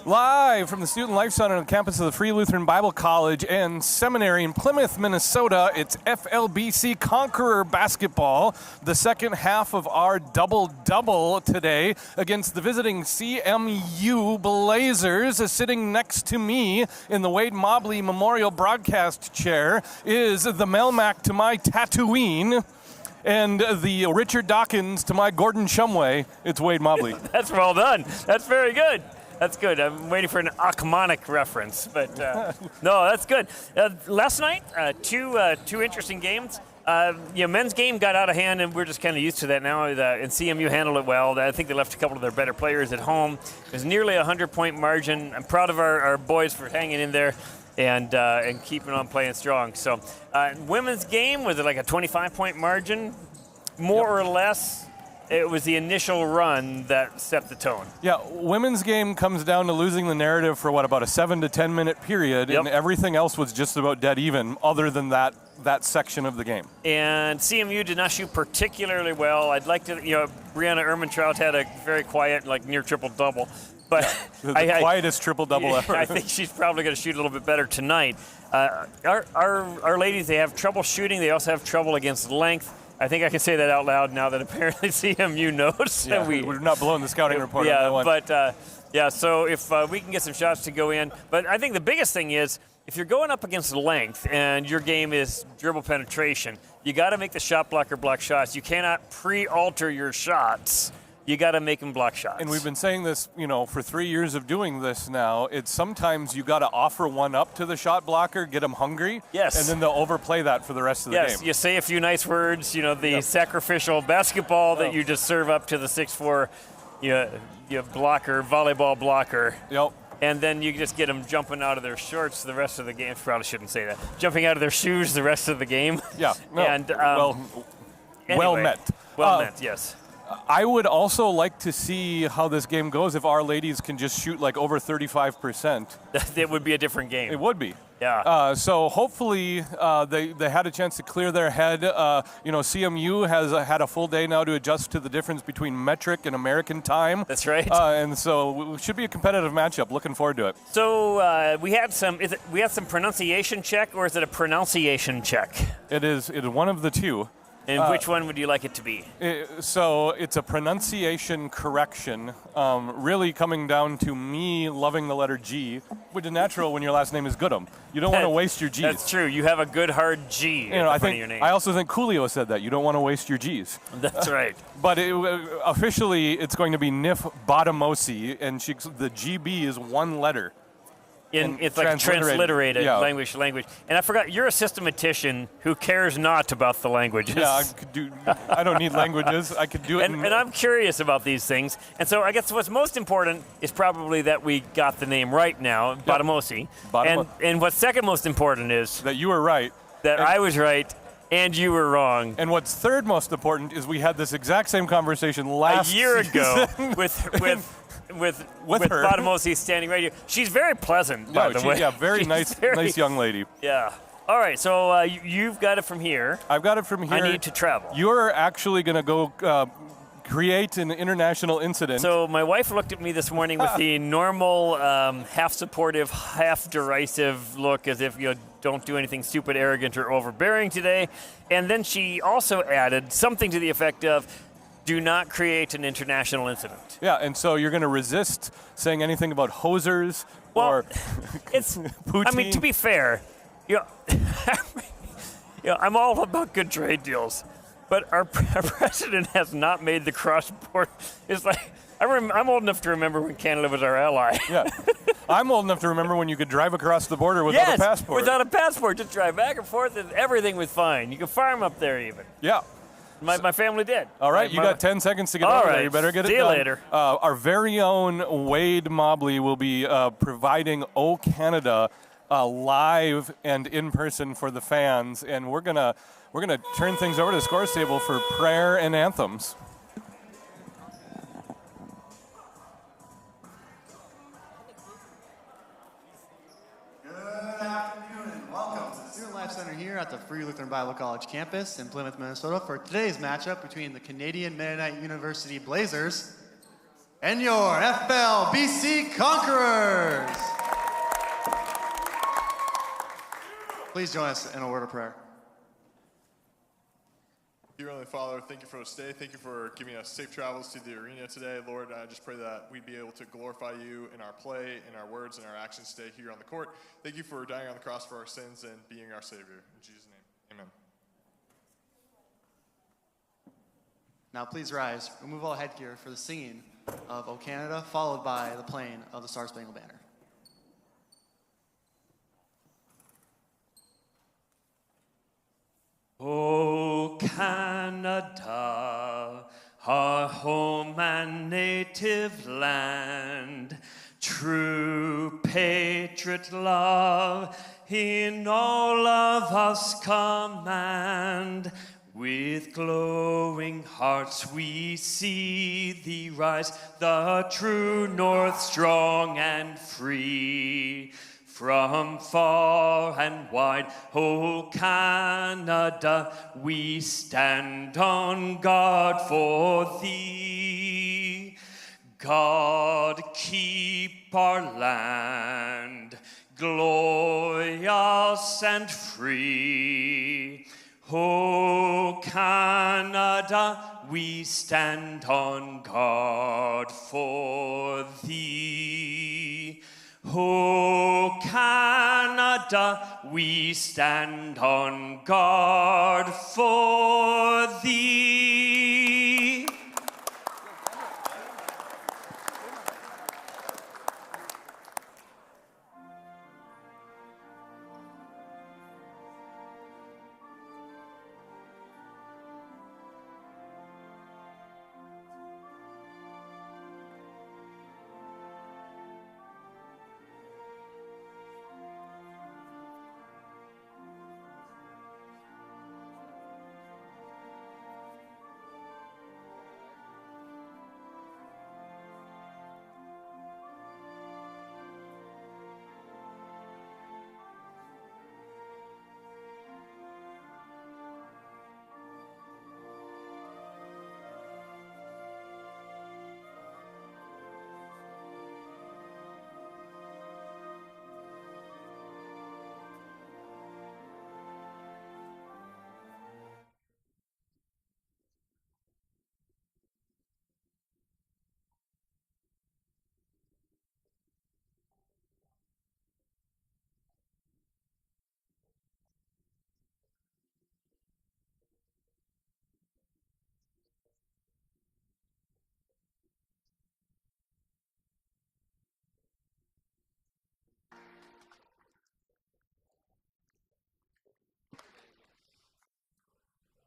Live from the Student Life Center on the campus of the Free Lutheran Bible College and Seminary in Plymouth, Minnesota, it's FLBC Conqueror basketball. The second half of our double-double today against the visiting CMU Blazers. Sitting next to me in the Wade Mobley Memorial Broadcast Chair is the Melmac to my Tatooine and the Richard Dawkins to my Gordon Shumway. It's Wade Mobley. That's well done. That's very good. That's good. I'm waiting for an Achmonic reference, but no, that's good. Last night, two interesting games. Men's game got out of hand, and we're just kind of used to that now. And CMU handled it well. I think they left a couple of their better players at home. It was nearly a 100-point margin. I'm proud of our boys for hanging in there and keeping on playing strong. So, women's game was it like a 25-point margin, more or less. It was the initial run that set the tone. Yeah, women's game comes down to losing the narrative for about a 7 to 10 minute period, and everything else was just about dead even, other than that section of the game. And CMU did not shoot particularly well. I'd like to, Brianna Ermentrout had a very quiet, near triple-double. But the quietest triple-double ever. I think she's probably going to shoot a little bit better tonight. Our ladies, they have trouble shooting. They also have trouble against length. I think I can say that out loud now that apparently CMU knows. Yeah, we're not blowing the scouting report on that one. But so if we can get some shots to go in. But I think the biggest thing is if you're going up against length and your game is dribble penetration, you got to make the shot blocker block shots. You cannot pre-alter your shots. You got to make them block shots. And we've been saying this, for 3 years of doing this now. It's sometimes you got to offer one up to the shot blocker, get them hungry. Yes. And then they'll overplay that for the rest of the game. Yes, you say a few nice words, the sacrificial basketball that you just serve up to the 6'4", blocker, volleyball blocker. Yep. And then you just get them jumping out of their shorts the rest of the game. Probably shouldn't say that. Jumping out of their shoes the rest of the game. Yeah. No, and well met. Well met, yes. I would also like to see how this game goes if our ladies can just shoot over 35%. It would be a different game. It would be. Yeah. So hopefully they had a chance to clear their head. CMU has had a full day now to adjust to the difference between metric and American time. That's right. And so it should be a competitive matchup. Looking forward to it. So we had some pronunciation check, or is it a pronunciation check? It is one of the two. And which one would you like it to be? So it's a pronunciation correction, really coming down to me loving the letter G, which is natural when your last name is Goodham. You don't want to waste your G's. That's true. You have a good hard G in the front of your name. I also think Coolio said that. You don't want to waste your G's. That's right. But officially, it's going to be Nif Batamosi, and the GB is one letter. It's like transliterated language. And I forgot, you're a systematician who cares not about the languages. Yeah, I don't need languages. I could do it. And I'm curious about these things. And so I guess what's most important is probably that we got the name right now, Batamosi. And what's second most important is that you were right. That I was right and you were wrong. And what's third most important is we had this exact same conversation last year ago with her. Batamosi standing right here. She's very pleasant, by the way. Yeah, very nice young lady. Yeah. All right, so you've got it from here. I've got it from here. I need to travel. You're actually going to go create an international incident. So my wife looked at me this morning with the normal half-supportive, half-derisive look as if don't do anything stupid, arrogant, or overbearing today. And then she also added something to the effect of, do not create an international incident. Yeah, and so you're going to resist saying anything about hosers or it's poutine. I mean, to be fair, I'm all about good trade deals, but our president has not made the cross-border. It's like I'm old enough to remember when Canada was our ally. Yeah, I'm old enough to remember when you could drive across the border without a passport. Without a passport, just drive back and forth, and everything was fine. You could farm up there even. Yeah. My family did. All right, you got 10 seconds to get over there. You better get it done. See you later. Our very own Wade Mobley will be providing O Canada live and in person for the fans, and we're gonna turn things over to the scores table for prayer and anthems. Center here at the Free Lutheran Bible College campus in Plymouth, Minnesota for today's matchup between the Canadian Mennonite University Blazers And your FLBC Conquerors. Please join us in a word of prayer. Dear Heavenly Father, thank you for this day. Thank you for giving us safe travels to the arena today. Lord, I just pray that we'd be able to glorify you in our play, in our words, in our actions today here on the court. Thank you for dying on the cross for our sins and being our Savior. In Jesus' name, amen. Now please rise. Remove all headgear for the singing of O Canada, followed by the playing of the Star Spangled Banner. O Canada, our home and native land, true patriot love in all of us command. With glowing hearts we see thee rise, the true north strong and free. From far and wide, O Canada, we stand on guard for thee. God, keep our land glorious and free. O Canada, we stand on guard for thee. O Canada, we stand on guard for thee.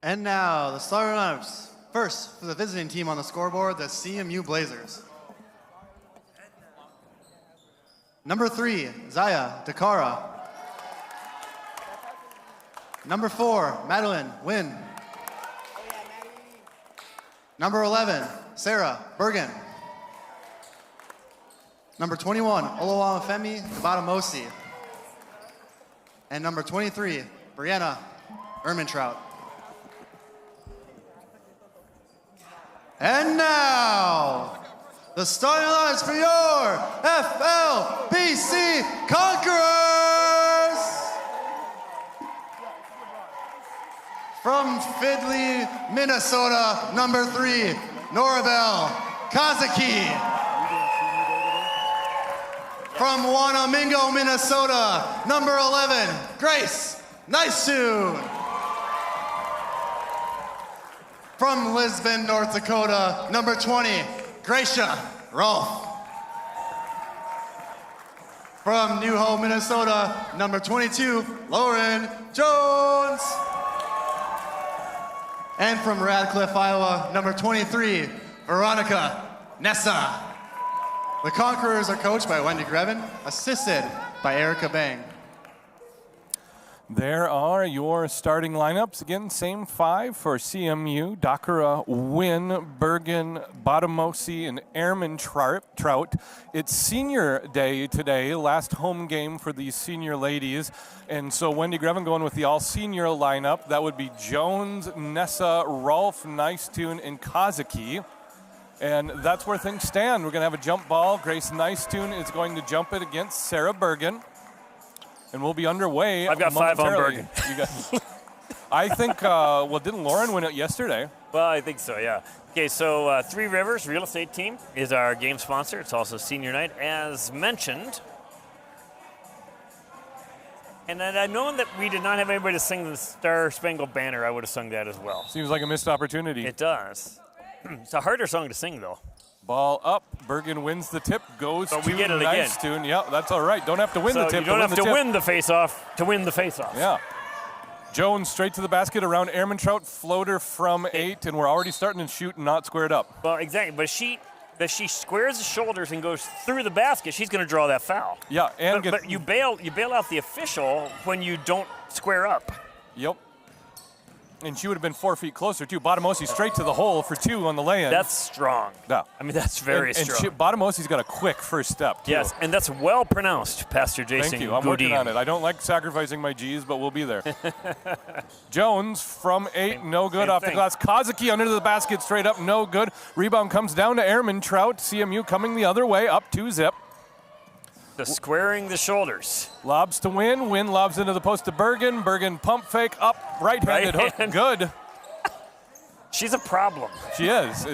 And now, the starting lineups. First, for the visiting team on the scoreboard, the CMU Blazers. Number 3, Zaya Dakara. Number 4, Madeline Wynn. Number 11, Sarah Bergen. Number 21, Oluwafemi Batamosi. And number 23, Brianna Ermintrout. And now, the starting lines for your FLBC Conquerors! From Findlay, Minnesota, number 3, Norabel Kazaki. From Wanamingo, Minnesota, number 11, Grace Naisu. From Lisbon, North Dakota, number 20, Gracia Rolfe. From New Hope, Minnesota, number 22, Lauren Jones. And from Radcliffe, Iowa, number 23, Veronica Nessa. The Conquerors are coached by Wendy Grevin, assisted by Erica Bang. There are your starting lineups. Again, same 5 for CMU, Dakara, Wynn, Bergen, Batamosi, and Airman Trout. It's senior day today, last home game for these senior ladies. And so Wendy Grevin going with the all-senior lineup. That would be Jones, Nessa, Rolfe, Nicetune, and Kazaki. And that's where things stand. We're going to have a jump ball. Grace Nicetoon is going to jump it against Sarah Bergen. And we'll be underway. I've got 5 on Bergen. I think, didn't Lauren win it yesterday? Well, I think so, yeah. Okay, so Three Rivers Real Estate Team is our game sponsor. It's also senior night, as mentioned. And then I know that we did not have anybody to sing the Star Spangled Banner. I would have sung that as well. Seems like a missed opportunity. It does. It's a harder song to sing, though. Ball up. Bergen wins the tip. Goes but to we get it again. Nicetoon. Yeah, that's all right. Don't have to win the tip. You don't have to win the face-off to win the face-off. Yeah. Jones straight to the basket around Ehrmantraut. Floater from 8, and we're already starting to shoot and not squared up. Well, exactly. But she squares the shoulders and goes through the basket, she's going to draw that foul. Yeah, and but you bail out the official when you don't square up. Yep. And she would have been 4 feet closer, too. Botomossi straight to the hole for 2 on the lay-in. That's strong. Yeah. I mean, that's very strong. And Botomossi's got a quick first step, too. Yes, and that's well pronounced, Pastor Jason. Thank you. I'm working on it. I don't like sacrificing my G's, but we'll be there. Jones from 8, no good off the glass. Kazuki under the basket, straight up, no good. Rebound comes down to Ehrmantraut. CMU coming the other way, up 2-zip. The squaring the shoulders. Lobs to Win. Win lobs into the post to Bergen. Bergen pump fake up, right-handed hook. Good. She's a problem. She is.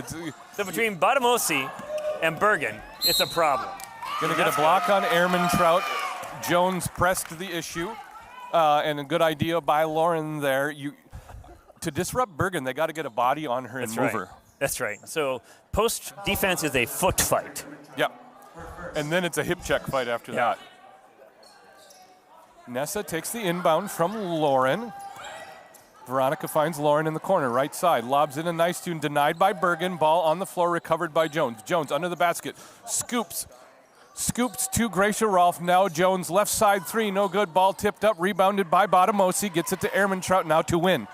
So between Botomossi and Bergen, it's a problem. Going to get a block on Ehrmantraut. Jones pressed the issue. And a good idea by Lauren there. To disrupt Bergen, they got to get a body on her and move her. That's right. So post defense is a foot fight. Yep. And then it's a hip check fight after that. Nessa takes the inbound from Lauren. Veronica finds Lauren in the corner, right side. Lobs in a Nicetoon, denied by Bergen. Ball on the floor, recovered by Jones. Jones under the basket, scoops to Gracia Rolfe. Now Jones, left side 3, no good. Ball tipped up, rebounded by Botomossi. Gets it to Ehrmantraut now to Win.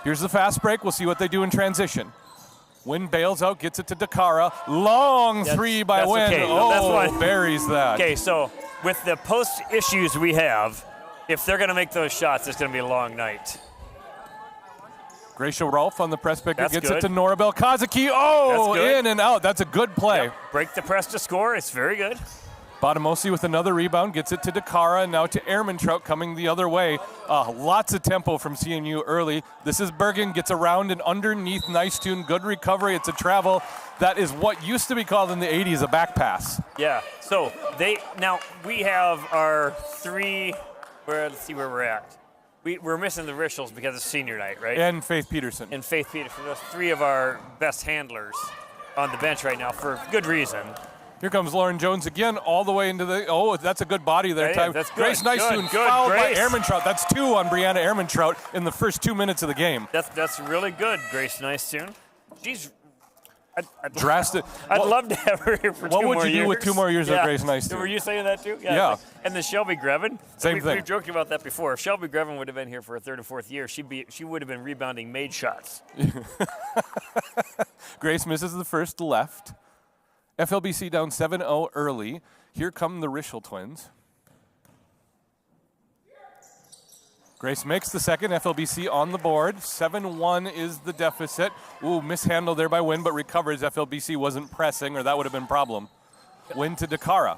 Here's the fast break. We'll see what they do in transition. Win bails out, gets it to Dakara. Long 3 by Win. Okay. Buries that. Okay, so with the post issues we have, if they're going to make those shots, it's going to be a long night. Gracia Rolfe on the press picker gets good. it to Norabel Kazuki. Oh, in and out. That's a good play. Yep. Break the press to score. It's very good. Botomossi with another rebound, gets it to Dakara, now to Ehrmantraut coming the other way. Lots of tempo from CMU early. This is Bergen, gets around and underneath Nicetoon. Good recovery. It's a travel. That is what used to be called in the 80s a back pass. Yeah. So we have our 3. Let's see where we're at. We're missing the Richels because it's senior night, right? And Faith Peterson. And Faith Peterson. Those 3 of our best handlers on the bench right now for good reason. Here comes Lauren Jones again, all the way into the. Oh, that's a good body there, Ty. That's good. Grace Nicetoon fouled by Ehrmantraut. That's 2 on Brianna Ehrmantraut in the first 2 minutes of the game. That's really good, Grace Nicetoon. She's drastic. I'd love to have her here for 2 more years. What would you do with 2 more years of Grace Nicetoon? Were you saying that too? Yeah. And then Shelby Grevin. Same thing. We've joked about that before. If Shelby Grevin would have been here for a 3rd and 4th year, she would have been rebounding made shots. Grace misses the first left. FLBC down 7-0 early. Here come the Richel twins. Grace makes the second. FLBC on the board. 7-1 is the deficit. Ooh, mishandled there by Win, but recovers. FLBC wasn't pressing, or that would have been a problem. Win to Dakara.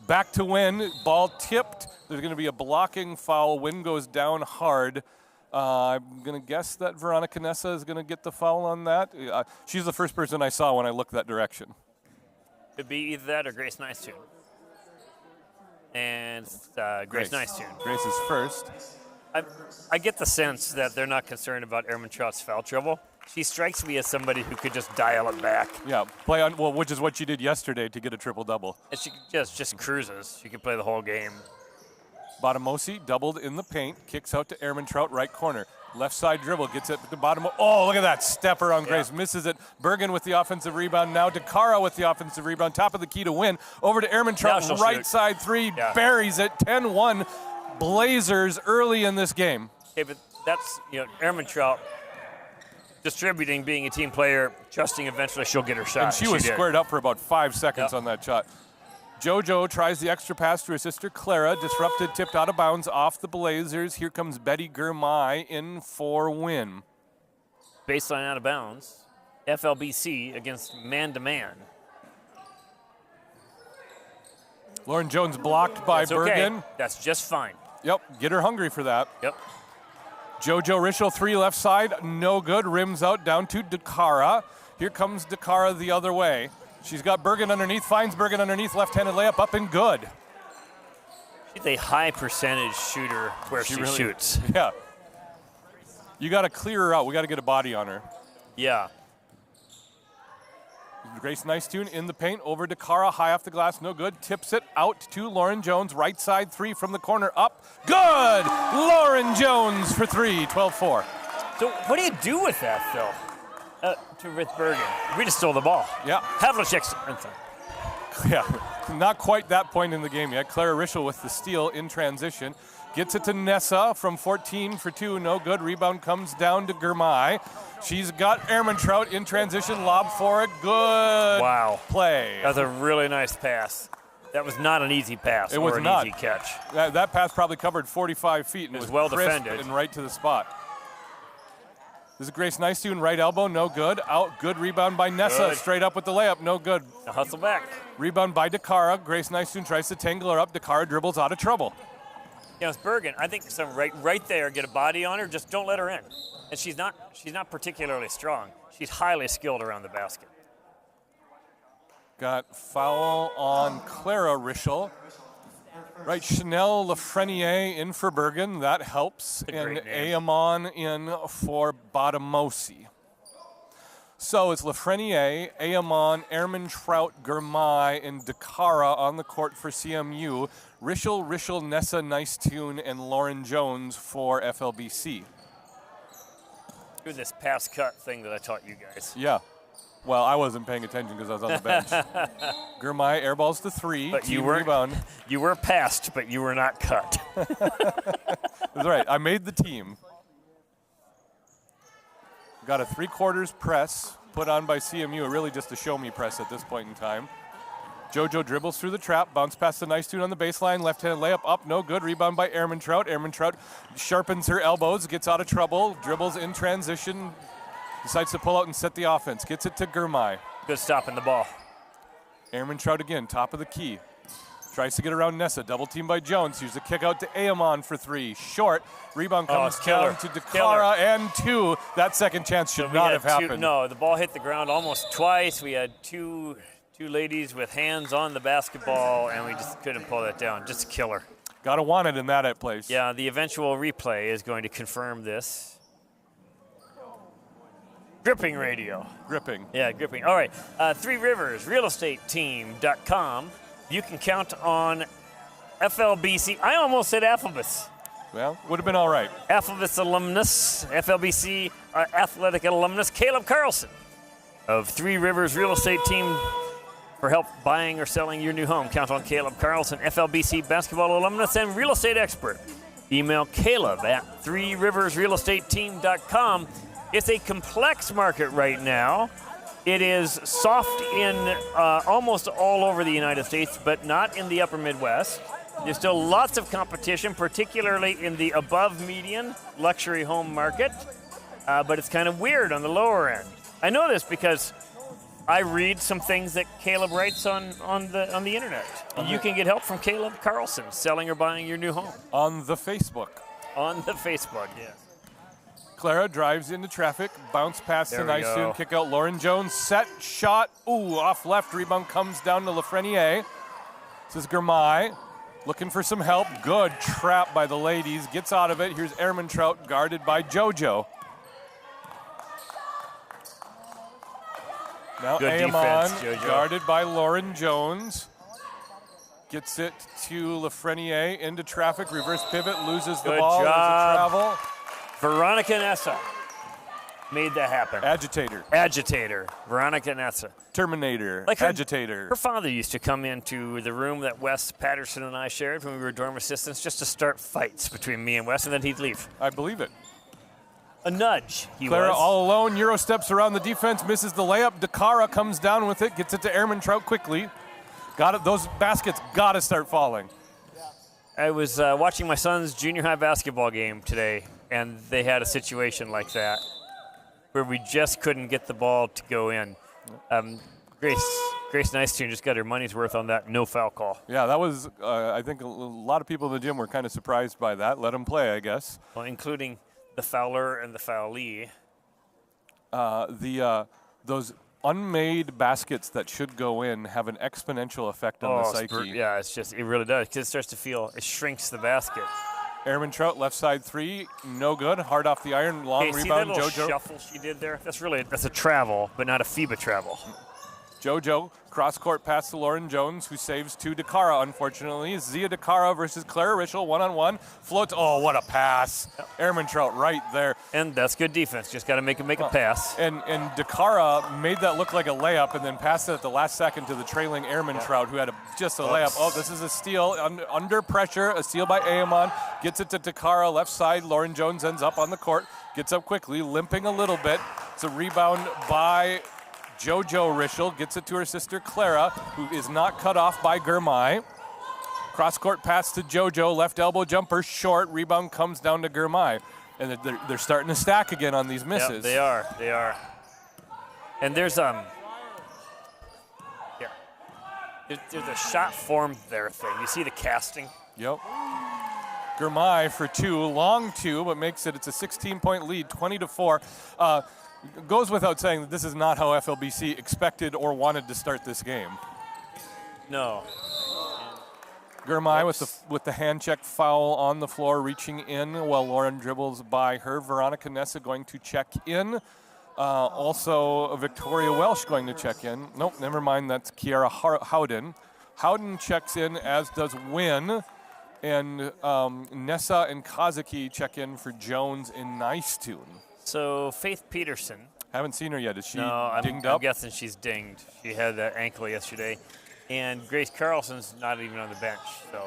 Back to Win. Ball tipped. There's going to be a blocking foul. Win goes down hard. I'm going to guess that Veronica Nessa is going to get the foul on that. She's the first person I saw when I looked that direction. It'd be either that or Grace Nicetoon. And Grace Nicetoon. Grace is first. I get the sense that they're not concerned about Ehrmantraut's foul trouble. She strikes me as somebody who could just dial it back. Yeah, which is what she did yesterday to get a triple-double. And she just cruises. She can play the whole game. Botomossi doubled in the paint, kicks out to Ehrmantraut, right corner. Left side dribble, gets it to the bottom. Oh, look at that stepper on Grace. Misses it. Bergen with the offensive rebound. Now Dakara with the offensive rebound. Top of the key to Win. Over to Ehrmantraut, right side 3. Yeah. Buries it. 10-1. Blazers early in this game. Okay, but that's, Ehrmantraut distributing, being a team player, trusting eventually she'll get her shot. And she was squared up for about 5 seconds on that shot. JoJo tries the extra pass to her sister Clara. Disrupted, tipped out of bounds off the Blazers. Here comes Betty Germay in for Win. Baseline out of bounds. FLBC against man-to-man. Lauren Jones blocked by That's okay. Bergen. That's just fine. Yep, get her hungry for that. Yep. JoJo Rischel, 3 left side, no good. Rims out down to Dakara. Here comes Dakara the other way. She's got Bergen underneath, finds Bergen underneath, left-handed layup up and good. She's a high percentage shooter where she really shoots. Yeah. You got to clear her out. We got to get a body on her. Yeah. Grace Nicetune in the paint, over to Kara, high off the glass, no good. Tips it out to Lauren Jones, right side 3 from the corner, up, good! Lauren Jones for 3, 12-4. So what do you do with that, Phil? With Bergen. We just stole the ball. Yeah. Havlicek's. Yeah, not quite that point in the game yet. Clara Rischel with the steal in transition. Gets it to Nessa from 14 for 2, no good. Rebound comes down to Germay. She's got Ehrmantraut in transition, lob for it, good play. That was a really nice pass. That was not an easy pass It was or an not. easy catch. That pass probably covered 45 feet and It was was well crisp defended. and right to the spot. This is Grace Nicetune, right elbow, no good. Out, good rebound by Nessa, Good. Straight up with the layup, no good. Now hustle back. Rebound by Dakara. Grace Nicetune tries to tangle her up. Dakara dribbles out of trouble. Yeah, it's Bergen. I think some right there, get a body on her, just don't let her in. And she's not particularly strong. She's highly skilled around the basket. Got foul on Clara Rischel. Right, Chanel Lafreniere in for Bergen. That helps. That's a And great name. Aamon in for Batamosi. So it's Lafreniere, Aamon, Ehrmantraut, Germay, and Dakara on the court for CMU. Rischel, Nessa Nicetune, and Lauren Jones for FLBC. Do this pass cut thing that I taught you guys. Yeah. Well, I wasn't paying attention because I was on the bench. Germay airballs to 3. But team rebound. You were passed, but you were not cut. That's right. I made the team. Got a 3/4 press put on by CMU, really just a show-me press at this point in time. JoJo dribbles through the trap, bounce past the Nicetune on the baseline, left-handed layup up, no good. Rebound by Ehrmantraut. Ehrmantraut sharpens her elbows, gets out of trouble, dribbles in transition, decides to pull out and set the offense. Gets it to Germay. Good stopping the ball. Ehrmantraut again, top of the key. Tries to get around Nessa, double team by Jones. Here's a kick out to Aamon for 3. Short. Rebound comes killer. down to Dakara and 2. That second chance should not have happened. No, the ball hit the ground almost twice. We had two ladies with hands on the basketball, and we just couldn't pull that down. Just a killer. Gotta want it in that place. Yeah, the eventual replay is going to confirm this. Gripping radio. Gripping. Yeah, gripping. All right, Three Rivers Realestateteam.com. You can count on FLBC. I almost said Alphabas. Well, would have been all right. Alphabas alumnus, FLBC athletic alumnus, Caleb Carlson of Three Rivers Real Estate Team for help buying or selling your new home. Count on Caleb Carlson, FLBC basketball alumnus and real estate expert. Email Caleb at threeriversrealestateteam.com. It's a complex market right now. It is soft in almost all over the United States, but not in the upper Midwest. There's still lots of competition, particularly in the above median luxury home market, but it's kind of weird on the lower end. I know this because I read some things that Caleb writes on the internet. You can get help from Caleb Carlson, selling or buying your new home. On the Facebook. On the Facebook, yeah. Clara drives into traffic, bounce past the There we Nicetune, go. kick out Lauren Jones, set, shot, off left, rebound comes down to Lafreniere. This is Germay, looking for some help, good trap by the ladies, gets out of it, here's Ehrmantraut guarded by JoJo. Now Good Aamon, defense, JoJo. guarded by Lauren Jones. Gets it to Lafreniere, into traffic, reverse pivot, loses the Good ball, there's a job. travel. Veronica Nessa made that happen. Agitator, Veronica Nessa. Terminator, Like agitator. Her father used to come into the room that Wes Patterson and I shared when we were dorm assistants just to start fights between me and Wes, and then he'd leave. I believe it. A nudge, he Clara was. all alone, Euro steps around the defense, misses the layup. Dakara comes down with it, gets it to Ehrmantraut quickly. Got it. Those baskets got to start falling. I was watching my son's junior high basketball game today, and they had a situation like that. where we just couldn't get the ball to go in. Grace Nicetune just got her money's worth on that no foul call. Yeah, that was, I think a lot of people in the gym were kind of surprised by that. Let them play, I guess. Well, including the fouler and the foulee. Those unmade baskets that should go in have an exponential effect on the psyche. Yeah, it really does, because it starts to feel, it shrinks the basket. Ehrman Trout, left side three, no good. Hard off the iron, long rebound. See that little JoJo. shuffle she did there? That's a travel, but not a FIBA travel. JoJo, cross-court pass to Lauren Jones, who saves to DeCara, unfortunately. Zia DeCara versus Clara Rischel, one-on-one. Floats, oh, what a pass. Yep. Ehrman Trout right there. And that's good defense. Just got to make a pass. And DeCara made that look like a layup and then passed it at the last second to the trailing Ehrman Trout, who had just a layup. Oh, this is a steal under pressure. A steal by Amon. Gets it to DeCara, left side. Lauren Jones ends up on the court. Gets up quickly, limping a little bit. It's a rebound by JoJo Rischel, gets it to her sister Clara, who is not cut off by Girmay. Cross-court pass to JoJo, left elbow jumper, short. Rebound comes down to Girmay. And they're starting to stack again on these misses. Yep, they are. And there's a shot form there thing. You see the casting? Yep. Girmay for two, long two, but makes it, it's a 16-point lead, 20-4. Goes without saying that this is not how FLBC expected or wanted to start this game. No. Girmay with the hand check foul on the floor, reaching in while Lauren dribbles by her. Veronica Nessa going to check in. Also, Victoria Welsh going to check in. Nope, never mind. That's Kiara Howden. Howden checks in, as does Wynn. And Nessa and Kazuki check in for Jones and Nicetune. So Faith Peterson. Haven't seen her yet. Is she I'm dinged up? guessing she's dinged. She had that ankle yesterday. And Grace Carlson's not even on the bench. So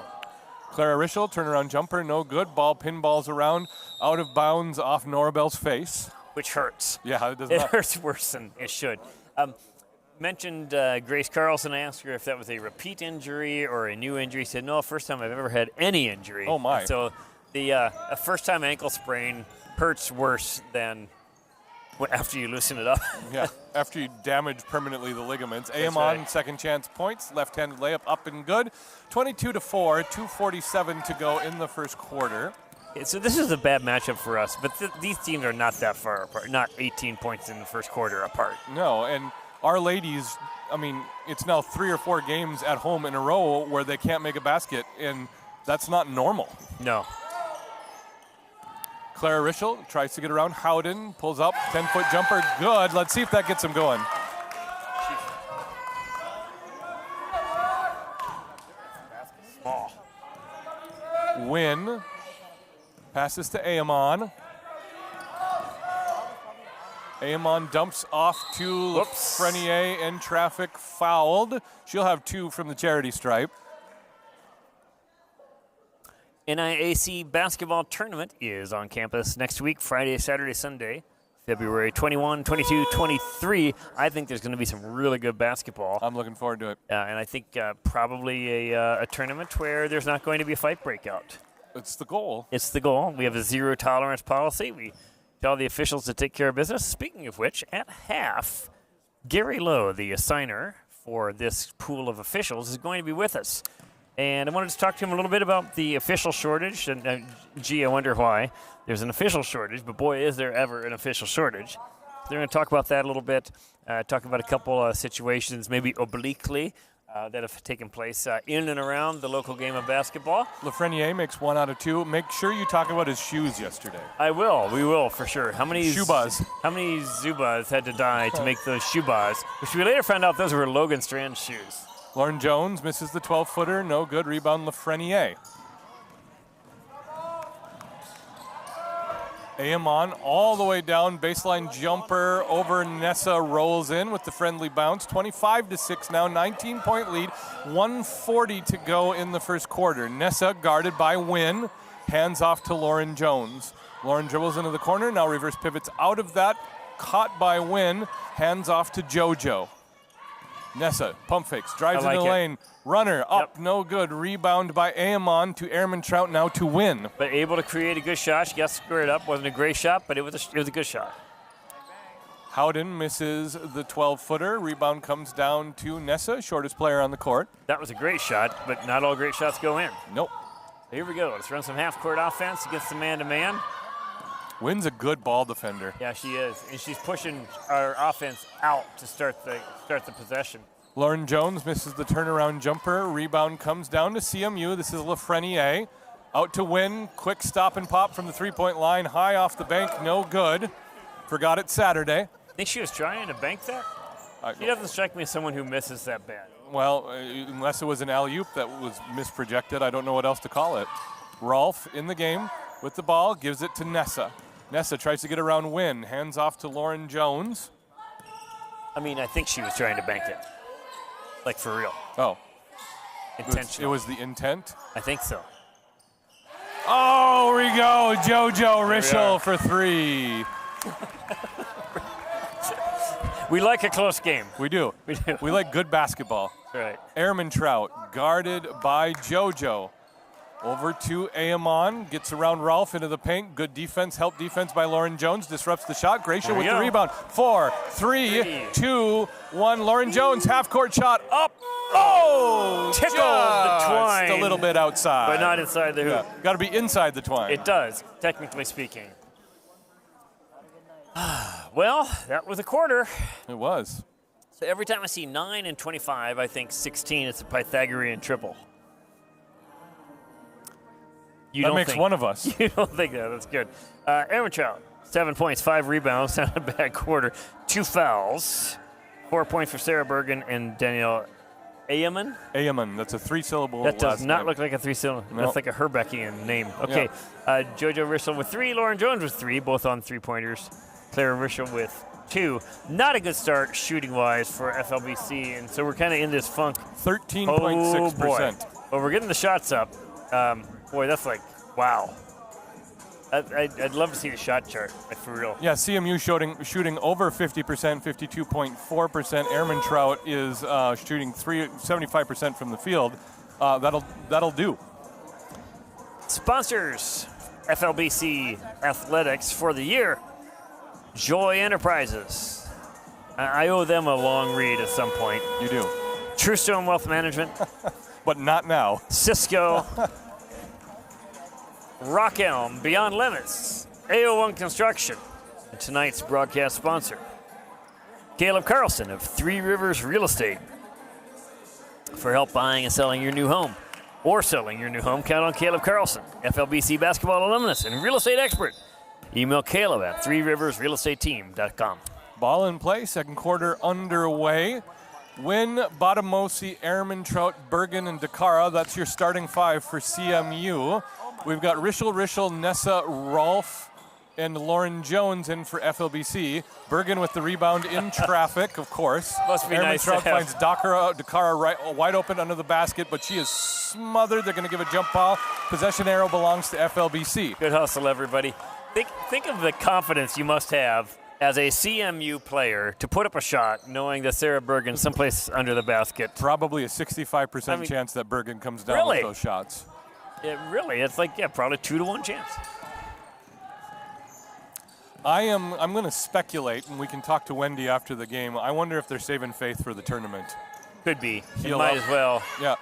Clara Rischel, turnaround jumper, no good. Ball pinballs around, out of bounds off Norabel's face. Which hurts. Yeah, it does. It hurts worse than it should. Mentioned Grace Carlson. I asked her if that was a repeat injury or a new injury. She said, no, first time I've ever had any injury. Oh, my. And so the first-time ankle sprain hurts worse than after you loosen it up. Yeah, after you damage permanently the ligaments. Amon, right. second chance points, left-handed layup up and good. 22-4, 2:47 to go in the first quarter. So this is a bad matchup for us, but these teams are not that far apart, not 18 points in the first quarter apart. No, and our ladies, I mean, it's now 3 or 4 games at home in a row where they can't make a basket, and that's not normal. No. Clara Rischel tries to get around Howden, pulls up, 10-foot jumper, good. Let's see if that gets him going. Small. Wynn passes to Amon. Amon dumps off to Lafreniere in traffic, fouled. She'll have 2 from the charity stripe. NIAC basketball tournament is on campus next week, Friday, Saturday, Sunday, February 21, 22, 23. I think there's going to be some really good basketball. I'm looking forward to it. And I think probably a tournament where there's not going to be a fight breakout. It's the goal. It's the goal. We have a zero tolerance policy. We tell the officials to take care of business. Speaking of which, at half, Gary Lowe, the assigner for this pool of officials, is going to be with us. And I wanted to talk to him a little bit about the official shortage. And gee, I wonder why there's an official shortage, but boy, is there ever an official shortage. They're going to talk about that a little bit, talk about a couple of situations, maybe obliquely, that have taken place in and around the local game of basketball. Lafreniere makes 1 out of 2. Make sure you talk about his shoes yesterday. I will. We will, for sure. How many Shubas. How many Zubas had to die to make those Shubas, which we later found out those were Logan Strand's shoes. Lauren Jones misses the 12-footer. No good. Rebound Lafreniere. Amon all the way down. Baseline jumper over Nessa, rolls in with the friendly bounce. 25-6 now. 19-point lead. 1:40 to go in the first quarter. Nessa guarded by Wynn. Hands off to Lauren Jones. Lauren dribbles into the corner. Now reverse pivots out of that. Caught by Wynn. Hands off to JoJo. Nessa, pump fakes, drives in the lane, runner, up, no good, rebound by Amon to Ehrman Trout, now to Win. But able to create a good shot. She got squared up. Wasn't a great shot, but it was a good shot. Howden misses the 12-footer. Rebound comes down to Nessa, shortest player on the court. That was a great shot, but not all great shots go in. Nope. Here we go. Let's run some half-court offense against the man-to-man. Wynn's a good ball defender. Yeah, she is, and she's pushing our offense out to start the possession. Lauren Jones misses the turnaround jumper. Rebound comes down to CMU. This is Lafreniere. Out to Wynn. Quick stop and pop from the three-point line. High off the bank. No good. Forgot it Saturday. Think she was trying to bank that? She doesn't strike me as someone who misses that bad. Well, unless it was an alley-oop that was misprojected, I don't know what else to call it. Rolfe in the game with the ball, gives it to Nessa. Nessa tries to get around Wynn. Hands off to Lauren Jones. I mean, I think she was trying to bank it. Like, for real. Oh. Intentional. It was the intent? I think so. Oh, here we go. JoJo Rischel for three. We like a close game. We do. We do. We like good basketball. Right. Ehrman Trout guarded by JoJo. Over to Amon, gets around Rolfe into the paint. Good defense, help defense by Lauren Jones. Disrupts the shot. Gracia with the rebound. 4, 3, 2, 1. Lauren Jones, half-court shot up. Oh! Tickled the twine. Just a little bit outside. But not inside the hoop. Got to be inside the twine. It does, technically speaking. Well, that was a quarter. It was. So every time I see 9 and 25, I think 16 is a Pythagorean triple. That makes one of us. You don't think that. That's good. Ehrman Trout, 7 points, 5 rebounds. Not a bad quarter. 2 fouls. 4 points for Sarah Bergen and Danielle Ayaman. Ayaman. That's a 3-syllable That does last not name. look like a 3-syllable. No. That's like a Herbekian name. Okay. JoJo Rischel with 3. Lauren Jones with 3, both on 3-pointers. Clara Rischel with 2. Not a good start shooting-wise for FLBC, and so we're kind of in this funk. 13.6%. Oh, boy. Well, we're getting the shots up. Boy, that's like, wow. I'd love to see the shot chart, like for real. Yeah, CMU shooting over 50%, 52.4%. Ehrman Trout is shooting 75% from the field. That'll do. Sponsors, FLBC Athletics for the year. Joy Enterprises. I owe them a long read at some point. You do. True Stone Wealth Management. But not now. Cisco. Rock Elm, Beyond Limits, AO1 Construction, and tonight's broadcast sponsor, Caleb Carlson of Three Rivers Real Estate. For help buying and selling your new home or selling your new home, count on Caleb Carlson, FLBC basketball alumnus and real estate expert. Email Caleb at threeriversrealestateteam.com. Ball in play, second quarter underway. Wynn, Bottomosi, Ehrman, Trout, Bergen, and Dakara. That's your starting 5 for CMU. We've got Rischel, Nessa, Rolfe, and Lauren Jones in for FLBC. Bergen with the rebound in traffic, of course. Must be Ehrman nice Trout to have. finds Dakara right, wide open under the basket, but she is smothered. They're going to give a jump ball. Possession arrow belongs to FLBC. Good hustle, everybody. Think of the confidence you must have as a CMU player to put up a shot knowing that Sarah Bergen someplace under the basket. Probably a 65% chance that Bergen comes down with those shots. It's like, probably 2-to-1 chance. I'm going to speculate, and we can talk to Wendy after the game. I wonder if they're saving faith for the tournament. Could be. You Heal might up. as well. Yeah.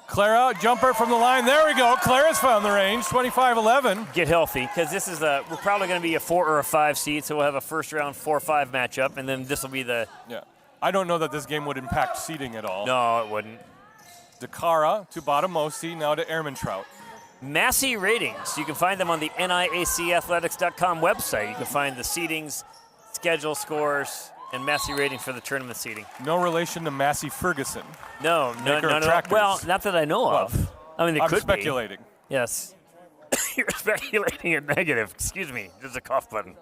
Clara, jumper from the line. There we go. Clara's found the range, 25-11. Get healthy, because this is we're probably going to be a 4 or a 5 seed, so we'll have a first round 4-5 matchup, and then this will be the. Yeah. I don't know that this game would impact seeding at all. No, it wouldn't. Dakara to Bottomosi, now to Ehrman Trout. Massey ratings. You can find them on the NIACathletics.com website. You can find the seedings, schedule scores, and Massey ratings for the tournament seeding. No relation to Massey Ferguson. No. Tractors. Well, not that I know of. I mean, they I'm could speculating. be. Yes. You're speculating in negative. Excuse me. There's a cough button.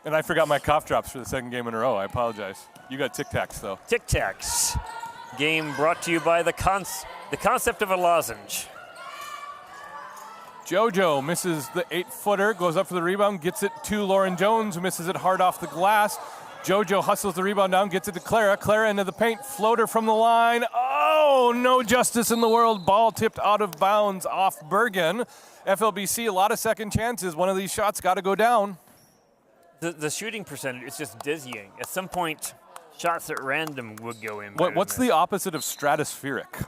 And I forgot my cough drops for the second game in a row. I apologize. You got Tic Tacs, though. Tic Tacs. Game brought to you by the concept of a lozenge. JoJo misses the 8-footer, goes up for the rebound, gets it to Lauren Jones, who misses it hard off the glass. JoJo hustles the rebound down, gets it to Clara. Clara into the paint, floater from the line. Oh, Oh, no justice in the world. Ball tipped out of bounds off Bergen. FLBC, a lot of second chances. One of these shots got to go down. The shooting percentage is just dizzying. At some point, shots at random would go in. What's the opposite of stratospheric?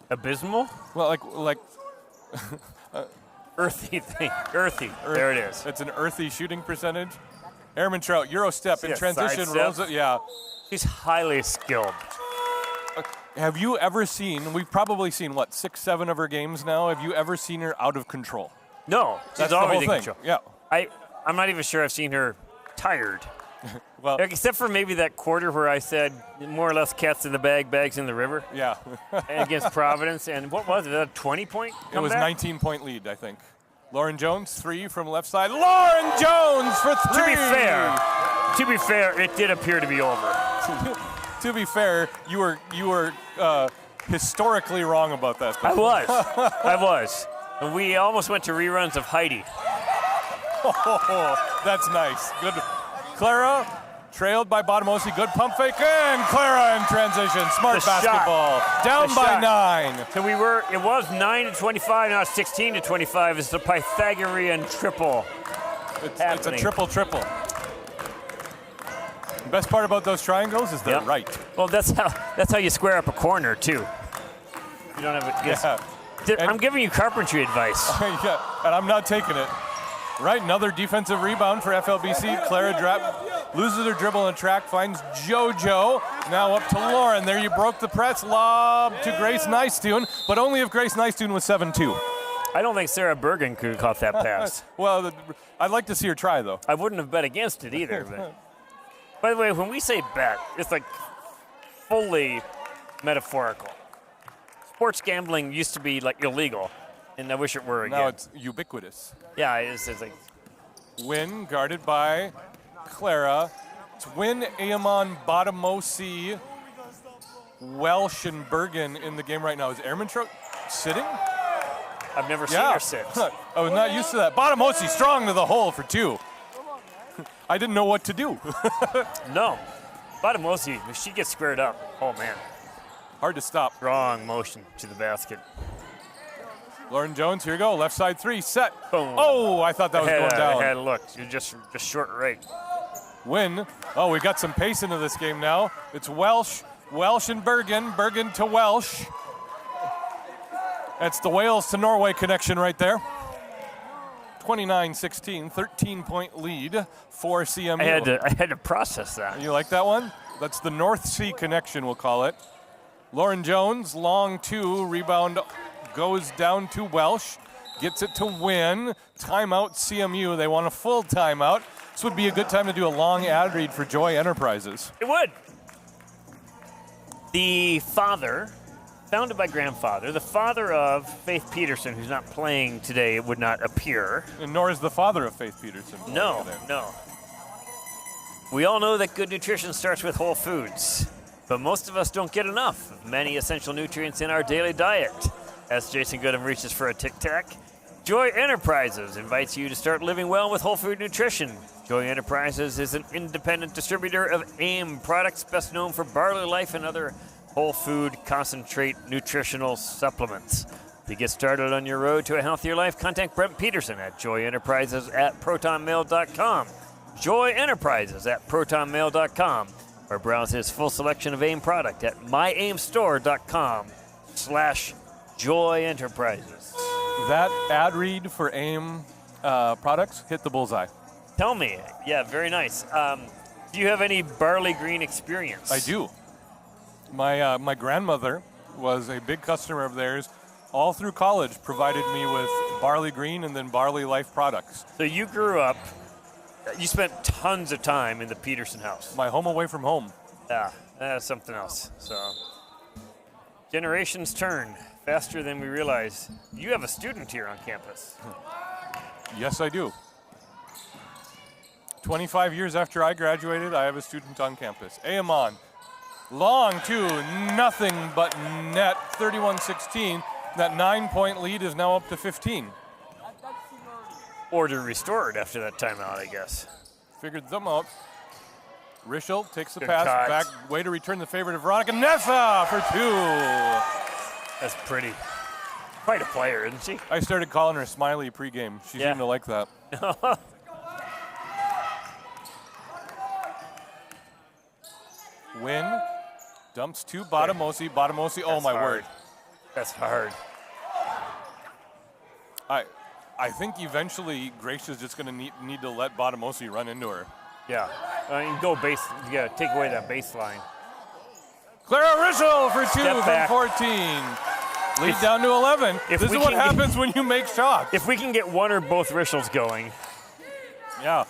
Abysmal? Well, like Earthy thing. Earthy. There it is. It's an earthy shooting percentage. Airman Trout, Euro step in Yeah, transition. sidestep. Rolls it. Yeah. He's highly skilled. Have you ever seen, we've probably seen, 6, 7 of her games now. Have you ever seen her out of control? No, she's That's the always whole in thing. control. Yeah. I'm not even sure I've seen her tired. Well, Except for maybe that quarter where I said more or less cats in the bag, bags in the river yeah. against Providence. And what was it, a 20-point comeback? It was 19-point lead, I think. Lauren Jones, 3 from left side. Lauren Jones for 3! To be fair, it did appear to be over. To be fair, you were historically wrong about that. I was. And we almost went to reruns of Heidi. Oh, that's nice. Good. Clara trailed by Botamosi. Good pump fake. And Clara in transition. Smart The shot. basketball. Down The by shot. 9. So it was 9-25, now 16-25. It's the Pythagorean triple. It's a happening. triple. The best part about those triangles is they're Yep. right. Well, that's how you square up a corner, too. You don't have it. Yes. Yeah. I'm giving you carpentry advice. Yeah, and I'm not taking it. Right, another defensive rebound for FLBC. Clara loses her dribble in the track, finds JoJo. Now up to Lauren. There you broke the press. Lob to Grace Nystuen, but only if Grace Nystuen was 7-2. I don't think Sarah Bergen could have caught that pass. Well, I'd like to see her try, though. I wouldn't have bet against it either. But. By the way, when we say bet, it's like fully metaphorical. Sports gambling used to be like illegal, and I wish it were again. Now it's ubiquitous. Yeah, it's like Win guarded by Clara. It's Win, Aamon, Botamosi, Welsh, and Bergen in the game right now. Is Airman Trout sitting? I've never seen her sit. I was not used to that. Botamosi strong to the hole for 2. I didn't know what to do. No. Botamosi, if she gets squared up, oh man. Hard to stop. Wrong motion to the basket. Lauren Jones, here you go. Left side 3, set. Boom. Oh, I thought that was going I had down. a look. You're just short right. Win. Oh, we got some pace into this game now. It's Welsh. Welsh and Bergen. Bergen to Welsh. That's the Wales to Norway connection right there. 29-16, 13-point lead for CMU. I had to process that. You like that one? That's the North Sea connection, we'll call it. Lauren Jones, long 2, rebound goes down to Welsh, gets it to Win. Timeout CMU, they want a full timeout. This would be a good time to do a long ad read for Joy Enterprises. It would. The father, founded by grandfather, the father of Faith Peterson, who's not playing today, would not appear. And nor is the father of Faith Peterson. No. We all know that good nutrition starts with whole foods, but most of us don't get enough of many essential nutrients in our daily diet. As Jason Goodham reaches for a Tic Tac, Joy Enterprises invites you to start living well with whole food nutrition. Joy Enterprises is an independent distributor of AIM products, best known for Barley Life and other whole food concentrate nutritional supplements. To get started on your road to a healthier life, contact Brent Peterson at joyenterprises@protonmail.com. Joy Enterprises at protonmail.com, or browse his full selection of AIM product at myaimstore.com/Joy Enterprises. That ad read for AIM products hit the bullseye. Tell me. Yeah, very nice. Do you have any barley green experience? I do. My grandmother was a big customer of theirs. All through college, provided me with Barley Green and then Barley Life products. So you grew up, you spent tons of time in the Peterson house. My home away from home. Yeah, that's something else. So generations turn faster than we realize. You have a student here on campus. Yes, I do. 25 years after I graduated, I have a student on campus. Aamon, long 2, nothing but net, 31-16. That 9-point lead is now up to 15. Order restored after that timeout, I guess. Figured them out. Rischel takes the Good pass, cut. back, way to return the favor to Veronica Nessa for 2. That's pretty. Quite a player, isn't she? I started calling her Smiley pregame. She Yeah. seemed to like that. Win dumps to Botamosi. Botamosi, oh That's my hard. word. That's hard. I think eventually Gracia's just going to need to let Botamosi run into her. Yeah. You can go base. You got to take away that baseline. Clara Rischel for 2 Step from back. 14. Lead down to 11. if This we is what can get- happens when you make shots. If we can get one or both Rischels going, Yeah.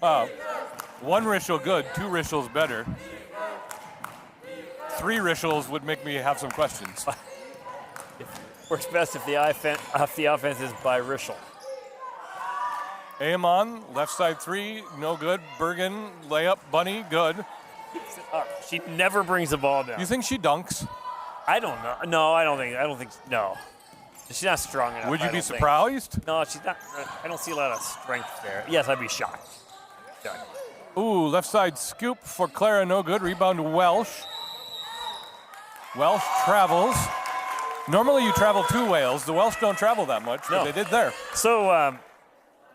1 Rischel good, 2 Rischels better. 3 Rischels would make me have some questions. works best if the offense is by Rischel. Amon, left side 3, no good. Bergen, layup, bunny, good. She never brings the ball down. You think she dunks? I don't know. No, I don't think. No, she's not strong enough. Would you I be don't think. surprised? No, she's not. I don't see a lot of strength there. Yes, I'd be shocked. Done. Ooh, left side scoop for Clara, no good. Rebound to Welsh. Welsh travels. Normally you travel 2 Wales. The Welsh don't travel that much, but No. they did there. So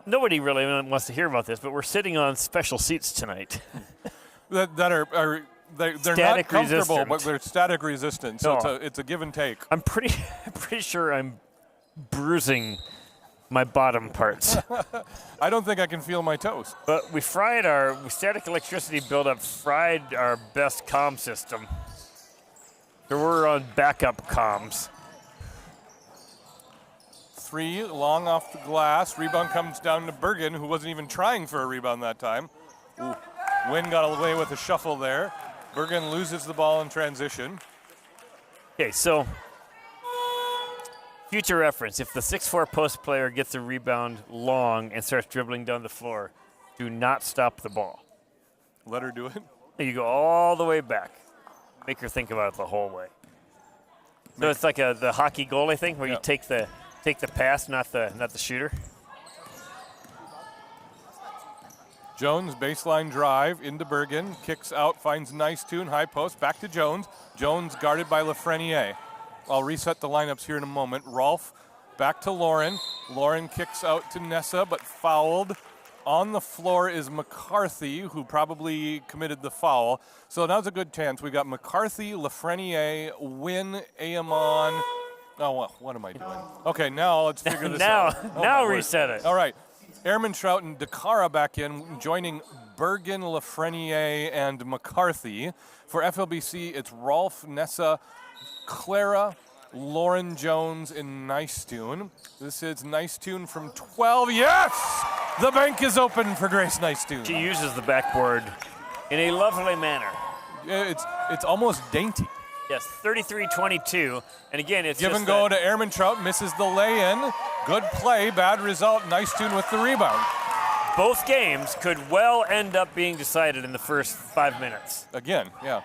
nobody really wants to hear about this, but we're sitting on special seats tonight. They're not Static comfortable, resistant. but they're static resistant. So No. it's a give and take. I'm pretty sure I'm bruising my bottom parts. I don't think I can feel my toes. But we static electricity buildup fried our best comm system. So we're on backup comms. 3 long off the glass. Rebound comes down to Bergen, who wasn't even trying for a rebound that time. Ooh. Wynn got away with a shuffle there. Bergen loses the ball in transition. Okay, so future reference, if the 6'4" post player gets a rebound long and starts dribbling down the floor, do not stop the ball. Let her do it. You go all the way back. Make her think about it the whole way. So it's like the hockey goalie thing where you take the pass, not the shooter. Jones, baseline drive into Bergen, kicks out, finds Nice Tune, high post, back to Jones. Jones guarded by Lafreniere. I'll reset the lineups here in a moment. Rolfe back to Lauren. Lauren kicks out to Nessa, but fouled. On the floor is McCarthy, who probably committed the foul. So now's a good chance. We got McCarthy, Lafreniere, Wynn, Amon. Oh, well, what am I doing? Okay, now let's figure this out. Oh, now my word. reset it. All right. Ehrman, Trout, and DeCara back in, joining Bergen, Lafreniere, and McCarthy. For FLBC, it's Rolfe, Nessa, Clara, Lauren Jones, and Nice Tune. This is Nice Tune from 12. Yes! The bank is open for Grace Nice Tune. She uses the backboard in a lovely manner. It's almost dainty. Yes, 33-22. And again, it's Give just and go that to Ehrman, Trout, misses the lay-in. Good play, bad result. Nice Tune with the rebound. both games could well end up being decided in the first 5 minutes. Again, yeah.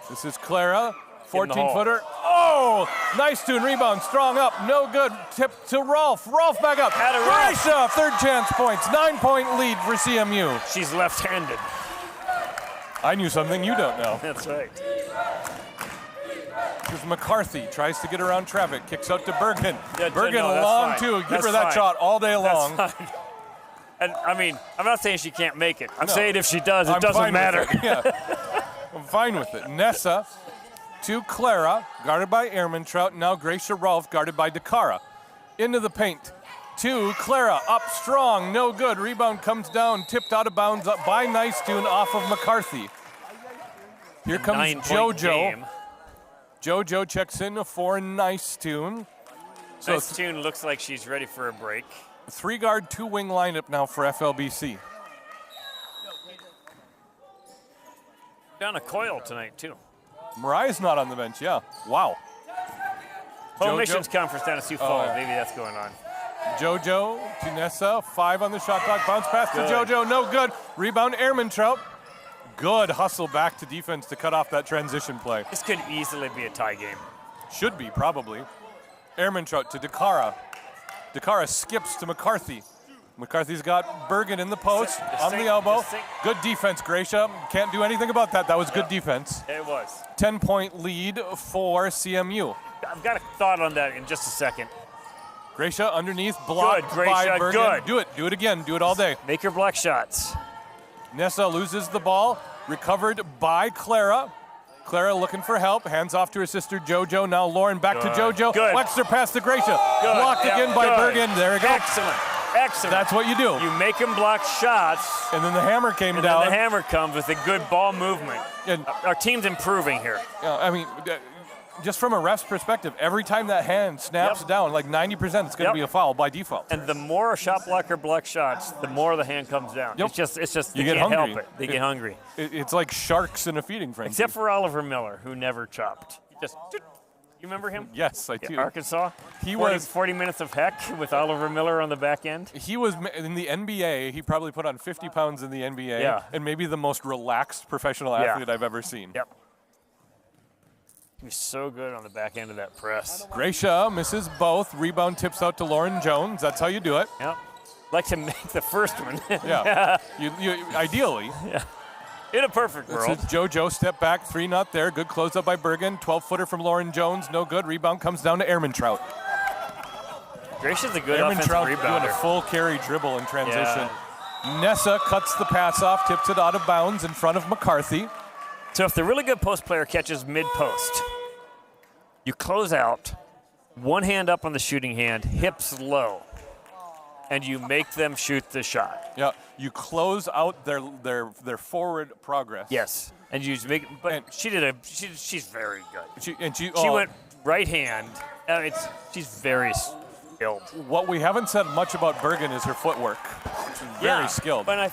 This is Clara, In the hole. 14-footer. Oh, Nice Tune, rebound, strong up, no good. Tip to Rolfe. Rolfe back up. Atta Rolfe. Gracia, third chance points. 9-point lead for CMU. She's left-handed. I knew something you don't know. That's right. Because McCarthy tries to get around traffic, kicks out to Bergen. Yeah, Bergen no, that's long fine. too. Give That's her that fine. shot all day long. That's fine. And I mean, I'm not saying she can't make it. I'm No. saying if she does, it I'm doesn't fine matter. with it. Yeah. I'm fine with it. Nessa to Clara, guarded by Ehrman Trout. Now Gracia Rolfe, guarded by DeCara. Into the paint. To Clara, up strong, no good. Rebound comes down, tipped out of bounds up by Nice Tune off of McCarthy. Here comes 9-point JoJo. game. JoJo checks in for Nice Tune. So Nice Tune looks like she's ready for a break. 3-guard, 2-wing lineup now for FLBC. Down a coil tonight, too. Mariah's not on the bench, yeah. Wow. Oh, JoJo. Missions Conference down at Sioux Falls. yeah. Maybe that's going on. JoJo to Nessa, 5 on the shot clock, bounce pass to Good. JoJo, no good. Rebound, Ehrman Trout. Good hustle back to defense to cut off that transition play. This could easily be a tie game. Should be, probably. Ehrman Trout to DeCara. DeCara skips to McCarthy. McCarthy's got Bergen in the post, The on sink- the elbow. the sink. Good defense, Gracia. Can't do anything about that. That was good defense. It was. 10-point lead for CMU. I've got a thought on that in just a second. Gracia underneath, blocked Good, by Gracia, Bergen. good. Do it. Do it again. Do it all day. Make your block shots. Nessa loses the ball. Recovered by Clara. Clara looking for help. Hands off to her sister JoJo. Now Lauren back to JoJo. Good. Wexler pass to Gracia. Good. Blocked Yeah, again by good. Bergen. There we go. Excellent. Excellent. That's what you do. You make them block shots, And then the hammer came and down. then the hammer comes with a good ball movement. And- Our team's improving here. I mean, just from a ref's perspective, every time that hand snaps Yep. down, like 90%, it's going to Yep. be a foul by default. And the more a shot blocker blocks shots, the more the hand comes down. Yep. It's just You they get can't hungry. help it. They get hungry. It's like sharks in a feeding frenzy. Except for Oliver Miller, who never chopped. He just, you remember him? Yes, I do. Arkansas. He 40, was- 40 minutes of heck with Oliver Miller on the back end. He was in the NBA. He probably put on 50 pounds in the NBA, Yeah. and maybe the most relaxed professional Yeah. athlete I've ever seen. Yep. He's so good on the back end of that press. Gracia misses both. Rebound tips out to Lauren Jones. That's how you do it. Yep. Like to make the first one. Yeah. you ideally. In a perfect This world. is JoJo, step back, 3 not there. Good close up by Bergen. 12-footer from Lauren Jones, no good. Rebound comes down to Airman Trout. Gracia's a good Airman offensive Trout doing a rebounder. full carry dribble in transition. Nessa cuts the pass off, tips it out of bounds in front of McCarthy. So if the really good post player catches mid-post, you close out, one hand up on the shooting hand, hips low, and you make them shoot the shot. Yeah, you close out their forward progress. Yes, and you just make. But And- she's very good. She She went right hand. She's very skilled. What we haven't said much about Bergen is her footwork. She's very skilled. But I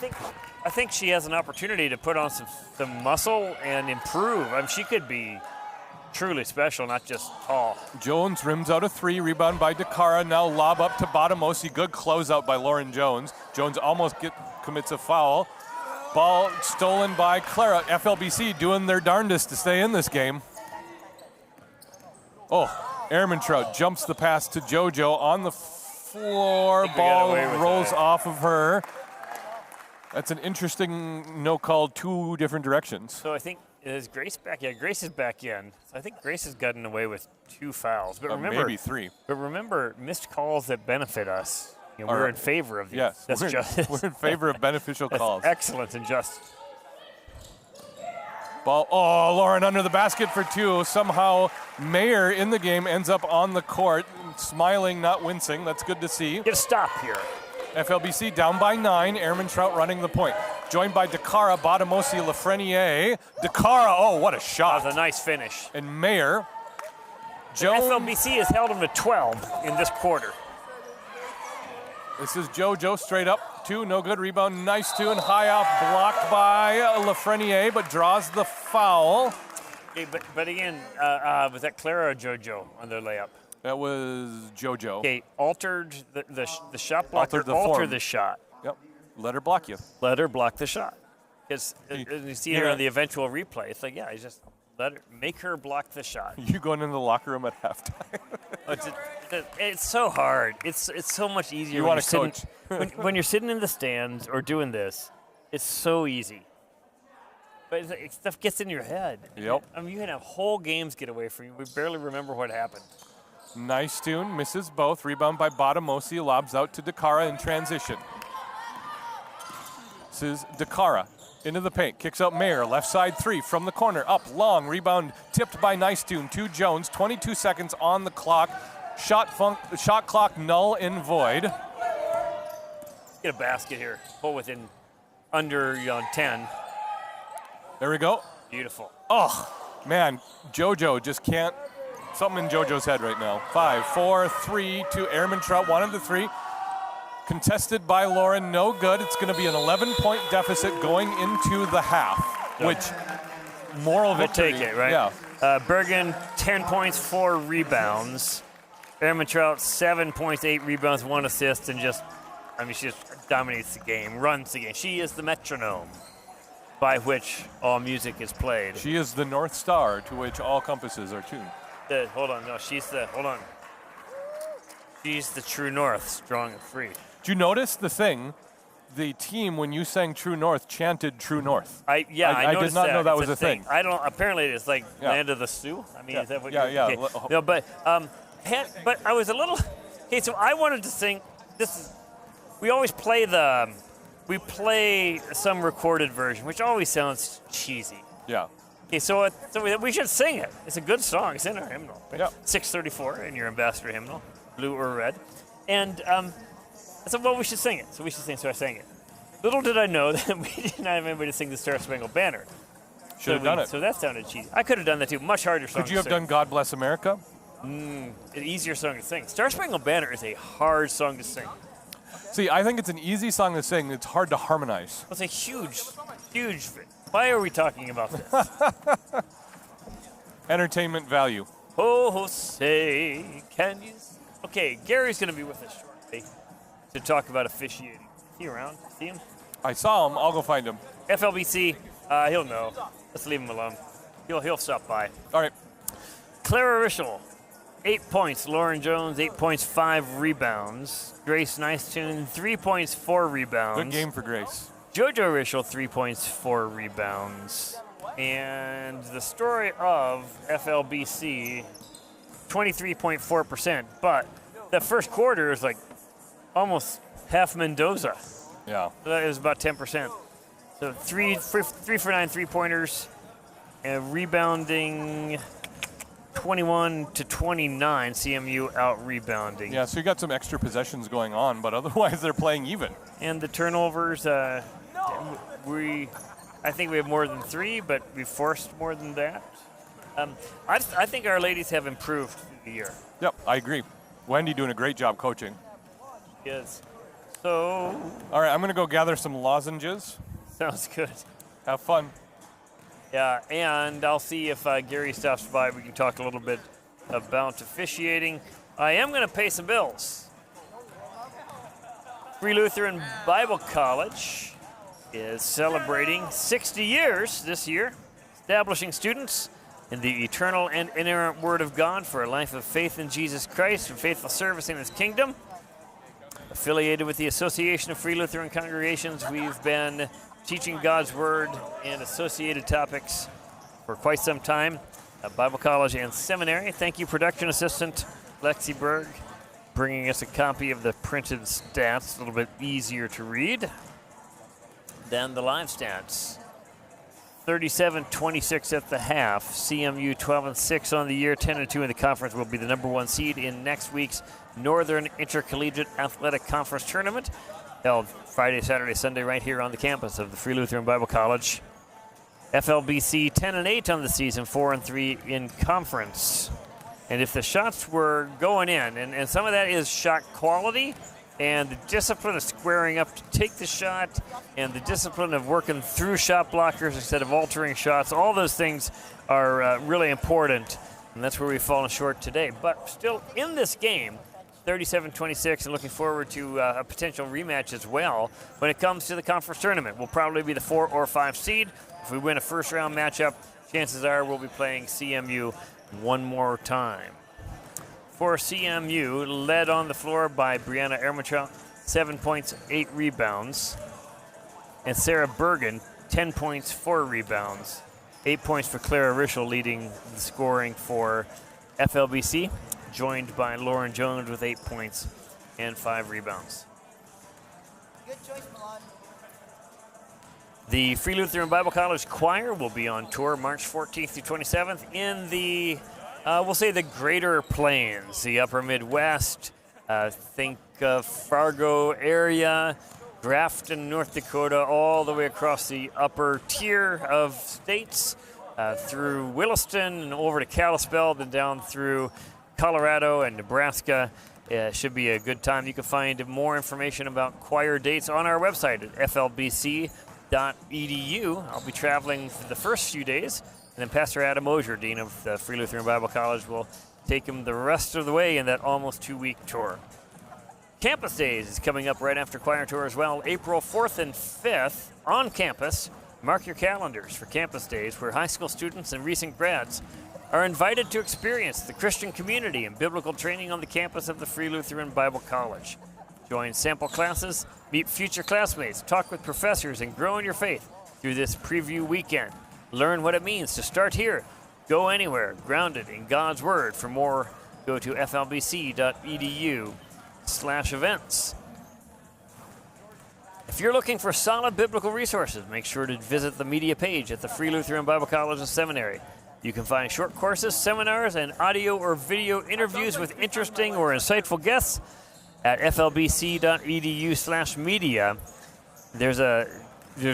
think she has an opportunity to put on some muscle and improve. I mean, she could be truly special, not just tall. Jones rims out a 3, rebound by DeCara. Now lob up to Botamosi. Good closeout by Lauren Jones. Jones almost commits a foul. Ball stolen by Clara. FLBC doing their darndest to stay in this game. Oh, Airman Trout jumps the pass to JoJo on the floor. I think we got Ball away with rolls that. off of her. That's an interesting no call, 2 different directions. So I think is Grace back? Yeah, Grace is back in. So I think Grace has gotten away with 2 fouls. But remember, Maybe 3. But remember, missed calls that benefit us. You know, Are- we're in favor of these. Yes, That's justice. we're in favor of beneficial That's calls. excellent and just. Ball, Lauren under the basket for 2. Somehow Mayer in the game ends up on the court, smiling, not wincing. That's good to see. Get a stop here. FLBC down by 9. Airman Trout running the point. Joined by DeCara, Botamosi, Lafreniere. DeCara, oh, what a That shot. was a nice finish. And Mayer. Jones. FLBC has held them to 12 in this quarter. This is JoJo straight up. 2, no good. Rebound, nice 2, and high off, blocked by Lafreniere, but draws the foul. Okay, but again, was that Clara or JoJo on their layup? That was JoJo. Okay, altered the shot blocker, Altered the altered form. the shot. Yep. Let her block you. Let her block the shot. Because you see here Yeah. on the eventual replay, it's like, yeah, he's just make her block the shot. You going into the locker room at halftime. It's so hard. It's so much easier. You when want you're to sitting, when you're sitting in the stands or doing this. It's so easy. But stuff gets in your head. Yep. I mean, you can have whole games get away from you. We barely remember what happened. Nice tune, misses both. Rebound by Botamosi, lobs out to DeCara in transition. This is DeCara into the paint, kicks out Mayer, left side 3 from the corner, up long, rebound tipped by Nicetune to Jones. 22 seconds on the clock. Shot clock null and void. Get a basket here. Pull within under 10. There we go. Beautiful. Oh, man, JoJo just can't. Something in JoJo's head right now. 5, 4, 3, 2. Airman Trout wanted the 3. Contested by Lauren, no good. It's going to be an 11-point deficit going into the half, which moral We'll victory. take it, right? Yeah. Bergen, 10 points, 4 rebounds. Airman Trout, 7 points, 8 rebounds, 1 assist, and she just dominates the game, runs the game. She is the metronome by which all music is played. She is the North Star to which all compasses are tuned. She's the true north, strong and free. Did you notice the thing? The team, when you sang True North, chanted True North. I did noticed not know that It's was a thing. I don't. Apparently, it's like Yeah. Land of the Sioux. I mean, Yeah. is that what? Yeah, you're, yeah. Okay. No, but I was a little. Okay, so I wanted to sing. We always play we play some recorded version, which always sounds cheesy. Yeah. Okay, so we should sing it. It's a good song. It's in our hymnal. Yeah. 634 in your ambassador hymnal, blue or red. And I said, well, we should sing it. So we should sing. So I sang it. Little did I know that we did not have anybody to sing the Star Spangled Banner. Should have done it. So that sounded cheesy. I could have done that too. Much harder song. Could you have done God Bless America? An easier song to sing. Star Spangled Banner is a hard song to sing. See, I think it's an easy song to sing. It's hard to harmonize. It's a huge. Why are we talking about this? Entertainment value. Oh, say, can you? Okay, Gary's going to be with us shortly to talk about officiating. Is he around? See him? I saw him. I'll go find him. FLBC, he'll know. Let's leave him alone. He'll stop by. All right. Clara Rischel, 8 points. Lauren Jones, 8 points, 5 rebounds. Grace Nicetune, 3 points, 4 rebounds. Good game for Grace. JoJo Rischel, 3 points, 4 rebounds. And the story of FLBC, 23.4%. But the first quarter is like almost half Mendoza. Yeah. So that is about 10%. So 3 for 9 3-pointers, and rebounding 21 to 29. CMU out rebounding. Yeah, so you got some extra possessions going on, but otherwise they're playing even. And the turnovers, I think we have more than 3, but we forced more than that. I think our ladies have improved through the year. Yep, I agree. Wendy doing a great job coaching. Yes. So, All right, I'm going to go gather some lozenges. sounds good. Have fun. Yeah, and I'll see if Gary stops by. We can talk a little bit about officiating. I am going to pay some bills. Free Lutheran Bible College is celebrating 60 years this year, establishing students in the eternal and inerrant Word of God for a life of faith in Jesus Christ and faithful service in His kingdom. Affiliated with the Association of Free Lutheran Congregations, we've been teaching God's Word and associated topics for quite some time at Bible College and Seminary. Thank you, production assistant Lexi Berg, bringing us a copy of the printed stats, a little bit easier to read than the live stats. 37-26 at the half. CMU 12-6 on the year, 10-2 in the conference. Will be the number 1 seed in next week's Northern Intercollegiate Athletic Conference Tournament, held Friday, Saturday, Sunday right here on the campus of the Free Lutheran Bible College. FLBC 10-8 on the season, 4-3 in conference. And if the shots were going in, and some of that is shot quality and the discipline of squaring up to take the shot and the discipline of working through shot blockers instead of altering shots, all those things are really important. And that's where we've fallen short today. But still in this game, 37-26, and looking forward to a potential rematch as well when it comes to the conference tournament. We'll probably be the 4 or 5 seed. If we win a first-round matchup, chances are we'll be playing CMU one more time. For CMU, led on the floor by Brianna Ermitrout, 7 points, 8 rebounds. And Sarah Bergen, 10 points, 4 rebounds. 8 points for Clara Rischel, leading the scoring for FLBC, joined by Lauren Jones with 8 points and 5 rebounds. Good choice, Milan. The Free Lutheran Bible College Choir will be on tour March 14th through 27th in the, we'll say the Greater Plains, the Upper Midwest. Think of Fargo area, Grafton, North Dakota, all the way across the upper tier of states, through Williston and over to Kalispell, then down through Colorado and Nebraska. Should be a good time. You can find more information about choir dates on our website at flbc.edu. I'll be traveling for the first few days, and then Pastor Adam Osier, Dean of the Free Lutheran Bible College, will take him the rest of the way in that almost 2-week tour. Campus Days is coming up right after choir tour as well, April 4th and 5th on campus. Mark your calendars for Campus Days, where high school students and recent grads are invited to experience the Christian community and biblical training on the campus of the Free Lutheran Bible College. Join sample classes, meet future classmates, talk with professors, and grow in your faith through this preview weekend. Learn what it means to start here, go anywhere, grounded in God's Word. For more, go to flbc.edu/events. If you're looking for solid biblical resources, make sure to visit the media page at the Free Lutheran Bible College and Seminary. You can find short courses, seminars, and audio or video interviews with interesting or insightful guests at flbc.edu/media. There's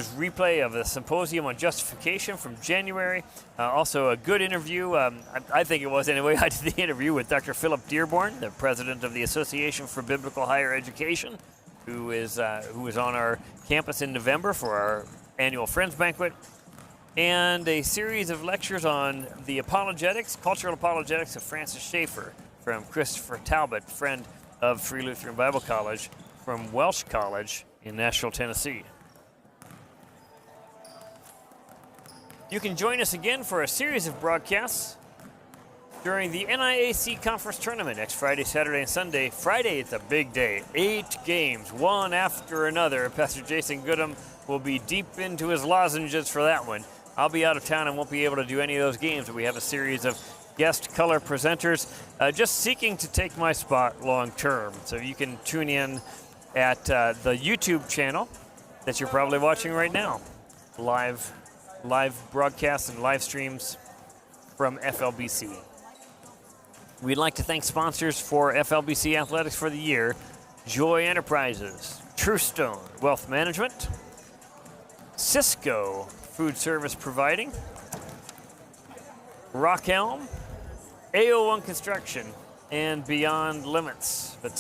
replay of the symposium on justification from January. Also a good interview, I think it was anyway. I did the interview with Dr. Philip Dearborn, the president of the Association for Biblical Higher Education, who is on our campus in November for our annual Friends Banquet, and a series of lectures on the apologetics, cultural apologetics of Francis Schaeffer from Christopher Talbot, friend of Free Lutheran Bible College from Welsh College in Nashville, Tennessee. You can join us again for a series of broadcasts during the NIAC Conference Tournament next Friday, Saturday, and Sunday. Friday, it's a big day. 8 games, one after another. Pastor Jason Goodham will be deep into his lozenges for that one. I'll be out of town and won't be able to do any of those games, but we have a series of guest color presenters just seeking to take my spot long term. So you can tune in at the YouTube channel that you're probably watching right now. Live broadcasts and live streams from FLBC. We'd like to thank sponsors for FLBC Athletics for the year: Joy Enterprises, Truestone Wealth Management, Cisco Food Service Providing, Rock Elm, AO1 Construction, and Beyond Limits. But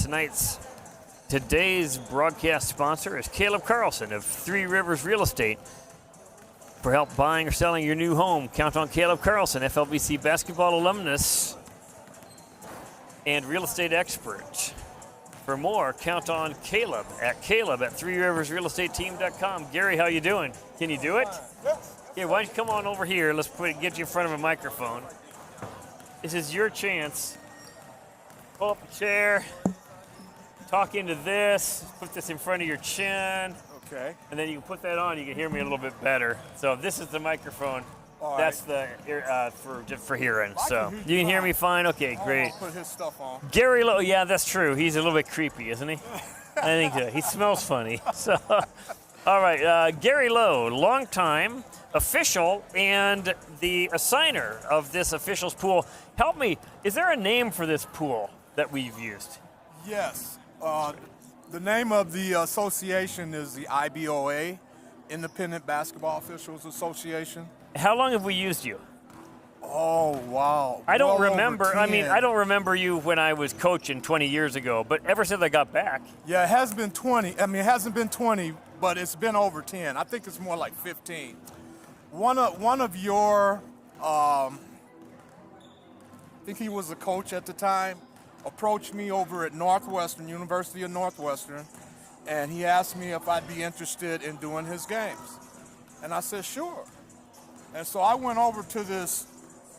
today's broadcast sponsor is Caleb Carlson of Three Rivers Real Estate. For help buying or selling your new home, count on Caleb Carlson, FLBC basketball alumnus and real estate expert. For more, count on Caleb at threeriversrealestateteam.com. Gary, how you doing? Can you do it? Yeah, why don't you come on over here? Let's get you in front of a microphone. This is your chance. Pull up a chair, talk into this, put this in front of your chin. Okay. And then you can put that on, you can hear me a little bit better. So this is the microphone. All That's right. the for hearing. So you can hear me fine? Okay, great. Put his stuff on. Gary Lowe, yeah, that's true. He's a little bit creepy, isn't he? I think so. He smells funny. So, all right, Gary Lowe, longtime official and the assigner of this officials pool. Help me, is there a name for this pool that we've used? Yes. The name of the association is the IBOA, Independent Basketball Officials Association. How long have we used you? Oh, wow. I don't Well over remember. 10. I don't remember you when I was coaching 20 years ago, but ever since I got back. Yeah, it has been 20. I mean, it hasn't been 20, but it's been over 10. I think it's more like 15. One of your, I think he was a coach at the time, approached me over at Northwestern, University of Northwestern, and he asked me if I'd be interested in doing his games. And I said, sure. And so I went over to this,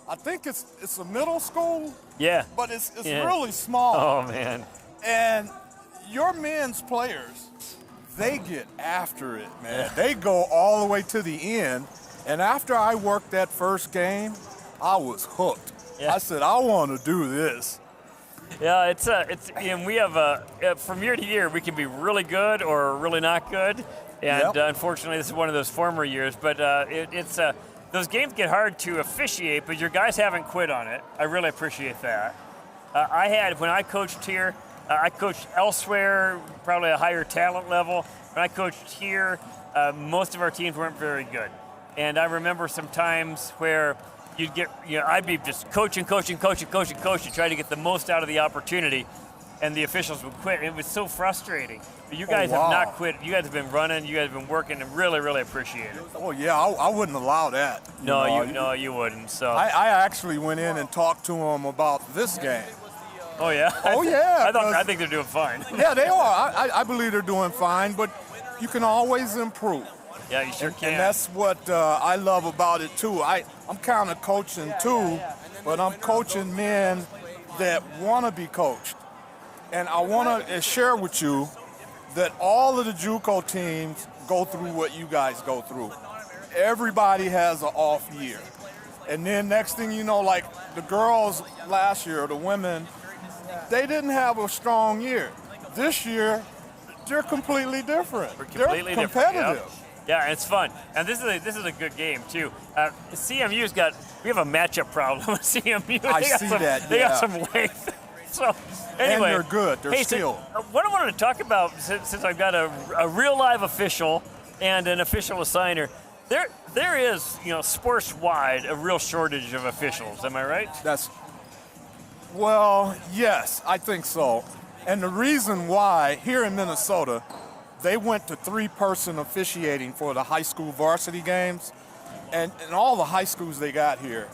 I think it's a middle school. Yeah. But it's Yeah. really small. Oh, man. And your men's players, they get after it, man. They go all the way to the end. And after I worked that first game, I was hooked. Yeah. I said, I want to do this. Yeah, it's and we have from year to year we can be really good or really not good, and Yep. Unfortunately this is one of those former years. But it's those games get hard to officiate, but your guys haven't quit on it. I really appreciate that. When I coached here, I coached elsewhere, probably a higher talent level. When I coached here, most of our teams weren't very good, and I remember some times where you'd get, I'd be just coaching, trying to get the most out of the opportunity, and the officials would quit. It was so frustrating. But you guys wow. have not quit. You guys have been running. You guys have been working, and really, really appreciate it. Oh, yeah, I wouldn't allow that. You wouldn't. So. I actually went in and talked to them about this game. Oh, yeah? Oh, yeah. I think they're doing fine. Yeah, they are. I believe they're doing fine, but you can always improve. Yeah, you sure can. And that's what I love about it, too. I'm kind of coaching, too, but I'm coaching men that want to be coached. And I want to share with you that all of the JUCO teams go through what you guys go through. Everybody has an off year. And then next thing you know, like the girls last year, the women, they didn't have a strong year. This year, they're completely different. Completely they're competitive. Different, yeah, it's fun. And this is a good game, too. CMU's we have a matchup problem with CMU. I see that, They got some length. So, anyway. And they're good. They're skilled. So, what I wanted to talk about, since I've got a real live official and an official assigner, there is, sports-wide, a real shortage of officials. Am I right? Well, yes, I think so. And the reason why, here in Minnesota, they went to 3-person officiating for the high school varsity games. And all the high schools they got here,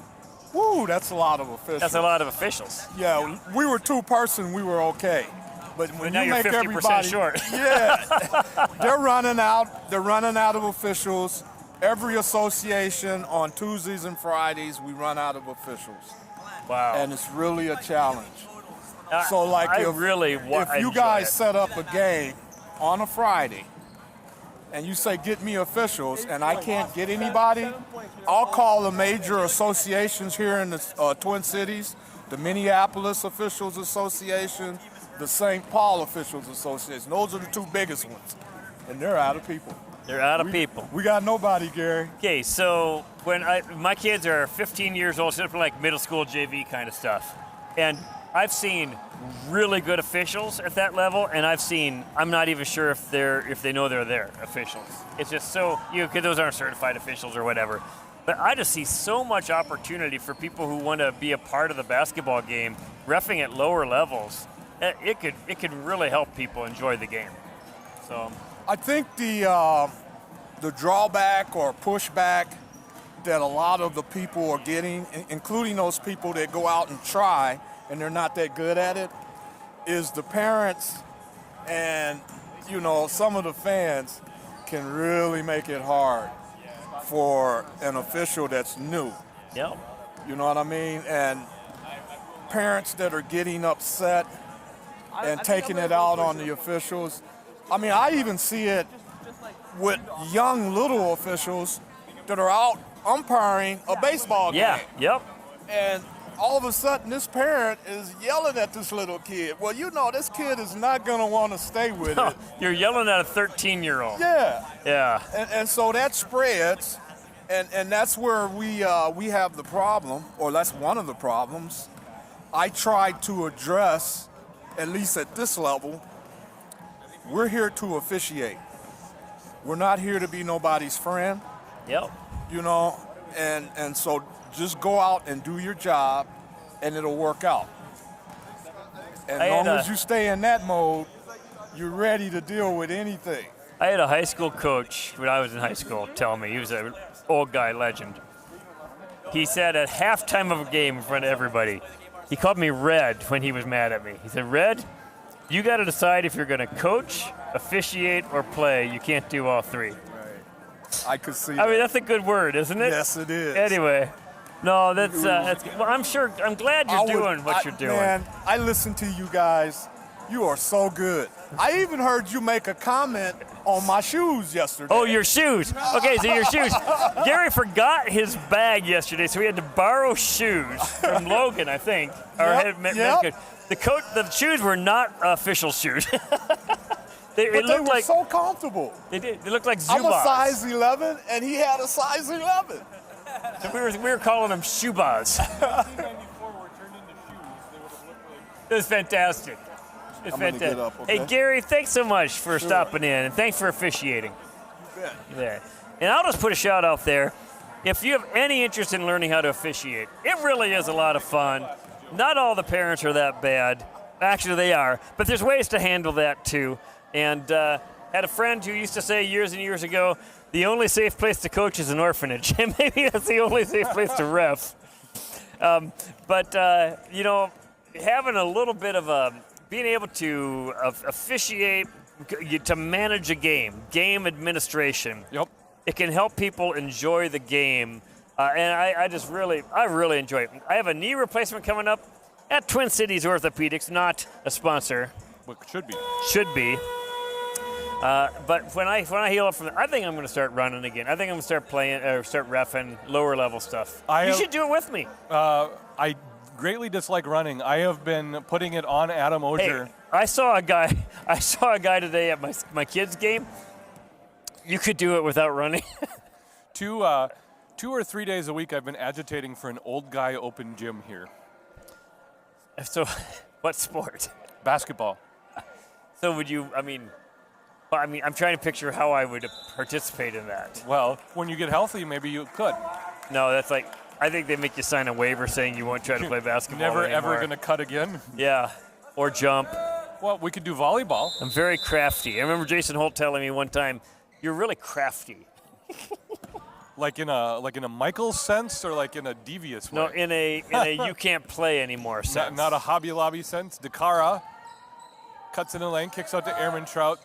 that's a lot of officials. That's a lot of officials. Yeah, we were 2-person, we were okay. But when now you you're make 50% everybody short. Yeah, they're running out of officials. Every association on Tuesdays and Fridays, we run out of officials. Wow. And it's really a challenge. So like if you guys set up a game on a Friday and you say, get me officials, and I can't get anybody, I'll call the major associations here in the Twin Cities, the Minneapolis Officials Association, the St. Paul Officials Association. Those are the 2 biggest ones. And they're out of people. They're out of people. We got nobody, Gary. Okay, so when my kids are 15 years old, so it's like middle school JV kind of stuff. And I've seen really good officials at that level, and I'm not even sure if they know they're there officials. It's just so, because those aren't certified officials or whatever. But I just see so much opportunity for people who want to be a part of the basketball game, reffing at lower levels. It could really help people enjoy the game. So I think the drawback or pushback that a lot of the people are getting, including those people that go out and try and they're not that good at it, is the parents and, some of the fans can really make it hard for an official that's new. Yep. You know what I mean? And parents that are getting upset and taking it out on the officials. I mean, I even see it with young little officials that are out umpiring a baseball game. Yeah, yep. And all of a sudden, this parent is yelling at this little kid. Well, this kid is not going to want to stay with it. You're yelling at a 13-year-old. Yeah. Yeah. And so that spreads, and that's where we have the problem, or that's one of the problems. I tried to address, at least at this level, we're here to officiate. We're not here to be nobody's friend. Yep. And so just go out and do your job, and it'll work out. And as long as you stay in that mode, you're ready to deal with anything. I had a high school coach when I was in high school tell me, he was an old guy legend. He said at halftime of a game in front of everybody, he called me Red when he was mad at me. He said, Red, you got to decide if you're going to coach, officiate, or play. You can't do all 3. Right. I could see. I mean, that's a good word, isn't it? Yes, it is. Anyway, no, that's well, I'm glad you're doing what you're doing. Man, I listen to you guys. You are so good. I even heard you make a comment on my shoes yesterday. Oh, your shoes. Okay, so your shoes. Gary forgot his bag yesterday, so we had to borrow shoes from Logan, I think. The shoes were not official shoes. They were like, so comfortable. They did. They looked like Zubaz. I'm a size 11, and he had a size 11. So we were calling them shoebas. It was fantastic. It's fantastic. Get up, okay? Hey, Gary, thanks so much for stopping in, and thanks for officiating. There. And I'll just put a shout out there. If you have any interest in learning how to officiate, it really is a lot of fun. Not all the parents are that bad. Actually, they are. But there's ways to handle that, too. And had a friend who used to say years and years ago, the only safe place to coach is an orphanage. And maybe that's the only safe place to ref. But having a little bit of being able to officiate, to manage a game administration. Yep. It can help people enjoy the game. And I really enjoy it. I have a knee replacement coming up at Twin Cities Orthopedics, not a sponsor. What should be. Should be. But when I heal up from that, I think I'm going to start running again. I think I'm going to start playing or start reffing lower level stuff. You should do it with me. I greatly dislike running. I have been putting it on Adam Ogier. Hey, I saw a guy today at my kids' game. You could do it without running. 2 or 3 days a week, I've been agitating for an old guy open gym here. So, what sport? Basketball. So would you? I'm trying to picture how I would participate in that. Well, when you get healthy, maybe you could. No, that's like, I think they make you sign a waiver saying you won't try to play basketball Never anymore. ever going to cut again. Yeah, or jump. Well, we could do volleyball. I'm very crafty. I remember Jason Holt telling me one time, "You're really crafty." Like in a Michael sense, or like in a devious way? No, in a you can't play anymore sense. Not a Hobby Lobby sense. Dakara cuts in the lane, kicks out to Airman Trout.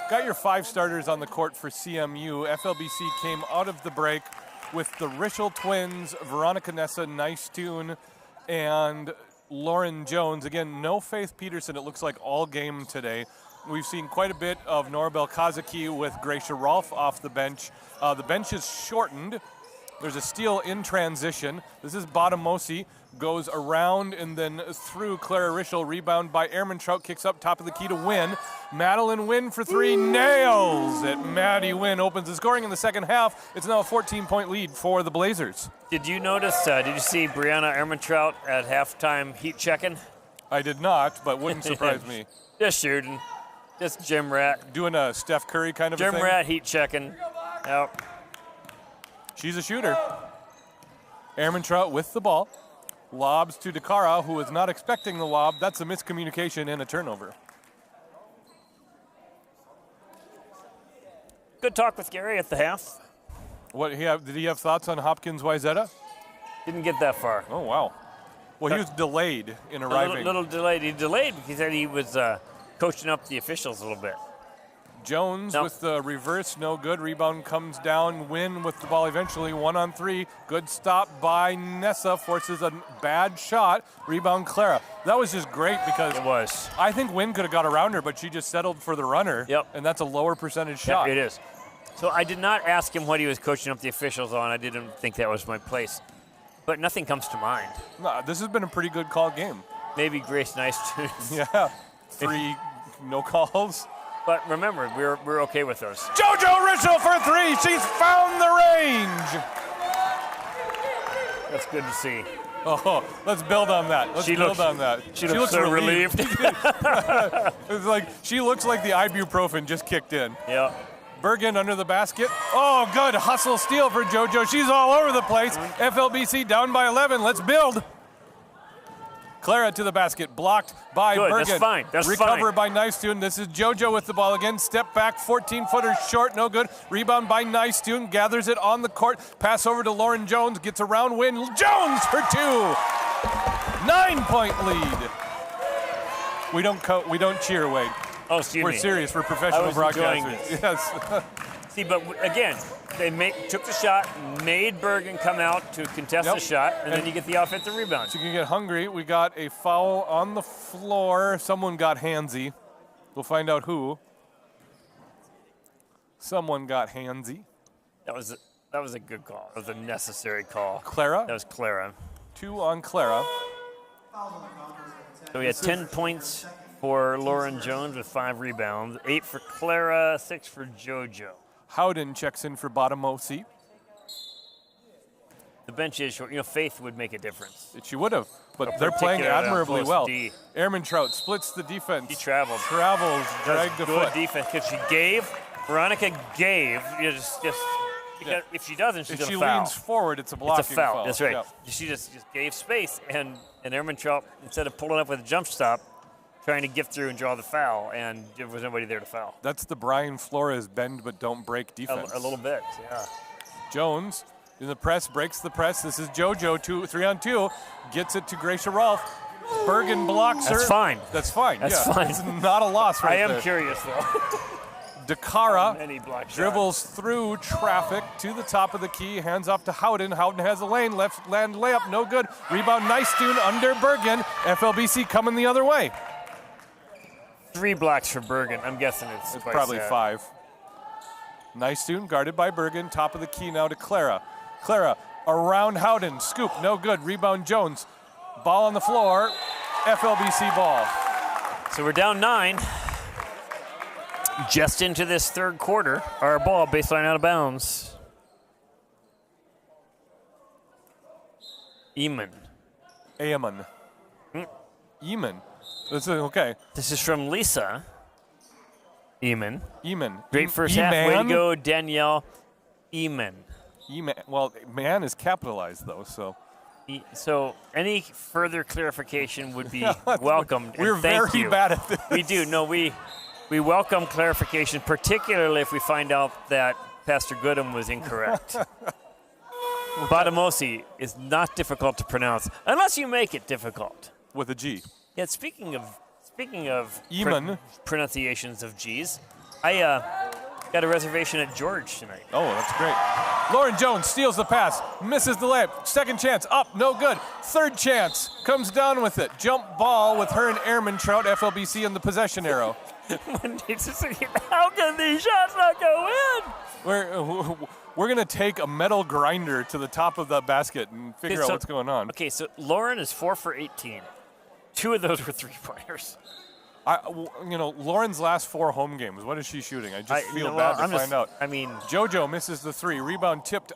Got your 5 starters on the court for CMU. FLBC came out of the break with the Rischel twins, Veronica Nessa, Nice Tune, and Lauren Jones. Again, no Faith Peterson, it looks like, all game today. We've seen quite a bit of Norabel Kazaki with Gracia Rolfe off the bench. The bench is shortened. There's a steal in transition. This is Bottomosi. Goes around and then through Clara Rischel. Rebound by Airman Trout. Kicks up top of the key to Wynn. Madeline Wynn for 3. Nails it. Maddie Wynn opens the scoring in the second half. It's now a 14-point lead for the Blazers. Did you notice, did you see Brianna Airman Trout at halftime heat checking? I did not, but wouldn't surprise me. Just shooting. Just gym rat. Doing a Steph Curry kind of a thing? Gym rat heat checking. Yep. She's a shooter. Airman Trout with the ball. Lobs to Dakara, who was not expecting the lob. That's a miscommunication and a turnover. Good talk with Gary at the half. Did he have thoughts on Hopkins Wyzetta? Didn't get that far. Oh, wow. Well, he was delayed in arriving. A little delayed. He delayed because he said he was coaching up the officials a little bit. Jones with the reverse, no good. Rebound comes down. Wynn with the ball eventually, 1-on-3. Good stop by Nessa, forces a bad shot. Rebound Clara. That was just great because it was. I think Wynn could have got around her, but she just settled for the runner. Yep. And that's a lower percentage shot. Yep, it is. So I did not ask him what he was coaching up the officials on. I didn't think that was my place. But nothing comes to mind. No, this has been a pretty good call game. Maybe Grace Nice too. Yeah. 3 no calls. But remember, we're okay with those. JoJo Rischel for 3. She's found the range. That's good to see. Oh, let's build on that. She looks so relieved. It's like she looks like the ibuprofen just kicked in. Yeah. Bergen under the basket. Oh, good hustle steal for JoJo. She's all over the place. FLBC down by 11. Let's build. Clara to the basket, blocked by Bergen. That's fine. Recover by Nicetune. This is JoJo with the ball again. Step back, 14-footer short, no good. Rebound by Nicetune, gathers it on the court. Pass over to Lauren Jones, gets around Wynn. Jones for 2. 9-point lead. We don't cheer, Wade. Oh, excuse me. We're serious. We're professional broadcasters. Yes. See, but again, they took the shot, made Bergen come out to contest the shot, and then you get the offensive rebound. So you can get hungry. We got a foul on the floor. Someone got handsy. We'll find out who. Someone got handsy. That was a good call. That was a necessary call. Clara? That was Clara. 2 on Clara. So we had 10 points for Lauren Jones with 5 rebounds, 8 for Clara, 6 for JoJo. Howden checks in for Bottomosi. The bench is short. Faith would make a difference. She would have, but they're playing admirably well. Airman Trout splits the defense. He traveled. Dragged the foot. Good defense because she gave. Veronica gave. If she doesn't, she's going to foul. If she leans forward, it's a blocking It's a foul. That's right. Yep. She just gave space, and Airman Trout, instead of pulling up with a jump stop, trying to get through and draw the foul, and there was nobody there to foul. That's the Brian Flores bend but don't break defense. A little bit, yeah. Jones in the press, breaks the press. This is JoJo, 3-on-2, gets it to Gracia Rolfe. Bergen blocks her. That's fine. That's fine. That's fine. It's not a loss right there. I am curious, though. Dakara dribbles through traffic to the top of the key, hands off to Howden. Howden has a lane, left land layup, no good. Rebound, Nicetune under Bergen. FLBC coming the other way. 3 blocks for Bergen. I'm guessing it's twice Probably that. 5. Nice student guarded by Bergen. Top of the key now to Clara. Clara around Howden. Scoop, no good. Rebound Jones. Ball on the floor. FLBC ball. So we're down 9. Just into this third quarter. Our ball baseline out of bounds. Eamon. Eamon. Eamon. This is okay. This is from Lisa. Eamon. Eamon. Great first half. Way to go, Danielle. Eamon. Eamon. Well, man is capitalized though, so. So any further clarification would be welcomed. We're and thank very you. bad at this. We do. No, we welcome clarification, particularly if we find out that Pastor Goodham was incorrect. Batamosi is not difficult to pronounce unless you make it difficult. With a G. Yeah. Speaking of Eamon. pronunciations of G's, I got a reservation at George tonight. Oh, that's great. Lauren Jones steals the pass, misses the layup. Second chance, up, no good. Third chance, comes down with it. Jump ball with her and Ehrmantraut, FLBC in the possession arrow. How can these shots not go in? We're going to take a metal grinder to the top of the basket and figure out what's going on. Okay, so Lauren is 4 for 18. 2 of those were 3-pointers. Lauren's last 4 home games, what is she shooting? I just feel bad to find out. I mean, JoJo misses the 3. Rebound tipped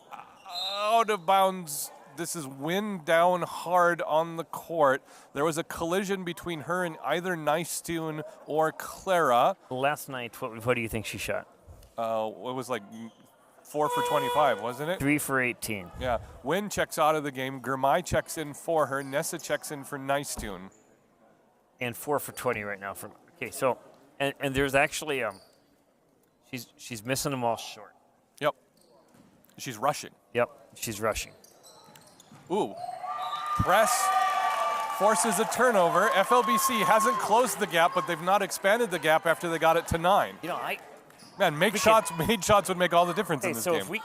out of bounds. This is wind down hard on the court. There was a collision between her and either Nystuen or Clara. last night, what do you think she shot? It was like 4 for 25, wasn't it? 3 for 18. Yeah. Wynn checks out of the game. Germay checks in for her. Nessa checks in for Nystuen. And 4 for 20 right now. So and there's actually she's missing them all short. Yep. She's rushing. Yep, she's rushing. Ooh. Press forces a turnover. FLBC hasn't closed the gap, but they've not expanded the gap after they got it to 9. Made shots would make all the difference in this game.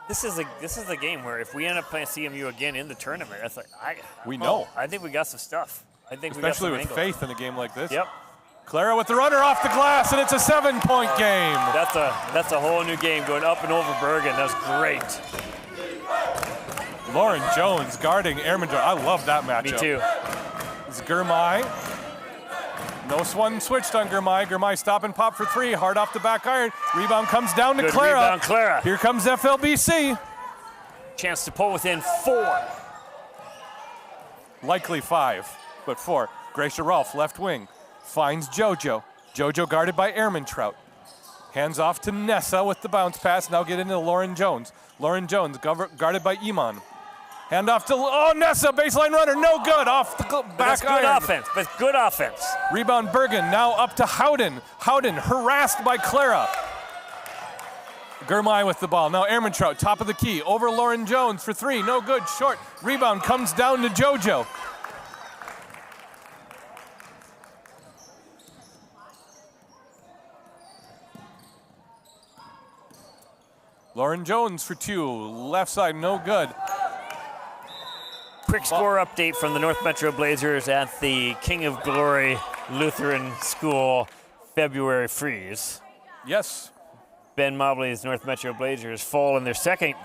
This is a game where if we end up playing CMU again in the tournament, it's like I think we got some stuff. I think especially we got with some faith in a game like this. Yep. Clara with the runner off the glass, and it's a 7-point game. That's a whole new game going up and over Bergen. That's great. Lauren Jones guarding Ehrmantraut. I love that matchup. Me too. It's Germay. No one switched on Germay. Germay stop and pop for 3. Hard off the back iron. Rebound comes down to Good Clara. rebound, Clara. Here comes FLBC. Chance to pull within 4. Likely 5, but 4. Gracia Rolfe, left wing. Finds JoJo. JoJo guarded by Ehrmantraut. Hands off to Nessa with the bounce pass. Now get into Lauren Jones. Lauren Jones guarded by Iman. Hand off to Nessa, baseline runner, no good. Off the back iron. That's good offense. Rebound Bergen, now up to Howden. Howden harassed by Clara. Germay with the ball. Now Ehrmantraut, top of the key. Over Lauren Jones for 3, no good, short. Rebound comes down to JoJo. Lauren Jones for 2, left side, no good. Quick score update from the North Metro Blazers at the King of Glory Lutheran School February freeze. Yes. Ben Mobley's North Metro Blazers fall in their second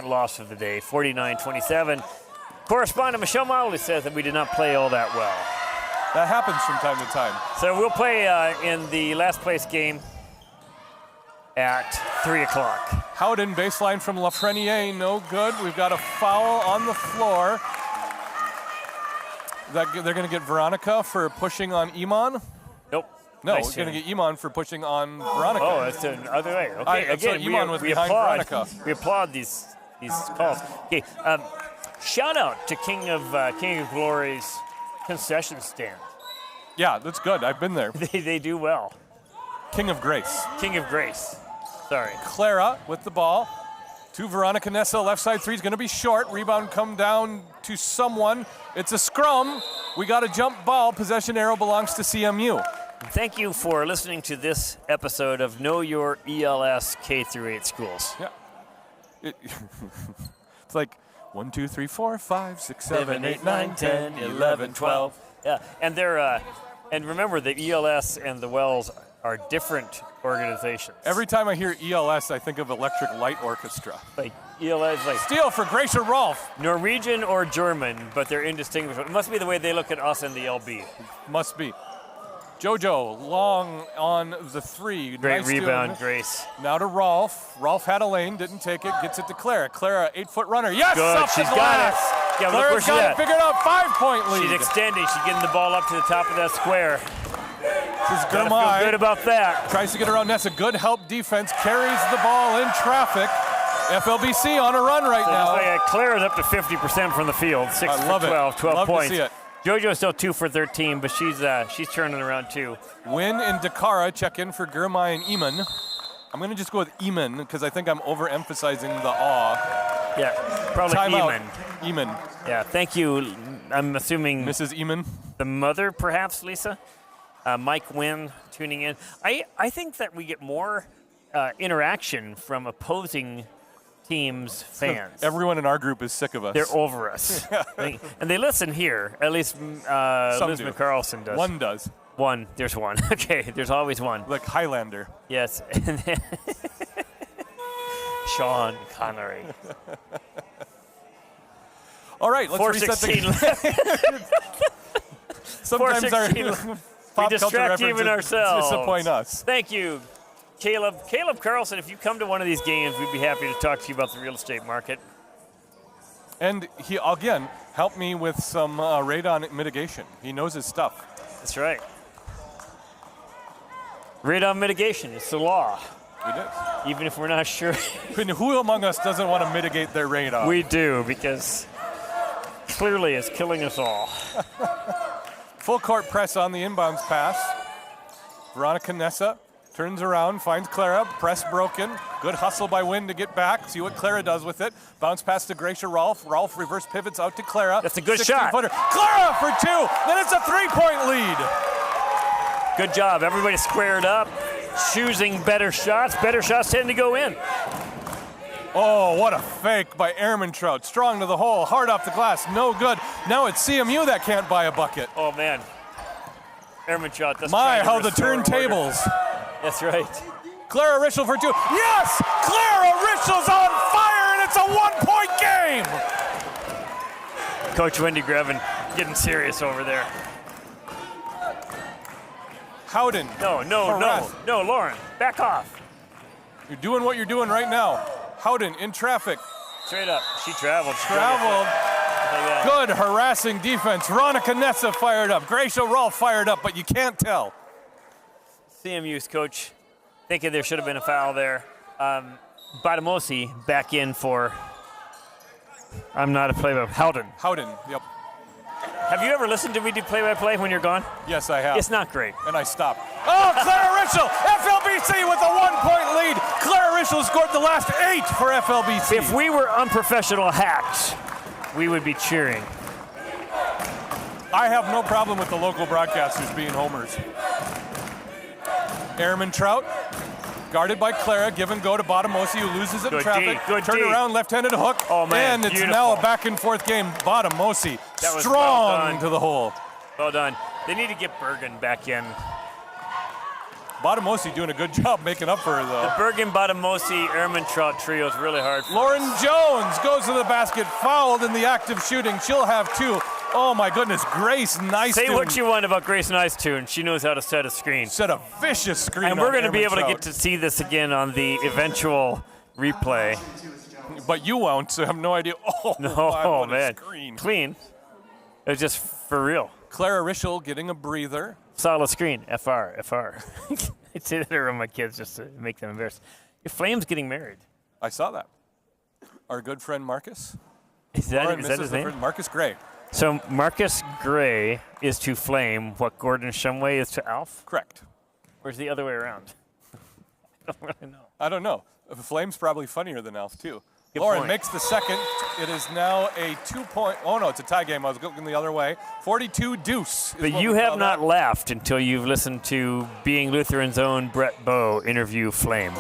loss of the day, 49-27. Correspondent Michelle Mobley says that we did not play all that well. That happens from time to time. So we'll play in the last place game at 3 o'clock. Howden, baseline from Lafreniere, no good. We've got a foul on the floor. They're going to get Veronica for pushing on Iman? Nope. No, we're going to get Iman for pushing on Veronica. Oh, that's the other way. Okay, again, Iman was behind Veronica. We applaud these calls. Okay, shout out to King of Glory's concession stand. Yeah, that's good. I've been there. They do well. King of Grace. King of Grace. Sorry. Clara with the ball. To Veronica Nessa, left side 3 is going to be short. Rebound come down to someone. It's a scrum. We got a jump ball. Possession arrow belongs to CMU. Thank you for listening to this episode of Know Your ELS K-8 Schools. Yeah. It's like 1, 2, 3, 4, 5, 6, 7, 8, 9, 10, 11, 12. Yeah, and they're And remember, the ELS and the Wells are different organizations. Every time I hear ELS, I think of Electric Light Orchestra. Like ELS, like Steal for Gracia Rolfe. Norwegian or German, but they're indistinguishable. It must be the way they look at us in the LB. Must be. Jojo, long on the 3. Great Nice rebound, doing. Grace. Now to Rolfe. Rolfe had a lane, didn't take it, gets it to Clara. Clara, 8-foot runner. Yes, Good, up the she's got glass. it. Yeah, look where Clara's she's got at. it figured out. 5-point lead. She's extending. She's getting the ball up to the top of that square. This is Gotta feel Gurmai. good about that. Tries to get around Nessa. Good help defense. Carries the ball in traffic. FLBC on a run right now. Like Clara's up to 50% from the field. 6 I for love it. 12 Love to points. see it. JoJo's still 2 for 13, but she's turning around too. Win in Dakara. Check in for Gurmai and Eamon. I'm going to just go with Eamon because I think I'm overemphasizing the awe. Yeah, probably Timeout. Eamon. Eamon. Yeah, thank you. I'm assuming Mrs. Eamon. the mother, perhaps, Lisa. Mike Wynn tuning in. I think that we get more interaction from opposing teams' fans. Everyone in our group is sick of us. They're over us. And they listen here. At least Liz do. McCarlson does. One does. One. There's one. Okay, there's always one. Like Highlander. Yes. And then Sean Connery. All right, let's reset the 4:16 left. Sometimes our 4:16 pop we culture distract even references ourselves. disappoint us. Thank you, Caleb. Caleb Carlson, if you come to one of these games, we'd be happy to talk to you about the real estate market. And he, again, helped me with some radon mitigation. He knows his stuff. That's right. Radon mitigation, it's the law. He does. Even if we're not sure. And who among us doesn't want to mitigate their radon? We do, because clearly it's killing us all. Full court press on the inbounds pass. Veronica Nessa turns around, finds Clara. Press broken. Good hustle by Wynn to get back. See what Clara does with it. Bounce pass to Gracia Rolfe. Rolfe reverse pivots out to Clara. That's a good shot. 60-footer. Clara for 2. Then it's a 3-point lead. Good job. Everybody squared up, choosing better shots. Better shots tend to go in. Oh, what a fake by Ehrmantraut. Strong to the hole, hard off the glass, no good. Now it's CMU that can't buy a bucket. Oh, man. Ehrman shot. My, how the turntables. That's right. Clara Rischel for 2. Yes! Clara Rischel's on fire, and it's a 1-point game! Coach Wendy Grevin getting serious over there. Howden. No, Lauren, back off. You're doing what you're doing right now. Howden in traffic. Straight up. She traveled. Good harassing defense. Veronica Nessa fired up. Gracia Rolfe fired up, but you can't tell. CMU's coach thinking there should have been a foul there. Badamosi back in for, I'm not a play-by-play, Howden, yep. Have you ever listened to me do play-by-play when you're gone? Yes, I have. It's not great. And I stopped. Oh, Clara Rischel! FLBC with a 1-point lead. Clara Rischel scored the last 8 for FLBC. If we were unprofessional hacks, we would be cheering. I have no problem with the local broadcasters being homers. Ehrmantraut, guarded by Clara, give and go to Badamosi, who loses it in traffic. Turn around, left-handed hook. Oh, man, and it's beautiful. now a back-and-forth game. Badamosi, That was strong well done. to the hole. Well done. They need to get Bergen back in. Badamosi doing a good job making up for her, though. The Bergen, Badamosi, Ehrmantraut trio is really hard. Lauren Jones goes to the basket, fouled in the act of shooting. She'll have 2. Oh, my goodness. Grace Nice. Say what you want about Grace Nicetune. She knows how to set a screen. Set a vicious screen. And we're going to be able to Ehrmantraut. get to see this again on the eventual replay. But you won't, so I have no idea. Oh, No, what a man. screen. Clean. It was just for real. Clara Rischel getting a breather. Solid screen. FR. I say that around my kids just to make them embarrassed. Your Flame's getting married. I saw that. Our good friend Marcus. Is Lauren that misses his the name? first- Marcus Gray. So Marcus Gray is to Flame what Gordon Shumway is to Alf? Correct. Or is the other way around? I don't really know. I don't know. Flame's probably funnier than Alf, too. Good Lauren point. makes the second. It is now a 2-point. Oh, no, it's a tie game. I was going the other way. 42 deuce. But you have not laughed until you've listened to Being Lutheran's own Brett Bowe interview Flame.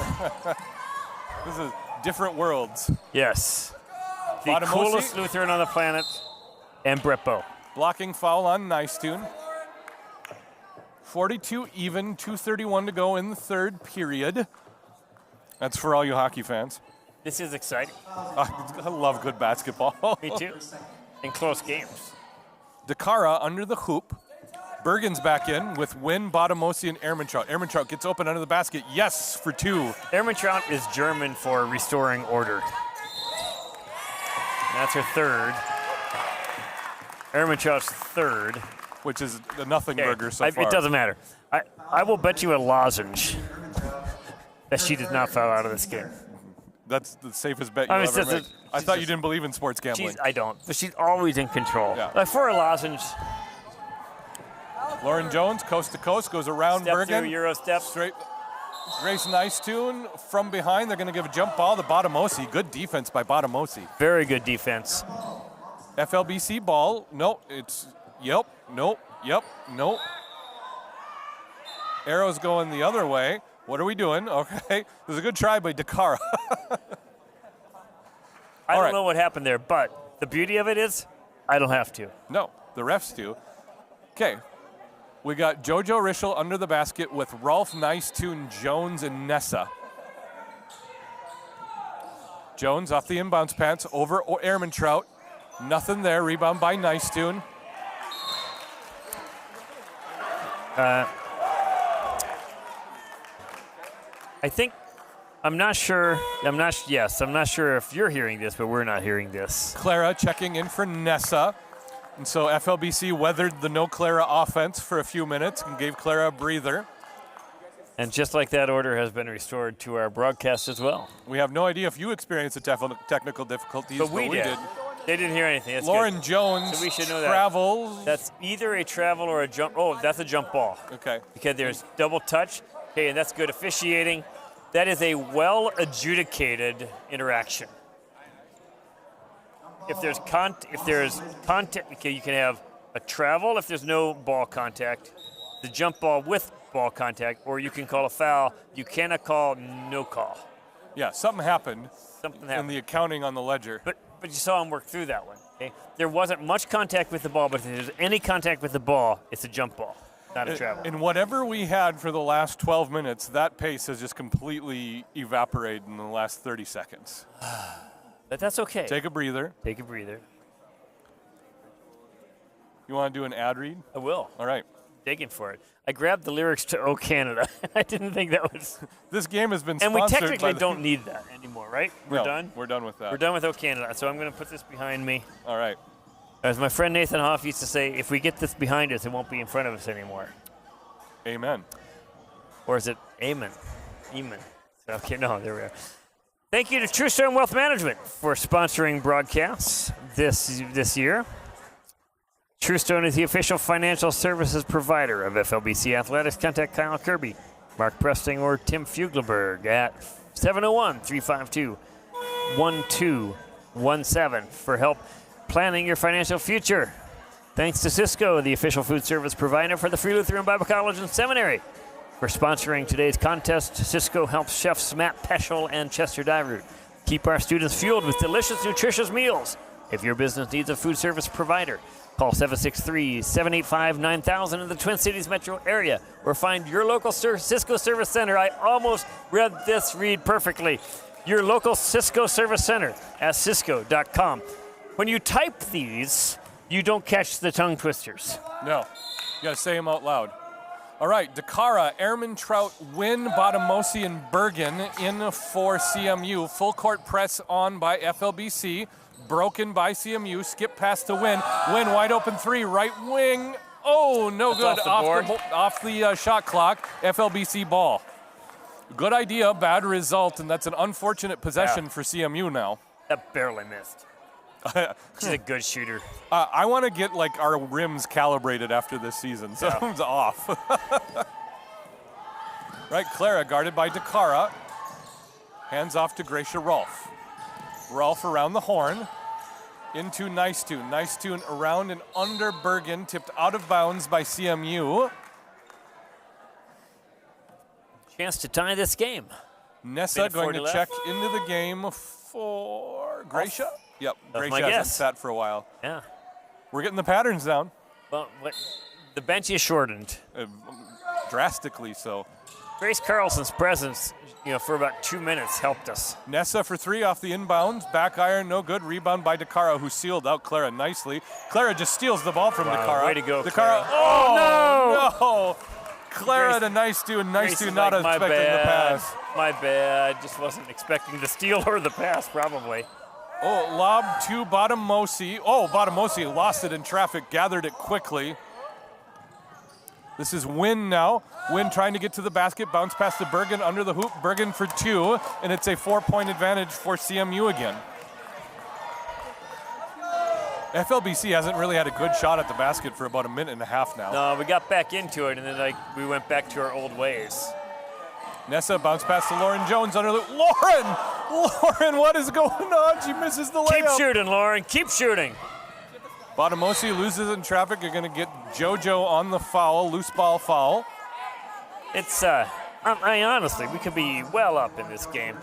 This is different worlds. Yes. The Badamosi. coolest Lutheran on the planet and Brett Bowe. Blocking foul on Nicetune. 42 even, 2:31 to go in the third period. That's for all you hockey fans. This is exciting. I love good basketball. Me too. In close games. DeCara under the hoop. Bergen's back in with Wynn, Botamosi, and Ehrmantraut. Ehrmantraut gets open under the basket. Yes, for 2. Ehrmantraut is German for restoring order. That's her third. Ehrmantraut's third. Which is a nothing burger so far. It doesn't matter. I will bet you a lozenge that she did not foul out of this game. That's the safest bet you'll ever make. I thought you didn't believe in sports gambling. I don't. But she's always in control. Yeah. Like for a lozenge. Lauren Jones, coast to coast, goes around Step Bergen. through, Euro step. Straight. Grace Nicetune from behind. They're going to give a jump ball to Botamosi. Good defense by Botamosi. Very good defense. FLBC ball. No, it's, yep, nope, yep, nope. Arrow's going the other way. What are we doing? Okay. It was a good try by DeCara. I don't know what happened there, but the beauty of it is I don't have to. No, the refs do. Okay. We got JoJo Rischel under the basket with Rolf Nicetune, Jones, and Nessa. Jones off the inbounds pass over Ehrmantraut. Nothing there. Rebound by Nicetune. I think I'm not sure if you're hearing this, but we're not hearing this. Clara checking in for Nessa. And so FLBC weathered the no Clara offense for a few minutes and gave Clara a breather. And just like that, order has been restored to our broadcast as well. We have no idea if you experienced the technical difficulties, but we did. They didn't hear anything. That's Lauren good. Jones So we should know travels. That's either a travel or a jump. Oh, that's a jump ball. Okay. Because there's double touch. Okay, and that's good officiating. That is a well-adjudicated interaction. If there's contact, okay, you can have a travel if there's no ball contact, the jump ball with ball contact, or you can call a foul. You cannot call no call. Yeah, something happened. Something happened. In the accounting on the ledger. But you saw him work through that one. Okay, there wasn't much contact with the ball, but if there's any contact with the ball, it's a jump ball, not a travel. In whatever we had for the last 12 minutes, that pace has just completely evaporated in the last 30 seconds. But that's okay. Take a breather. Take a breather. You want to do an ad read? I will. All right. Digging for it. I grabbed the lyrics to "Oh Canada." I didn't think that was. This game has been and sponsored. we technically by don't need that anymore, right? We're done. We're done with that. We're done with "Oh Canada." So I'm going to put this behind me. All right. As my friend Nathan Hoff used to say, if we get this behind us, it won't be in front of us anymore. Amen. Or is it amen? Amen. Okay, no, there we are. Thank you to True Stone Wealth Management for sponsoring broadcasts this year. True Stone is the official financial services provider of FLBC Athletics. Contact Kyle Kirby, Mark Presting, or Tim Fugleberg at 701-352-1217 for help planning your financial future. Thanks to Cisco, the official food service provider for the Free Lutheran Bible College and Seminary. For sponsoring today's contest, Cisco helps chefs Matt Peschel and Chester Dyrud keep our students fueled with delicious, nutritious meals. If your business needs a food service provider, call 763-785-9000 in the Twin Cities metro area or find your local Cisco Service Center. I almost read this read perfectly. Your local Cisco Service Center at cisco.com. When you type these, you don't catch the tongue twisters. No. You got to say them out loud. All right, DeCara, Ehrmantraut, Wynn, Botamosi, and Bergen in for CMU. Full court press on by FLBC. Broken by CMU. Skip pass to Wynn. Wynn wide open three, right wing. Oh, no That's good. off the shot clock. FLBC ball. Good idea, bad result, and that's an unfortunate possession for CMU now. That barely missed. She's a good shooter. I want to get like our rims calibrated after this season. Something's off. Right, Clara guarded by DeCara. Hands off to Gracia Rolf. Rolf around the horn. Into Nicetune. Nicetune around and under Bergen. Tipped out of bounds by CMU. Chance to tie this game. Nessa going to check into the game for Gracia. Yep, That's Gracia hasn't sat for a while. Yeah. We're getting the patterns down. Well, the bench is shortened. drastically so. Grace Carlson's presence, for about 2 minutes helped us. Nessa for 3 off the inbound. Back iron, no good. Rebound by DeCara, who sealed out Clara nicely. Clara just steals the ball from DeCara. Way to go, DeCara. Clara. No! Clara to Nice Tune. Nice Tune not expecting the pass. My bad. Just wasn't expecting the steal or the pass, probably. Oh, lob to Bottomosi. Oh, Bottomosi lost it in traffic, gathered it quickly. This is Wynn now. Wynn trying to get to the basket, bounce past the Bergen under the hoop. Bergen for 2, and it's a 4-point advantage for CMU again. FLBC hasn't really had a good shot at the basket for about a minute and a half now. No, we got back into it, and then we went back to our old ways. Nessa bounce pass to Lauren Jones under the... Lauren, what is going on? She misses the layup. Keep shooting, Lauren. Keep shooting. Bottomosi loses in traffic. You're going to get JoJo on the foul, loose ball foul. It's, I honestly, we could be well up in this game.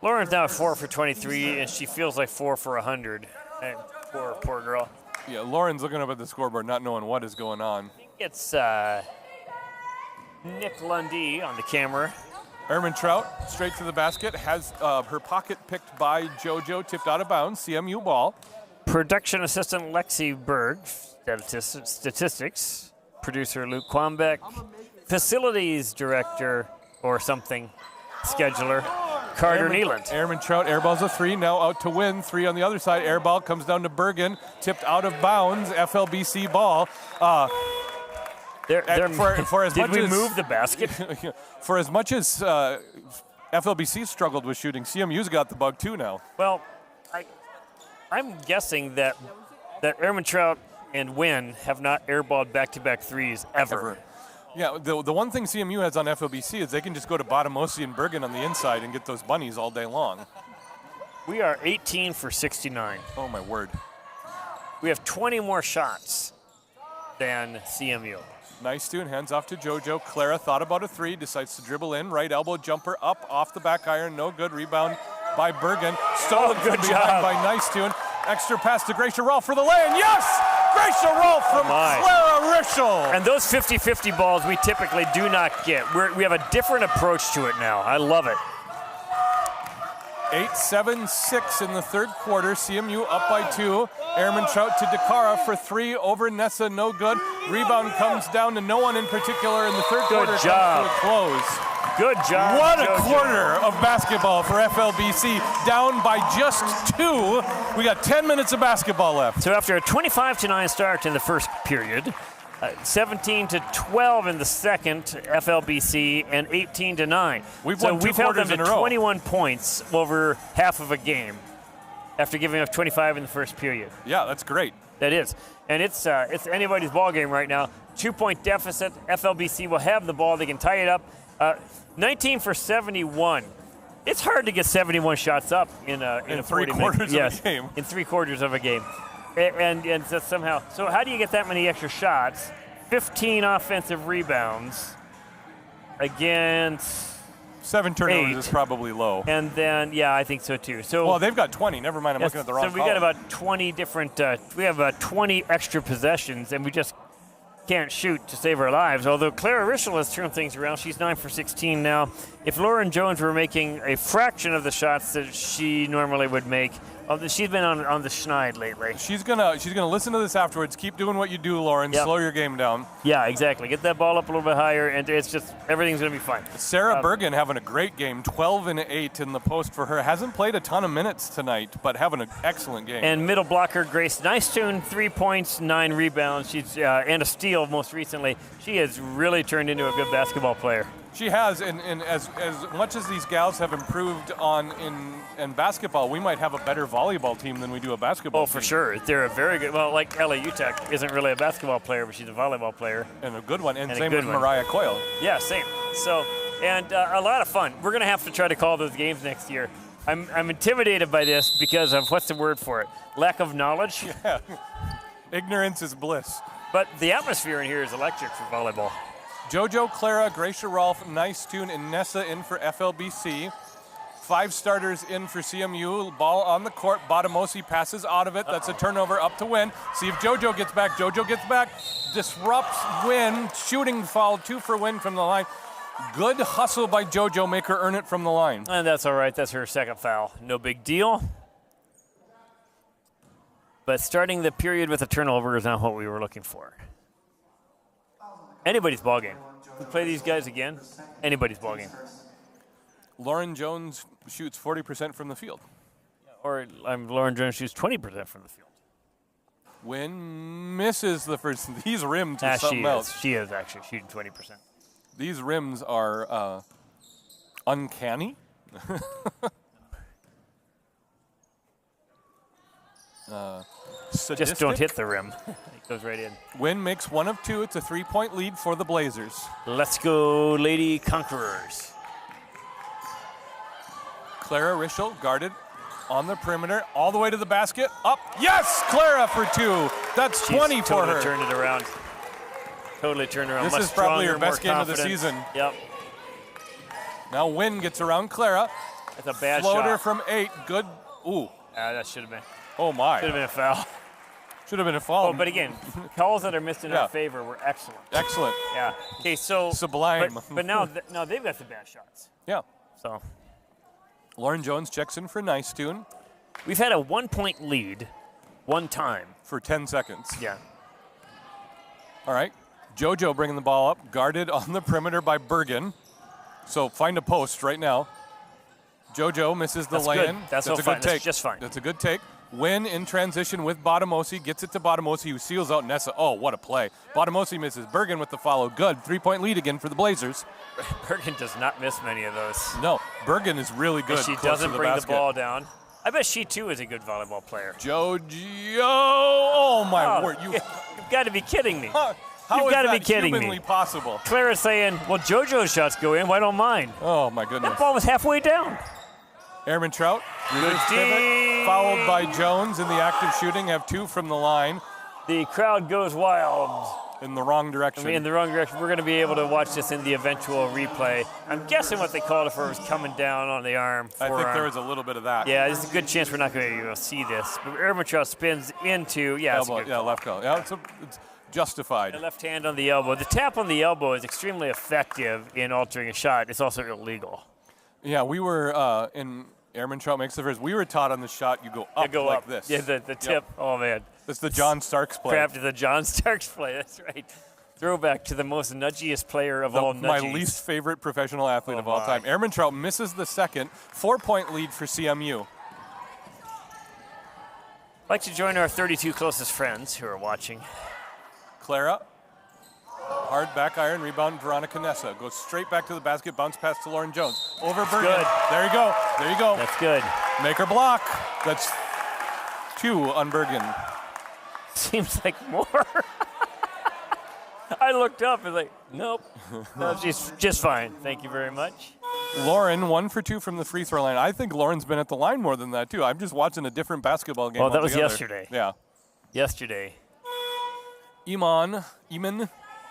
Lauren's now at 4 for 23, and she feels like 4 for 100. And poor girl. Yeah, Lauren's looking up at the scoreboard, not knowing what is going on. It's Nick Lundy on the camera. Ermin Trout straight to the basket, has her pocket picked by JoJo, tipped out of bounds. CMU ball. Production assistant Lexi Berg, statistics. Producer Luke Quambeck. Facilities director or something, scheduler, Carter Nealand. Ermin Trout airballs a 3, now out to Win. 3 on the other side, airball comes down to Bergen, tipped out of bounds, FLBC ball. Did we move the basket? For as much as FLBC struggled with shooting, CMU's got the bug too now. Well, I'm guessing that Ermin Trout and Wynn have not airballed back-to-back threes ever. Yeah, the one thing CMU has on FLBC is they can just go to Bottomosi and Bergen on the inside and get those bunnies all day long. We are 18 for 69. Oh, my word. We have 20 more shots than CMU. Nice tune, hands off to JoJo. Clara thought about a 3, decides to dribble in. Right elbow jumper up off the back iron. No good. Rebound by Bergen. Stolen good from job behind by Nice tune. Extra pass to Gracia Rolfe for the lay-in. Yes! Gracia Rolfe from Clara Rischel. And those 50-50 balls we typically do not get. We have a different approach to it now. I love it. 8-7-6 in the third quarter. CMU up by 2. Ermin Trout to DeCara for 3 over Nessa. No good. Rebound comes down to no one in particular in the third quarter. Good job. Comes to a close. Good job. What a quarter of basketball for FLBC. Down by just 2. We got 10 minutes of basketball left. So after a 25-9 start in the first period, 17-12 in the second, FLBC, and 18-9. We've won 2 held them quarters in to a row. 21 points over half of a game after giving up 25 in the first period. Yeah, that's great. That is. And it's anybody's ball game right now. 2-point deficit. FLBC will have the ball. They can tie it up. 19 for 71. It's hard to get 71 shots up in 3 quarters of a game. In 3 quarters of a game. And so somehow, so how do you get that many extra shots? 15 offensive rebounds against 7 turnovers 8. is probably low. And then, yeah, I think so too. So well, they've got 20. Never mind, I'm looking at the wrong So we got about 20 different, we have 20 extra possessions, and we just can't shoot to save our lives. Although Clara Rischel has turned things around. She's 9 for 16 now. If Lauren Jones were making a fraction of the shots that she normally would make, she's been on the schneid lately. She's gonna listen to this afterwards. Keep doing what you do, Lauren. Yep. Slow your game down. Yeah, exactly. Get that ball up a little bit higher, and it's just everything's gonna be fine. Sarah Bergen having a great game, 12 and 8 in the post for her. Hasn't played a ton of minutes tonight, but having an excellent game. And middle blocker Grace Nice Tune, 3 points, 9 rebounds. She's and a steal most recently. She has really turned into a good basketball player. She has, and as much as these gals have improved in basketball, we might have a better volleyball team than we do a basketball team. Oh, for sure. They're a very good, well, like LA UTEC isn't really a basketball player, but she's a volleyball player. And a good one, and a same good with one. Mariah Coyle. Yeah, same. So, and a lot of fun. We're going to have to try to call those games next year. I'm intimidated by this because of, what's the word for it? Lack of knowledge? Yeah. Ignorance is bliss. But the atmosphere in here is electric for volleyball. JoJo, Clara, Gracia Rolfe, Nice Tune, and Nessa in for FLBC. 5 starters in for CMU. Ball on the court. Botamosi passes out of it. That's a turnover up to Win. See if JoJo gets back. JoJo gets back. Disrupts Win. Shooting foul, 2 for Win from the line. Good hustle by JoJo. Make her earn it from the line. And that's all right. That's her second foul. No big deal. But starting the period with a turnover is not what we were looking for. Anybody's ball game. We play these guys again. Anybody's ball game. Lauren Jones shoots 40% from the field. Or Lauren Jones shoots 20% from the field. Win misses the first. These rims are something else. She is actually shooting 20%. These rims are uncanny. Just don't hit the rim. It goes right in. Win makes 1 of 2. It's a 3-point lead for the Blazers. Let's go, Lady Conquerors. Clara Rischel guarded on the perimeter, all the way to the basket. Up. Yes, Clara for 2. That's 20 for her. Turned it around. Totally turned around. This Much is probably her stronger, best more game of the confident. season. Yep. Now Win gets around Clara. That's a bad Floater shot. from 8. Good. Ooh. That should have been. Oh, my. Should have been a foul. Should have been a foul. Oh, but again, calls that are missed in our favor were excellent. Excellent. Yeah. Okay, so Sublime. But now they've got the bad shots. Yeah. So Lauren Jones checks in for Nice Tune we've had a 1-point lead one time. for 10 seconds. Yeah. All right. JoJo bringing the ball up, guarded on the perimeter by Bergen. So find a post right now. JoJo misses the That's lay-in. good. That's a fine. good take. That's just fine. That's a good take. Win in transition with Botamosi. Gets it to Botamosi, who seals out Nessa. Oh, what a play. Botamosi misses. Bergen with the follow. Good. 3-point lead again for the Blazers. Bergen does not miss many of those. No, Bergen is really good. And she close doesn't to bring the basket. ball down. I bet she, too, is a good volleyball player. JoJo. Oh, my word. You've got to be kidding me. How You've is got to that be kidding humanly me. possible? Clara's saying, well, JoJo's shots go in. Why don't mine? Oh, my goodness. That ball was halfway down. Airman Trout, reverse pivot, fouled by Jones in the act of shooting, have 2 from the line The crowd goes wild. in the wrong direction. In the wrong direction. We're going to be able to watch this in the eventual replay. I'm guessing what they called it for was coming down on the arm. I think forearm. there was a little bit of that. Yeah, there's a good chance we're not going to be able to see this. But Ermitrow spins into, it's a Elbow, good yeah, call. left call. Yeah, it's justified. The left hand on the elbow. The tap on the elbow is extremely effective in altering a shot. It's also illegal. Yeah, we were in Airman Trout makes the first. We were taught on the shot you go up Go like up. this. Yeah, the tip. Oh, man. That's the John Starks play. Crafted the John Starks play. That's right. Throwback to the most nudgiest player of all My nudgies. least favorite professional athlete of all time. Airman Trout misses the second. 4-point lead for CMU. I'd like to join our 32 closest friends who are watching. Clara, hard back iron, rebound, Veronica Nessa. Goes straight back to the basket, bounce pass to Lauren Jones. Over Bergen. good. There you go. There you go. That's good. Make her block. That's 2 on Bergen. Seems like more. I looked up and like, nope. No, she's just fine. Thank you very much. Lauren, 1 for 2 from the free throw line. I think Lauren's been at the line more than that, too. I'm just watching a different basketball game. Well, that was altogether. yesterday. Yeah. Yesterday. Eamon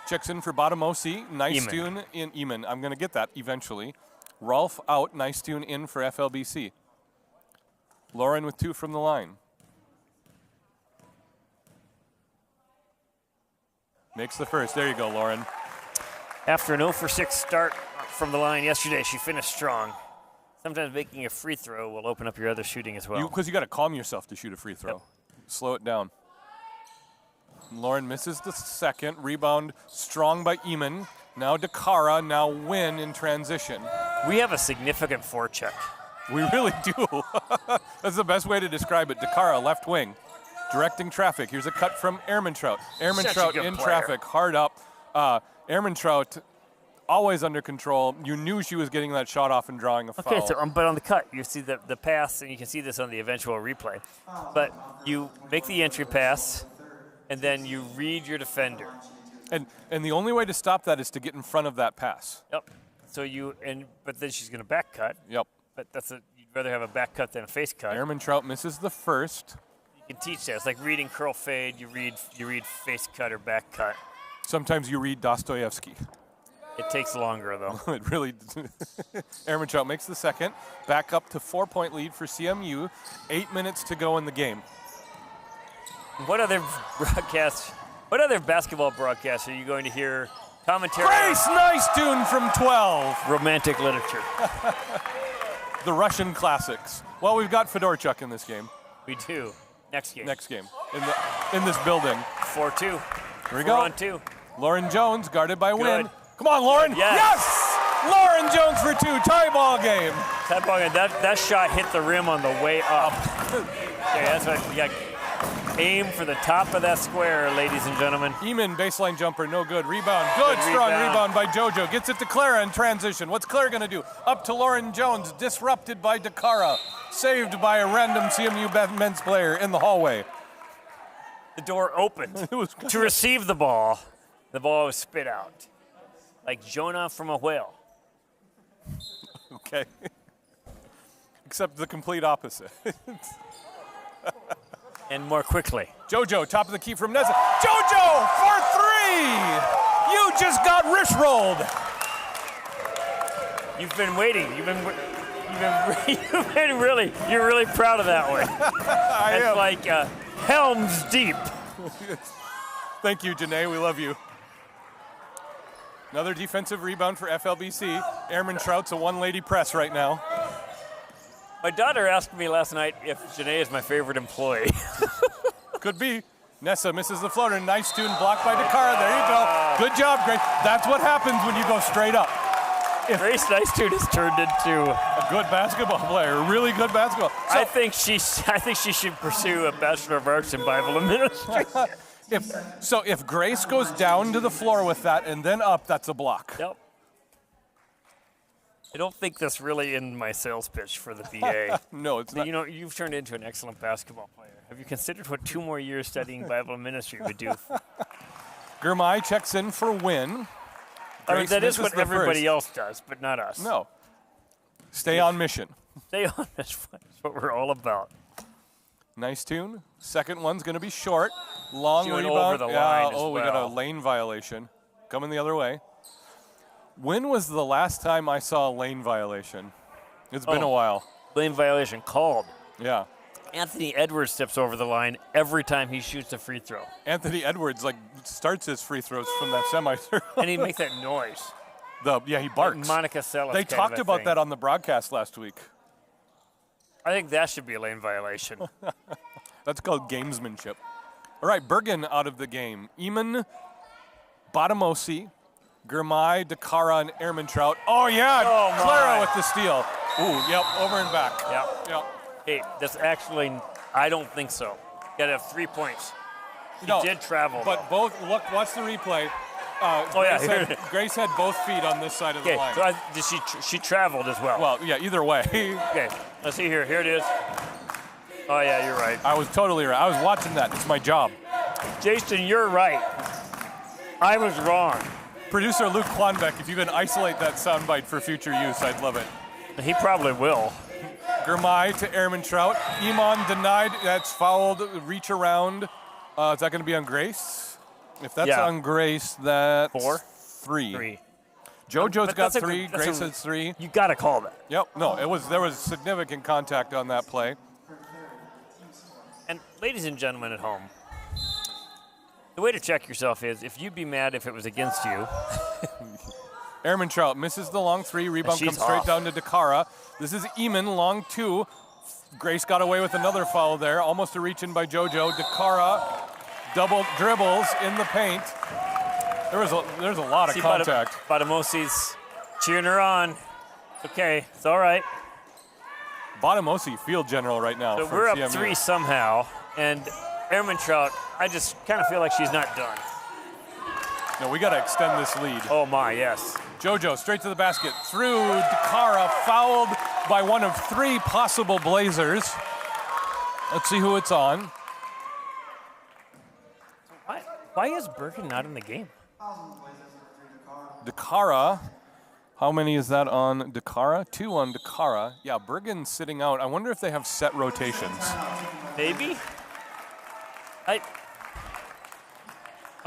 checks in for Botamosi. Nice Eamon. tune in Eamon. I'm going to get that eventually. Rolf out. Nice tune in for FLBC. Lauren with 2 from the line. Makes the first. There you go, Lauren. After an 0 for 6 start from the line yesterday, she finished strong. Sometimes making a free throw will open up your other shooting as well. Because you got to calm yourself to shoot a free throw. Yep. Slow it down. Lauren misses the second. Rebound strong by Eamon. Now Dakara. Now Win in transition. We have a significant forecheck. We really do. That's the best way to describe it. Dakara, left wing. Directing traffic. Here's a cut from Airman Trout. Airman Such a Trout good in player. traffic, hard up. Airman Trout, always under control. You knew she was getting that shot off and drawing a foul. Okay, so but on the cut, you see the pass, and you can see this on the eventual replay. But you make the entry pass, and then you read your defender. And the only way to stop that is to get in front of that pass. Yep. So but then she's going to back cut. Yep. But you'd rather have a back cut than a face cut. Airman Trout misses the first. You can teach that. It's like reading curl fade. You read face cut or back cut. Sometimes you read Dostoevsky. It takes longer, though. It really. Ehrmantraut makes the second. Back up to 4-point lead for CMU. 8 minutes to go in the game. What other basketball broadcasts are you going to hear commentary? Grace, nice tune from 12. Romantic literature. The Russian classics. Well, we've got Fedorchuk in this game. We do. Next game. Next game in this building. 4-2. Here we 4 go. on 2. Lauren Jones guarded by Wynn. Good. Come on, Lauren. Yes. Lauren Jones for 2. Tie ball game. That shot hit the rim on the way up. Okay, that's what you got. Aim for the top of that square, ladies and gentlemen. Eamon, baseline jumper, no good. Rebound, good strong rebound by JoJo. Gets it to Clara in transition. What's Clara going to do? Up to Lauren Jones, disrupted by DeCara. Saved by a random CMU men's player in the hallway. The door opened to receive the ball. The ball was spit out. Like Jonah from a whale. Okay. Except the complete opposite. And more quickly. JoJo, top of the key from Nessa. JoJo for 3! You just got wrist rolled. You've been waiting. You're really proud of that one. I am. Like Helms deep. Thank you, Janae. We love you. Another defensive rebound for FLBC. Ehrmantraut's a one-lady press right now. My daughter asked me last night if Janae is my favorite employee. Could be. Nessa misses the floater. Nice tune blocked by DeCara. There you go. Good job, Grace. That's what happens when you go straight up. Grace Nice Tune has turned into A good basketball player. Really good basketball. I think she should pursue a Bachelor of Arts in Bible Administration. If Grace goes down to the floor with that and then up, that's a block. Yep. I don't think that's really in my sales pitch for the BA. No, it's not. You know, you've turned into an excellent basketball player. Have you considered what 2 more years studying Bible ministry would do? Gurmai checks in for Wynn. I mean, that is misses what the everybody first. else does, but not us. No. Stay on mission. Stay on. That's what we're all about. Nice tune. Second one's going to be short. Long She went rebound. over the line as we got a well. lane violation. Coming the other way. When was the last time I saw a lane violation? It's been a while. Lane violation called. Yeah. Anthony Edwards steps over the line every time he shoots a free throw. Anthony Edwards starts his free throws from that semicircle. And he makes that noise. He barks. Monica Seles. They talked about that on the broadcast last week. I think that should be a lane violation. That's called gamesmanship. All right, Bergen out of the game. Eamon, Bottomosi, Gurmai, DeCara, and Ehrmantraut. Oh, yeah. Oh, my. Clara with the steal. Ooh, yep, over and back. Yep. Hey, that's actually, I don't think so. Got to have 3 points. He did travel, But though. watch the replay. Grace had both feet on this side of the Okay, line. so she traveled as well. Well, yeah, either way. Okay, let's see here. Here it is. Oh, yeah, you're right. I was totally right. I was watching that. It's my job. Jason, you're right. I was wrong. Producer Luke Klonbeck, if you can isolate that soundbite for future use, I'd love it. He probably will. Gurmai to Ehrmantraut. Iman denied. That's fouled. Reach around. Is that going to be on Grace? If that's on Grace, that's 4? 3. 3. JoJo's got that's 3. Grace has 3. You got to call that. Yep. No, there was significant contact on that play. And ladies and gentlemen at home, the way to check yourself is if you'd be mad if it was against you. Ehrmantraut misses the long 3. Rebound comes straight down to DeCara. This is Eamon, long 2. Grace got away with another foul there. Almost a reach in by JoJo. DeCara double dribbles in the paint. There's a lot of contact. Bottomosi's cheering her on. Okay, it's all right. Bottomosi field general right now. So for we're CMU. up 3 somehow, and Ehrmantraut, I just kind of feel like she's not done. No, we got to extend this lead. Oh my, yes. JoJo straight to the basket. Through DeCara, fouled by one of 3 possible Blazers. Let's see who it's on. Why is Bergen not in the game? DeCara. How many is that on DeCara? 2 on DeCara. Yeah, Bergen's sitting out. I wonder if they have set rotations. Maybe. I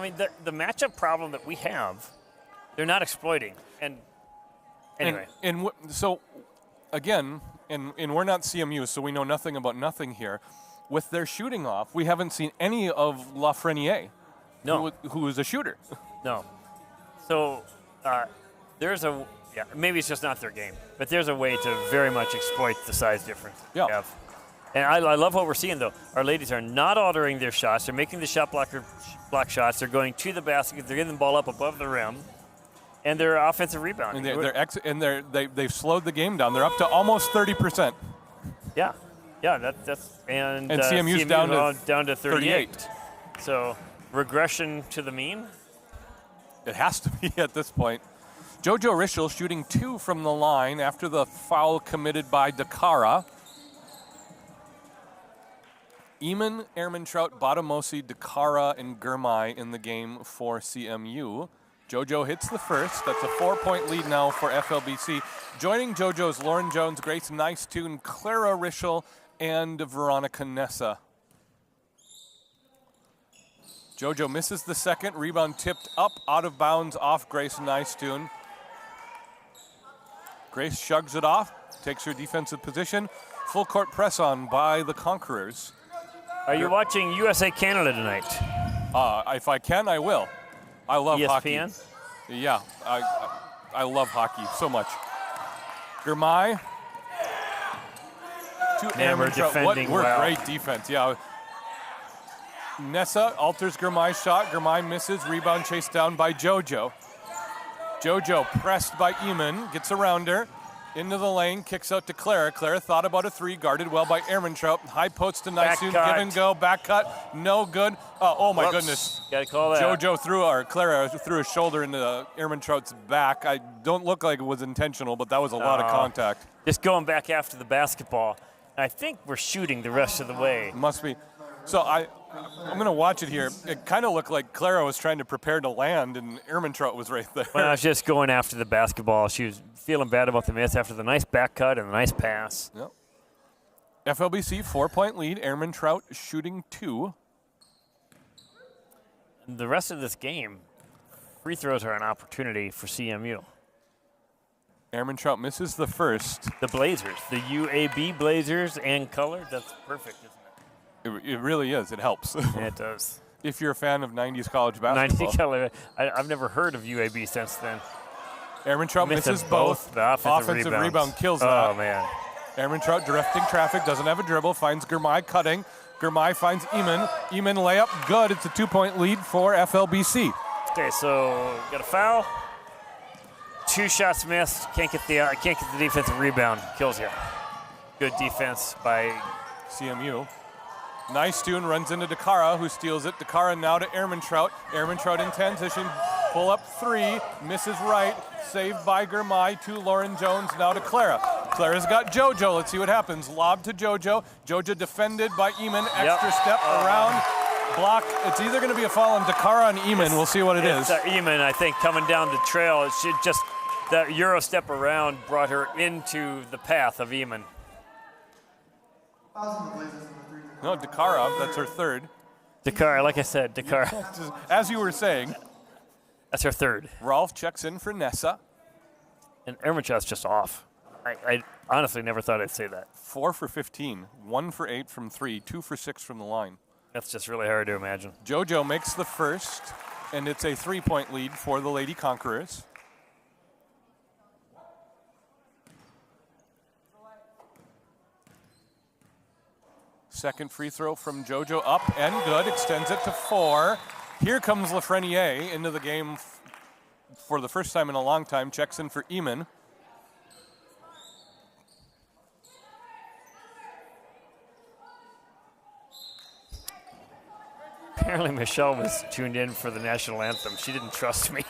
mean, the matchup problem that we have They're not exploiting. And anyway. So, again, and we're not CMU, so we know nothing about nothing here. With their shooting off, we haven't seen any of Lafreniere, who is a shooter. No. So there's maybe it's just not their game, but there's a way to very much exploit the size difference we have. And I love what we're seeing, though. Our ladies are not altering their shots. They're making the block shots. They're going to the basket. They're getting the ball up above the rim. And they're offensive rebounding. And they've slowed the game down. They're up to almost 30%. Yeah, and CMU's down to 38. So regression to the mean. It has to be at this point. JoJo Rischel shooting 2 from the line after the foul committed by Dakara. Eamon, Ehrmantraut, Batamosi, Dakara, and Girmay in the game for CMU. JoJo hits the first. That's a 4-point lead now for FLBC. Joining JoJo's Lauren Jones, Grace Nicetoon, Clara Rischel, and Veronica Nessa. JoJo misses the second. Rebound tipped up out of bounds off Grace Nicetoon. Grace shrugs it off, takes her defensive position. Full court press on by the Conquerors. Are you watching USA Canada tonight? If I can, I will. I love hockey. ESPN? Yeah, I love hockey so much. Girmay. Never defending well. Great defense, yeah. Nessa alters Girmay's shot. Girmay misses. Rebound chased down by JoJo. JoJo pressed by Eamon. Gets around her. Into the lane. Kicks out to Clara. Clara thought about a 3. Guarded well by Ehrmantraut. High post to Nicetoon. Give and go. Back cut. No good. Oh my goodness. Gotta call that. Clara threw a shoulder into Ehrmantraut's back. I don't look like it was intentional, but that was a lot of contact. Just going back after the basketball. I think we're shooting the rest of the way. Must be. So I'm going to watch it here. It kind of looked like Clara was trying to prepare to land, and Ehrmantraut was right there. When I was just going after the basketball, she was feeling bad about the miss after the nice back cut and the nice pass. Yep. FLBC 4-point lead. Ehrmantraut shooting 2. The rest of this game, free throws are an opportunity for CMU. Ehrmantraut misses the first. The Blazers, the UAB Blazers and color, that's perfect, isn't it? It really is. It helps. Yeah, it does. If you're a fan of 90s college basketball. 90s color. I've never heard of UAB since then. Ehrmantraut misses both. The offensive rebound kills that. Oh, man. Ehrmantraut directing traffic, doesn't have a dribble, finds Girmay cutting. Girmay finds Eamon. Eamon layup, good. It's a 2-point lead for FLBC. Okay, so got a foul. 2 shots missed. Can't get the defensive rebound. Kills you. Good defense by CMU. Nicetoon runs into Dakara, who steals it. Dakara now to Ehrmantraut. Ehrmantraut in transition. Pull up 3. Misses right. Saved by Girmay to Lauren Jones. Now to Clara. Clara's got JoJo. Let's see what happens. Lob to JoJo. JoJo defended by Eamon. Extra step around. Block. It's either going to be a foul on Dakara on Eamon. We'll see what it is. Eamon, I think, coming down the trail. It should just, that Euro step around brought her into the path of Eamon. No, Dakara. That's her third. Dakara, like I said, Dakara. As you were saying. That's her third. Rolf checks in for Nessa. And Ehrmantraut's just off. I honestly never thought I'd say that. 4 for 15. 1 for 8 from 3. 2 for 6 from the line. That's just really hard to imagine. JoJo makes the first, and it's a 3-point lead for the Lady Conquerors. Second free throw from JoJo, up and good, extends it to 4. Here comes Lafreniere into the game for the first time in a long time, checks in for Eamon. Apparently Michelle was tuned in for the national anthem. She didn't trust me.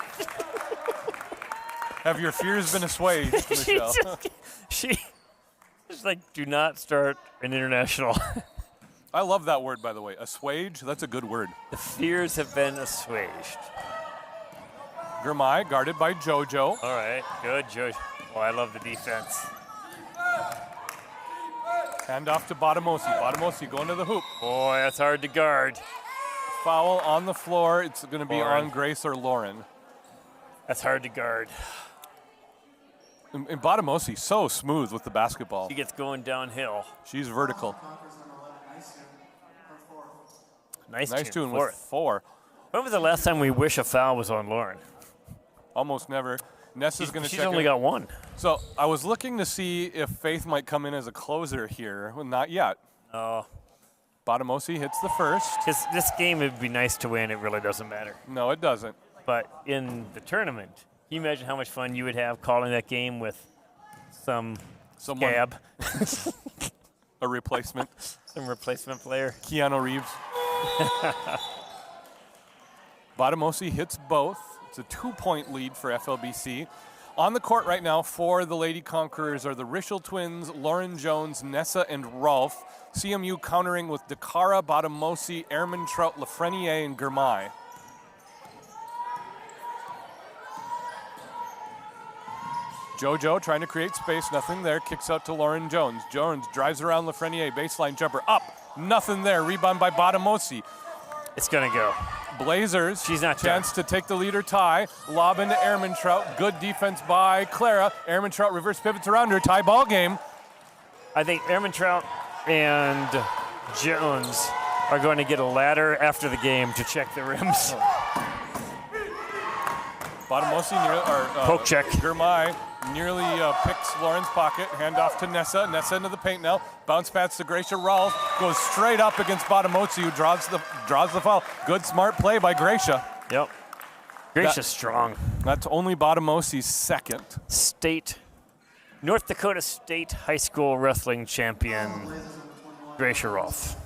Have your fears been assuaged, Michelle? She's like, do not start an international. I love that word, by the way. Assuage, that's a good word. The fears have been assuaged. Girmay guarded by JoJo. All right, good, JoJo. Oh, I love the defense. Hand off to Batamosi. Batamosi going to the hoop. Boy, that's hard to guard. Foul on the floor. It's going to be on Grace or Lauren. That's hard to guard. And Batamosi, so smooth with the basketball. She gets going downhill. She's vertical. Nice tune with fourth. 4. When was the last time we wish a foul was on Lauren? Almost never. Nessa's going to check She's only in. got 1. So I was looking to see if Faith might come in as a closer here. Well, not yet. Oh. Batamosi hits the first. This game would be nice to win. It really doesn't matter. No, it doesn't. But in the tournament, can you imagine how much fun you would have calling that game with Someone- scab, A replacement. some replacement player? Keanu Reeves. Batamosi hits both. It's a 2-point lead for FLBC. On the court right now for the Lady Conquerors are the Rischel twins, Lauren Jones, Nessa, and Rolf. CMU countering with Dakara, Batamosi, Ehrmantraut, Lafreniere, and Girmay. JoJo trying to create space, nothing there, kicks out to Lauren Jones. Jones drives around Lafreniere, baseline jumper, up, nothing there, rebound by Batamosi. It's going to go. Blazers, She's not chance to take the lead or tie. Lob into Ehrmantraut, good defense by Clara. Ehrmantraut reverse pivots around her, tie ball game. I think Ehrmantraut and Jones are going to get a ladder after the game to check the rims. Batamosi Poke check. Girmay nearly picks Lauren's pocket. Hand off to Nessa. Nessa into the paint now. Bounce pass to Gracia Rolf. Goes straight up against Batamosi, who draws the foul. Good smart play by Gracia. Yep. Gracia's strong. That's only Batamosi's second. North Dakota State High School Wrestling Champion, Gracia Rolf.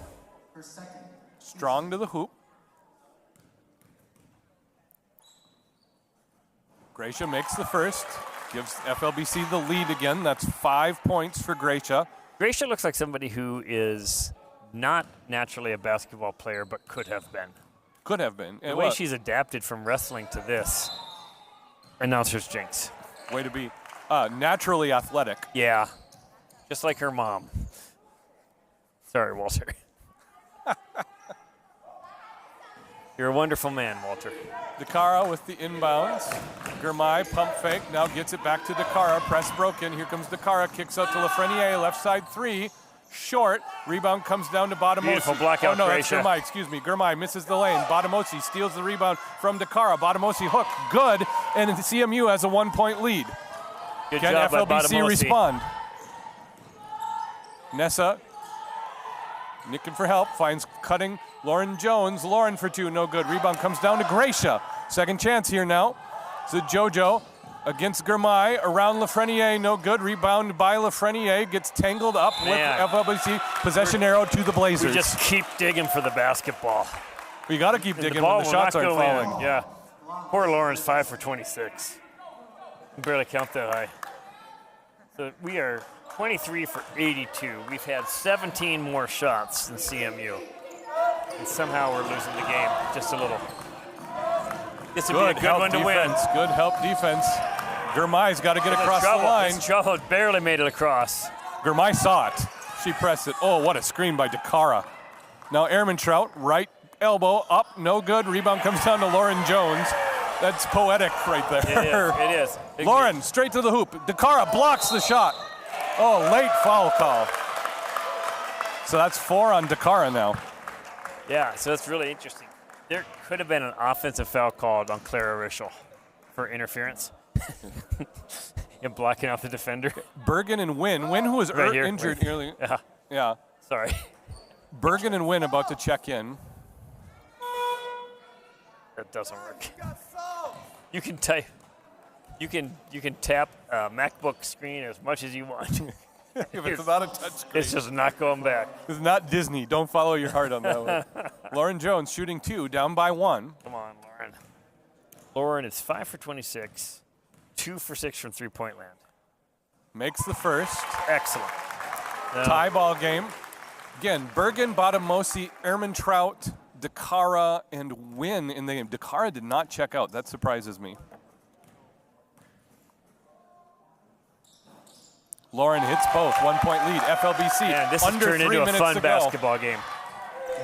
Strong to the hoop. Gracia makes the first. Gives FLBC the lead again. That's 5 points for Gracia. Gracia looks like somebody who is not naturally a basketball player, but could have been. Could have been. The way she's adapted from wrestling to this. Announcer's jinx. Way to be naturally athletic. Yeah. Just like her mom. Sorry, Walter. You're a wonderful man, Walter. Dakara with the inbounds. Girmay pump fake. Now gets it back to Dakara. Press broken. Here comes Dakara. Kicks out to Lafreniere. Left side 3. Short. Rebound comes down to Batamosi. Beautiful blockout, Oh, no, that's Gracia. Girmay. Excuse me. Girmay misses the lane. Batamosi steals the rebound from Dakara. Batamosi hook. Good. And the CMU has a 1-point lead. Good Can job by FLBC Batamosi. respond? Nessa nicking for help. Finds cutting Lauren Jones. Lauren for 2. No good. Rebound comes down to Gracia. Second chance here now. So JoJo against Girmay. Around Lafreniere. No good. Rebound by Lafreniere. Gets tangled up Man. with FLBC. Possession arrow to the Blazers. We just keep digging for the basketball. We got to keep The digging ball when the will shots not aren't go falling. in. Yeah. Poor Lauren's 5 for 26. Can barely count that high. So we are 23 for 82. We've had 17 more shots than CMU. And somehow we're losing the game just a little. This would be a good help one to win. defense. Good help defense. Girmay's got to get across the Trouble. line. It's trouble. Barely made it across. Girmay saw it. She pressed it. Oh, what a screen by Dakara. Now Ehrmantraut, right elbow up, no good. Rebound comes down to Lauren Jones. That's poetic right there. It is. Lauren, straight to the hoop. Dakara blocks the shot. Oh, late foul call. So that's 4 on Dakara now. Yeah, so that's really interesting. There could have been an offensive foul called on Clara Rischel for interference. And blocking out the defender. Bergen and Wynn. Wynn, who was Right here. injured early. Yeah, Yeah. sorry. Bergen and Wynn about to check in. That doesn't work. You can type. You can tap a MacBook screen as much as you want. If it's not a touch screen. It's just not going back. It's not Disney. Don't follow your heart on that one. Lauren Jones shooting 2, down by 1. Come on, Lauren. Lauren is 5 for 26, 2 for 6 from three-point land. Makes the first. Excellent. Tie ball game. Again, Bergen, Batamosi, Ehrmantraut, Dakara, and Wynn in the game. Dakara did not check out. That surprises me. Lauren hits both. 1-point lead. FLBC Man, this has under turned 3 into a minutes fun to go. basketball game.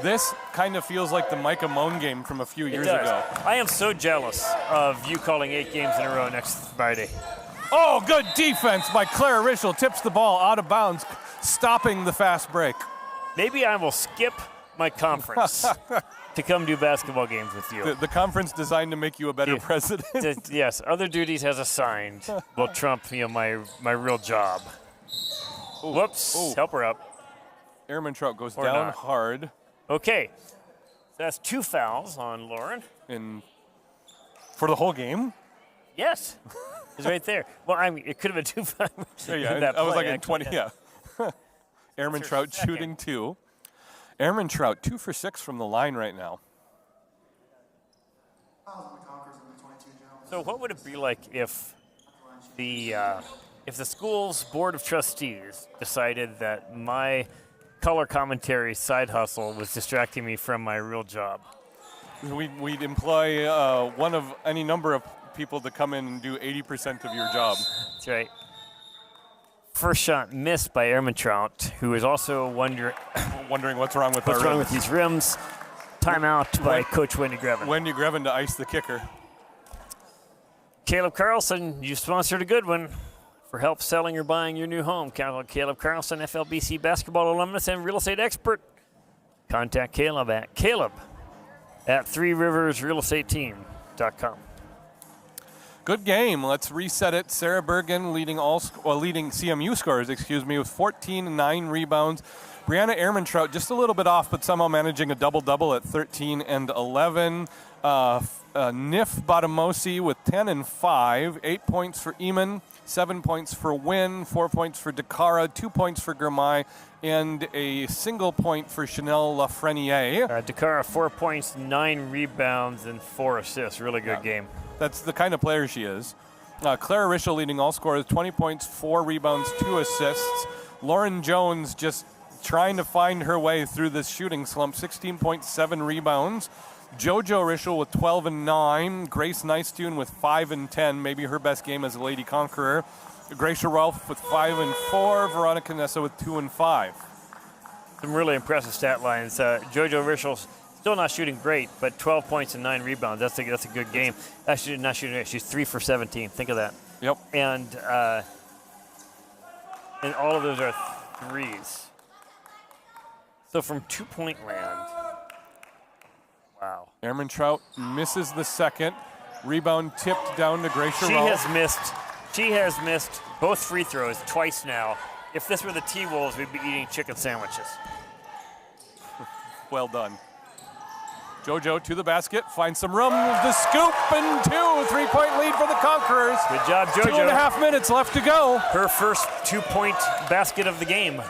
This kind of feels like the Micah Moan game from a few years ago. I am so jealous of you calling 8 games in a row next Friday. Oh, good defense by Clara Rischel. Tips the ball out of bounds, stopping the fast break. Maybe I will skip my conference to come do basketball games with you. The conference designed to make you a better president. Yes, other duties as assigned will trump my real job. Ooh. Whoops, Ooh. Help her up. Airman Trout goes Or down not. hard. Okay, so that's 2 fouls on Lauren. For the whole game? Yes, it's right there. Well, it could have been 2 fouls. Yeah, I was like in 20, yeah. Airman Trout shooting 2. Airman Trout 2 for 6 from the line right now. So what would it be like if the school's board of trustees decided that my color commentary side hustle was distracting me from my real job? We'd employ one of any number of people to come in and do 80% of your job. That's right. First shot missed by Airman Trout, who is also wondering what's wrong with what's wrong with these rims. Timeout by Coach Wendy Grevin. Wendy Grevin to ice the kicker. Caleb Carlson, you sponsored a good one for help selling or buying your new home. Caleb Carlson, FLBC basketball alumnus and real estate expert. Contact Caleb at threeriversrealestateteam.com. Good game. Let's reset it. Sarah Bergen leading CMU scores, with 14 and 9 rebounds. Brianna Ehrmantraut just a little bit off, but somehow managing a double-double at 13 and 11. Nif Batamosi with 10 and 5. 8 points for Eamon, 7 points for Wynn, 4 points for Dakara, 2 points for Germay, and a single point for Chanel Lafreniere. Dakara, 4 points, 9 rebounds, and 4 assists. Really good game. That's the kind of player she is. Clara Rischel leading all scorers, 20 points, 4 rebounds, 2 assists. Lauren Jones just trying to find her way through this shooting slump, 16.7 rebounds. JoJo Rischel with 12 and 9. Grace Nicetune with 5 and 10, maybe her best game as a Lady Conqueror. Gracia Rolfe with 5 and 4. Veronica Nessa with 2 and 5. Some really impressive stat lines. JoJo Rischel's still not shooting great, but 12 points and 9 rebounds. That's a good game. Actually, not shooting great. She's 3 for 17. Think of that. Yep. And all of those are threes. So from 2-point land. Wow. Ehrmantraut misses the second. Rebound tipped down to Gracia Rolfe. She has missed both free throws twice now. If this were the T-Wolves, we'd be eating chicken sandwiches. Well done. JoJo to the basket, finds some room, the scoop, and 2. 3-point lead for the Conquerors. Good job, JoJo. 2.5 minutes left to go. Her first 2-point basket of the game.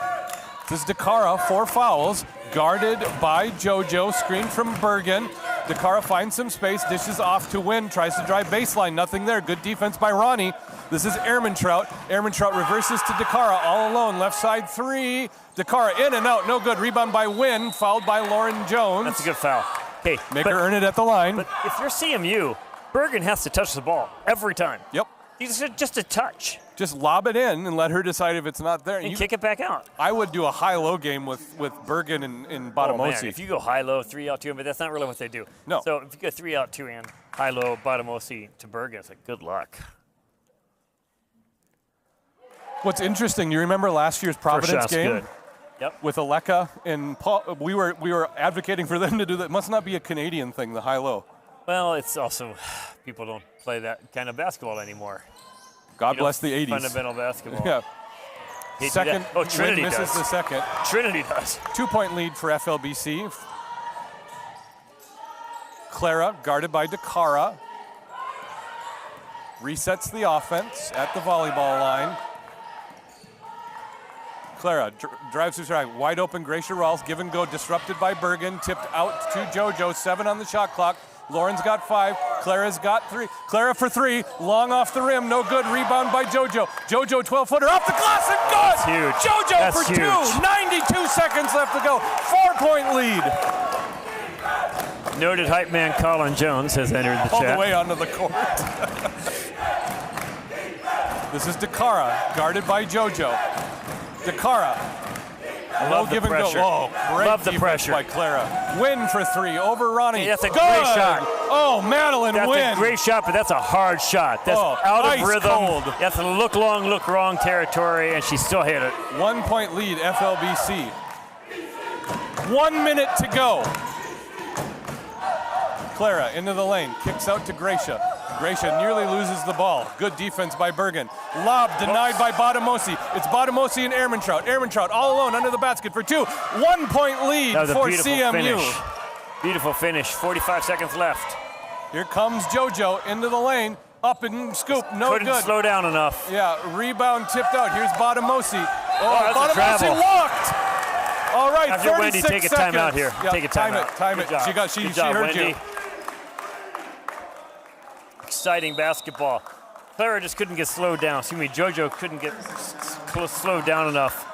This is Dakara, 4 fouls, guarded by JoJo, screen from Bergen. Dakara finds some space, dishes off to Wynn, tries to drive baseline, nothing there. Good defense by Ronnie. This is Ehrmantraut. Ehrmantraut reverses to Dakara, all alone, left side 3. Dakara in and out, no good. Rebound by Wynn, fouled by Lauren Jones. That's a good foul. Okay, Make her earn it at the line. But if you're CMU, Bergen has to touch the ball every time. Yep. Just a touch. Just lob it in and let her decide if it's not there. And kick it back out. I would do a high-low game with Bergen and Batamosi. Oh, man. If you go high-low, 3 out, 2 in, but that's not really what they do. No. So if you go 3 out, 2 in, high-low, Batamosi to Bergen, it's like, good luck. What's interesting, you remember last year's Providence game? Good. Yep. With Aleka and Paul, we were advocating for them to do that. It must not be a Canadian thing, the high-low. Well, it's also, people don't play that kind of basketball anymore. God bless the 80s. Fundamental basketball. Yeah. Second, Oh, Trinity misses does. the second. Trinity does. 2-point lead for FLBC. Clara, guarded by Dakara. Resets the offense at the volleyball line. Clara drives to strike. Wide open, Gracia Rolfe. Give and go, disrupted by Bergen. Tipped out to JoJo. 7 on the shot clock. Lauren's got 5. Clara's got 3. Clara for 3. Long off the rim. No good. Rebound by JoJo. JoJo 12-footer off the glass and good. That's huge. JoJo That's for 2. huge. 92 seconds left to go. 4-point lead. Noted hype man Colin Jones has entered the All chat. the way onto the court. This is Dakara, guarded by JoJo. Dakara Love the give and pressure. go. Oh, great Love the defense pressure. by Clara. Win for 3 over Ronnie. Hey, that's a Good. great shot. Oh, Madeline That's Wynn. a great shot, but that's a hard shot. That's out of ice rhythm. cold. That's a look long, look wrong territory, and she still hit it. 1 point lead, FLBC. 1 minute to go. Clara into the lane, kicks out to Gracia. Gracia nearly loses the ball. Good defense by Bergen. Lob denied by Botamosi. It's Botamosi and Ehrmantraut. Ehrmantraut all alone under the basket for 2. 1 point lead That was a for beautiful CMU. finish. Beautiful finish. 45 seconds left. Here comes JoJo into the lane. Up and scoop, no Couldn't good. slow down enough. Yeah, rebound tipped out. Here's Botamosi. that's a Botamosi travel. walked. All right, After 36 Wendy, take a seconds. timeout here. Yeah, Take a timeout. Time Good it. job. She Good job, heard Wendy. you. Exciting basketball. Clara just couldn't get slowed down. Excuse me, JoJo couldn't get slowed down enough.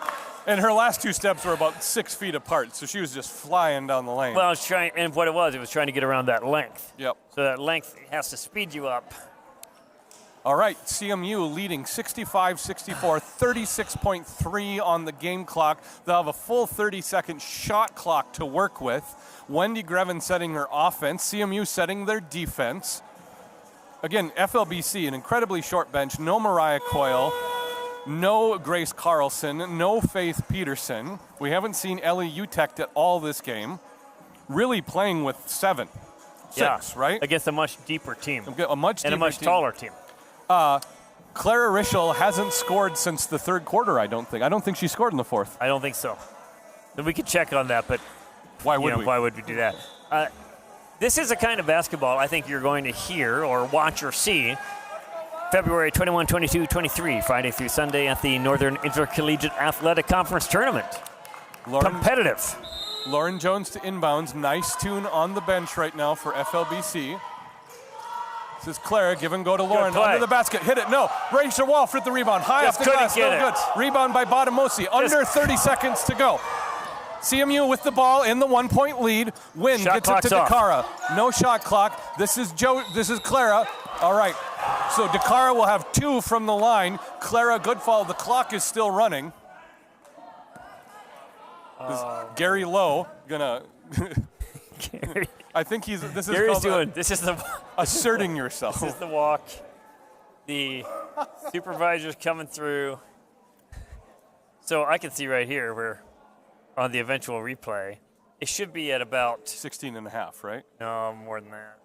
And her last 2 steps were about 6 feet apart, so she was just flying down the lane. Well, I was trying, and what it was trying to get around that length. Yep. So that length has to speed you up. All right, CMU leading 65-64, 36.3 on the game clock. They'll have a full 30-second shot clock to work with. Wendy Greven setting her offense, CMU setting their defense. Again, FLBC, an incredibly short bench. No Mariah Coyle, no Grace Carlson, no Faith Peterson. We haven't seen Ellie Utech at all this game. Really playing with 6, right? Against a much deeper team. A much and a deeper much team. taller team. Clara Rischel hasn't scored since the 3rd quarter, I don't think. I don't think she scored in the 4th. I don't think so. Then we could check on that, but Why would we? Why would we do that? This is a kind of basketball I think you're going to hear or watch or see February 21, 22, 23, Friday through Sunday at the Northern Intercollegiate Athletic Conference Tournament. Competitive. Lauren Jones to inbounds. Nice tune on the bench right now for FLBC. This is Clara. Give and go to Lauren. play. Under the basket. Hit it. No. Rachel Wolf with the rebound. High Just off the couldn't glass. get No it. good. Rebound by Botamosi. Under 30 seconds to go. CMU with the ball in the 1 point lead. Wynn Shot gets it to clock's off. Dakara. No shot clock. This is Clara. All right. So Dakara will have 2 from the line. Clara Goodfall, the clock is still running. Is Gary Lowe gonna I think this is Gary's called doing. This is the asserting yourself. This is the walk. The supervisor's coming through. So I can see right here where on the eventual replay, it should be at about 16 and a half, right? no more than that.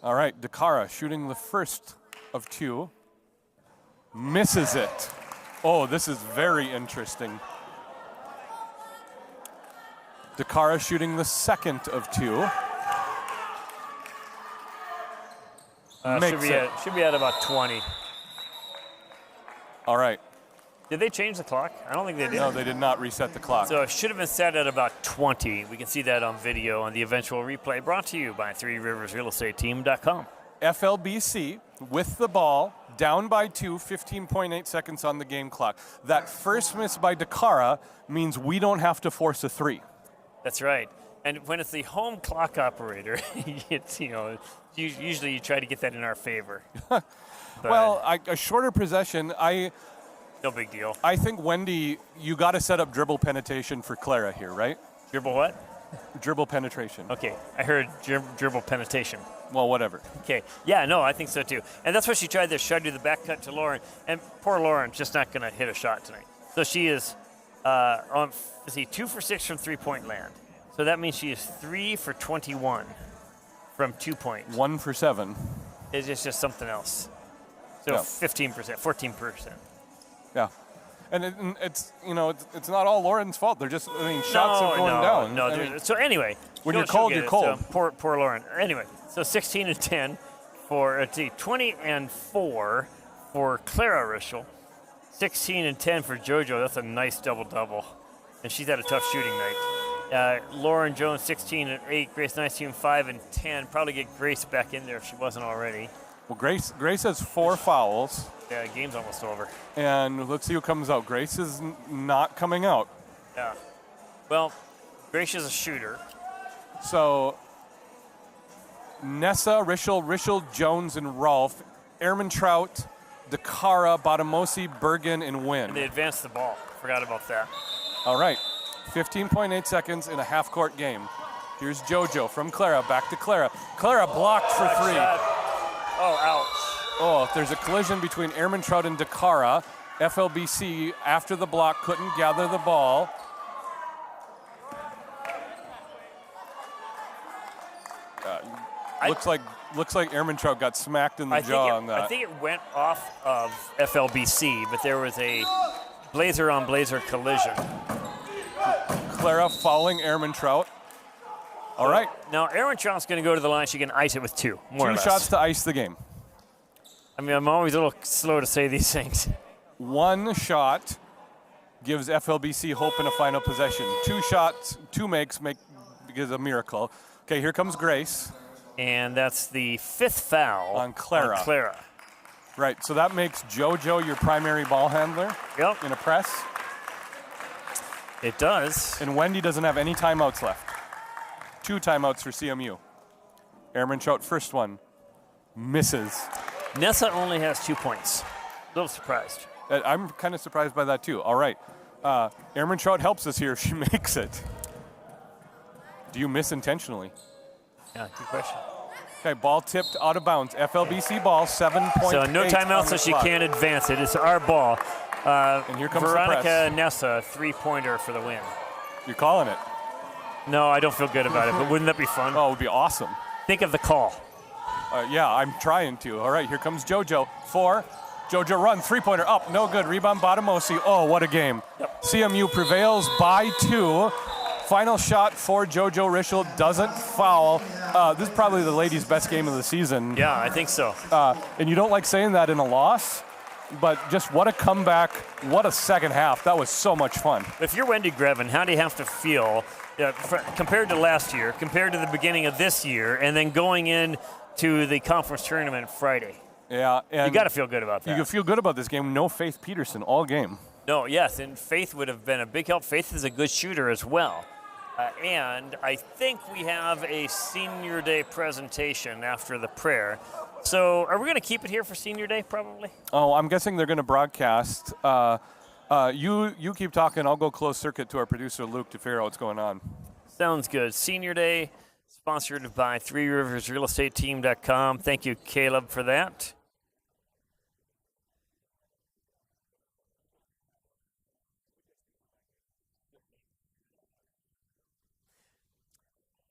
All right, Dakara shooting the first of 2. Misses it. Oh, this is very interesting. Dakara shooting the second of 2. Makes it. Should be at about 20. All right. Did they change the clock? I don't think they did. No, they did not reset the clock. So it should have been set at about 20. We can see that on video on the eventual replay brought to you by ThreeRiversRealEstateTeam.com. FLBC with the ball, down by 2, 15.8 seconds on the game clock. That first miss by Dakara means we don't have to force a 3. That's right. And when it's the home clock operator, it's, usually you try to get that in our favor. Well, a shorter possession, no big deal. I think, Wendy, you got to set up dribble penetration for Clara here, right? Dribble what? Dribble penetration. Okay, I heard dribble penetration. Well, whatever. Okay, yeah, no, I think so too. And that's what she tried there. She tried to do the back cut to Lauren. And poor Lauren's just not going to hit a shot tonight. So she is 2 for 6 from 3-point land. So that means she is 3 for 21 from 2 points. 1 for 7. It's just something else. So Yeah. 15%, 14%. Yeah. And it's not all Lauren's fault. They're just, shots are going down. No. So anyway. When she'll you're cold, get you're it. cold. So poor Lauren. Anyway, so 16 and 10 for, 20 and 4 for Clara Rischel. 16 and 10 for JoJo. That's a nice double-double. And she's had a tough shooting night. Lauren Jones, 16 and 8. Grace 19, 5 and 10. Probably get Grace back in there if she wasn't already. Well, Grace has 4 fouls. Yeah, the game's almost over. And let's see who comes out. Grace is not coming out. Yeah. Well, Grace is a shooter. So Nessa, Rischel, Jones, and Rolfe, Ehrmantraut, Dakara, Batamosi, Bergen, and Wynn. And they advanced the ball. Forgot about that. All right, 15.8 seconds in a half-court game. Here's JoJo from Clara, back to Clara. Clara blocked for three. Oh, ouch. Oh, there's a collision between Ehrmantraut and Dakara. FLBC, after the block, couldn't gather the ball. Looks like Ehrmantraut got smacked in the jaw on that. I think it went off of FLBC, but there was a blazer-on-blazer collision. Clara fouling Ehrmantraut. All right. Now, Ehrmantraut's going to go to the line. She can ice it with two, more or less. 2 shots to ice the game. I mean, I'm always a little slow to say these things. 1 shot gives FLBC hope in a final possession. 2 shots, 2 makes gives a miracle. Okay, here comes Grace. And that's the 5th foul on Clara. Right, so that makes JoJo your primary ball handler in a press. It does. And Wendy doesn't have any timeouts left. 2 timeouts for CMU. Ehrmantraut, first one, misses. Nessa only has 2 points. A little surprised. I'm kind of surprised by that too. All right, Ehrmantraut helps us here if she makes it. Do you miss intentionally? Yeah, good question. Okay, ball tipped out of bounds. FLBC ball, 7.8. So no timeout, so she can't advance it. It's our ball. And here comes Veronica Nessa, 3-pointer for the win. You're calling it? No, I don't feel good about it, but wouldn't that be fun? Oh, it would be awesome. Think of the call. Yeah, I'm trying to. All right, here comes JoJo. 4. JoJo run, 3-pointer up, no good. Rebound, Batamosi. Oh, what a game. Yep. CMU prevails by 2. Final shot for JoJo Rischel, doesn't foul. This is probably the ladies' best game of the season. Yeah, I think so. And you don't like saying that in a loss, but just what a comeback, what a second half. That was so much fun. If you're Wendy Grevin, how do you have to feel compared to last year, compared to the beginning of this year, and then going in to the conference tournament Friday? Yeah. And you got to feel good about that. You can feel good about this game. No Faith Peterson all game. No, yes, and Faith would have been a big help. Faith is a good shooter as well. And I think we have a Senior Day presentation after the prayer. So are we going to keep it here for Senior Day probably? Oh, I'm guessing they're going to broadcast. You keep talking. I'll go close circuit to our producer, Luke, to figure out what's going on. Sounds good. Senior Day, sponsored by ThreeRiversRealEstateTeam.com. Thank you, Caleb, for that.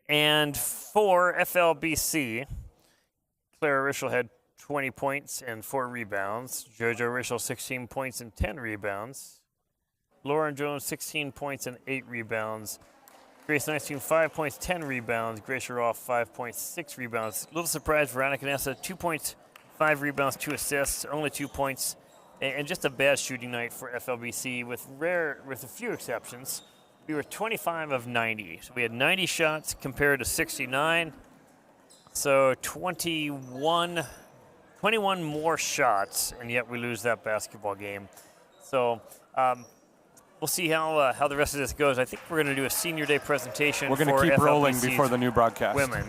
And for FLBC, Clara Rischel had 20 points and 4 rebounds. JoJo Rischel, 16 points and 10 rebounds. Lauren Jones, 16 points and 8 rebounds. Grace Nystuen, 5 points, 10 rebounds. Grace Roth, 5 points, 6 rebounds. A little surprised, Veronica Nessa, 2 points, 5 rebounds, 2 assists, only 2 points. And just a bad shooting night for FLBC with a few exceptions. We were 25 of 90. So we had 90 shots compared to 69. So 21 more shots, and yet we lose that basketball game. So we'll see how the rest of this goes. I think we're going to do a Senior Day presentation. We're going to keep rolling before the new broadcast. Women.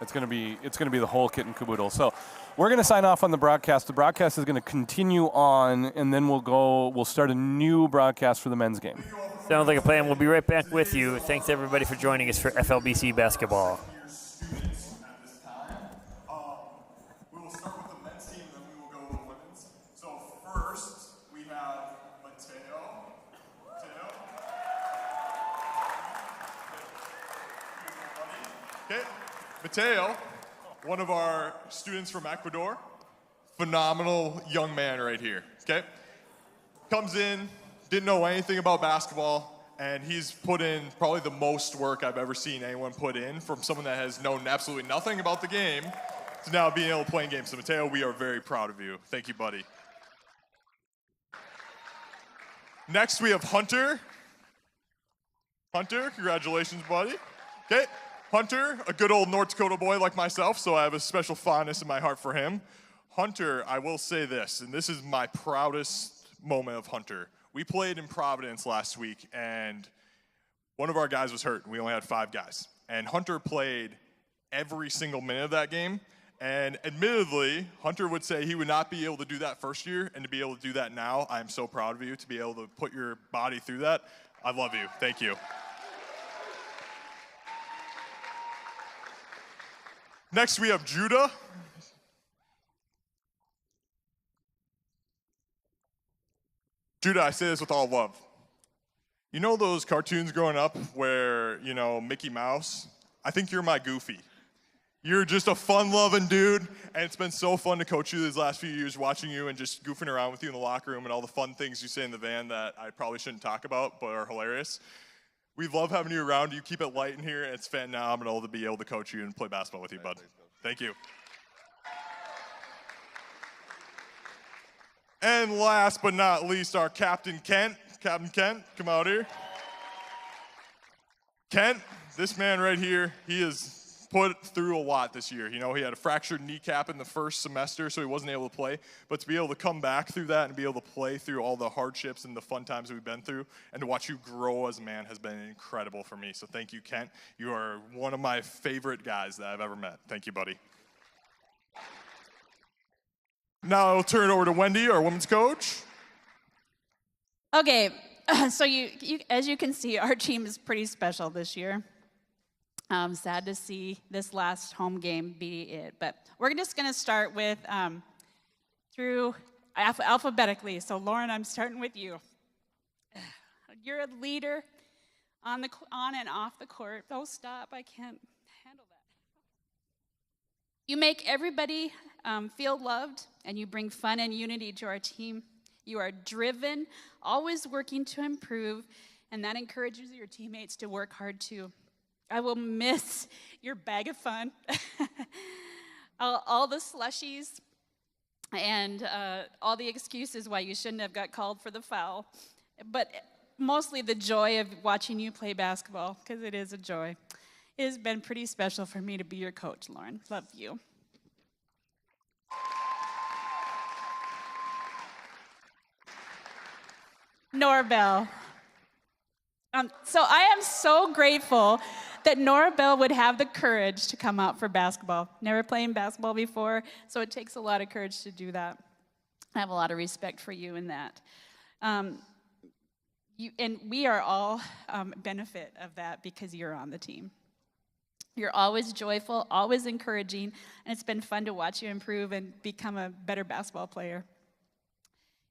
It's going to be the whole kit and caboodle. So we're going to sign off on the broadcast. The broadcast is going to continue on, and then we'll start a new broadcast for the men's game. Sounds like a plan. We'll be right back with you. Thanks, everybody, for joining us for FLBC basketball. We will start with the men's team, and then we will go with the women's. So first, we have Mateo. Okay, Mateo, one of our students from Ecuador. Phenomenal young man right here, okay? Comes in, didn't know anything about basketball, and he's put in probably the most work I've ever seen anyone put in from someone that has known absolutely nothing about the game to now being able to play in games. So Mateo, we are very proud of you. Thank you, buddy. Next, we have Hunter. Hunter, congratulations, buddy. Okay, Hunter, a good old North Dakota boy like myself, so I have a special fondness in my heart for him. Hunter, I will say this, and this is my proudest moment of Hunter. We played in Providence last week, and one of our guys was hurt, and we only had 5 guys. And Hunter played every single minute of that game, And admittedly, Hunter would say he would not be able to do that first year, and to be able to do that now, I am so proud of you to be able to put your body through that. I love you. Thank you. Next, we have Judah. Judah, I say this with all love. You know those cartoons growing up where, Mickey Mouse? I think you're my Goofy. You're just a fun-loving dude, and it's been so fun to coach you these last few years, watching you and just goofing around with you in the locker room and all the fun things you say in the van that I probably shouldn't talk about but are hilarious. We love having you around. You keep it light in here, and it's phenomenal to be able to coach you and play basketball with you, bud. Thank you. And last but not least, our Captain Kent. Captain Kent, come out here. Kent, this man right here, he has put through a lot this year. He had a fractured kneecap in the first semester, so he wasn't able to play. But to be able to come back through that and be able to play through all the hardships and the fun times we've been through, and to watch you grow as a man has been incredible for me. So thank you, Kent. You are one of my favorite guys that I've ever met. Thank you, buddy. Now I'll turn it over to Wendy, our women's coach. Okay, so you as you can see, our team is pretty special this year. Sad to see this last home game be it, but we're just going to start with through alphabetically. So Lauren, I'm starting with you. You're a leader on and off the court. Oh, stop! I can't handle that. You make everybody feel loved, and you bring fun and unity to our team. You are driven, always working to improve, and that encourages your teammates to work hard too. I will miss your bag of fun, all the slushies, and all the excuses why you shouldn't have got called for the foul, but mostly the joy of watching you play basketball, because it is a joy. It has been pretty special for me to be your coach, Lauren. Love you. Norabelle. So I am so grateful that Norabelle would have the courage to come out for basketball. Never playing basketball before, so it takes a lot of courage to do that. I have a lot of respect for you in that. And we are all benefit of that because you're on the team. You're always joyful, always encouraging, and it's been fun to watch you improve and become a better basketball player.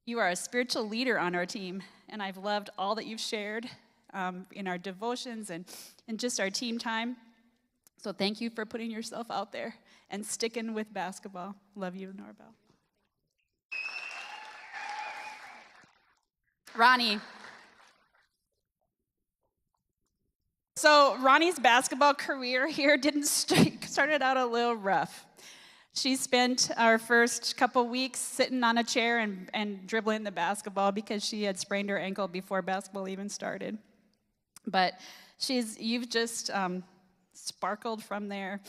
You are a spiritual leader on our team, and I've loved all that you've shared in our devotions and just our team time. So thank you for putting yourself out there and sticking with basketball. Love you, Norabelle. Ronnie. So Ronnie's basketball career here started out a little rough. She spent our first couple weeks sitting on a chair and dribbling the basketball because she had sprained her ankle before basketball even started. But you've just sparkled from there,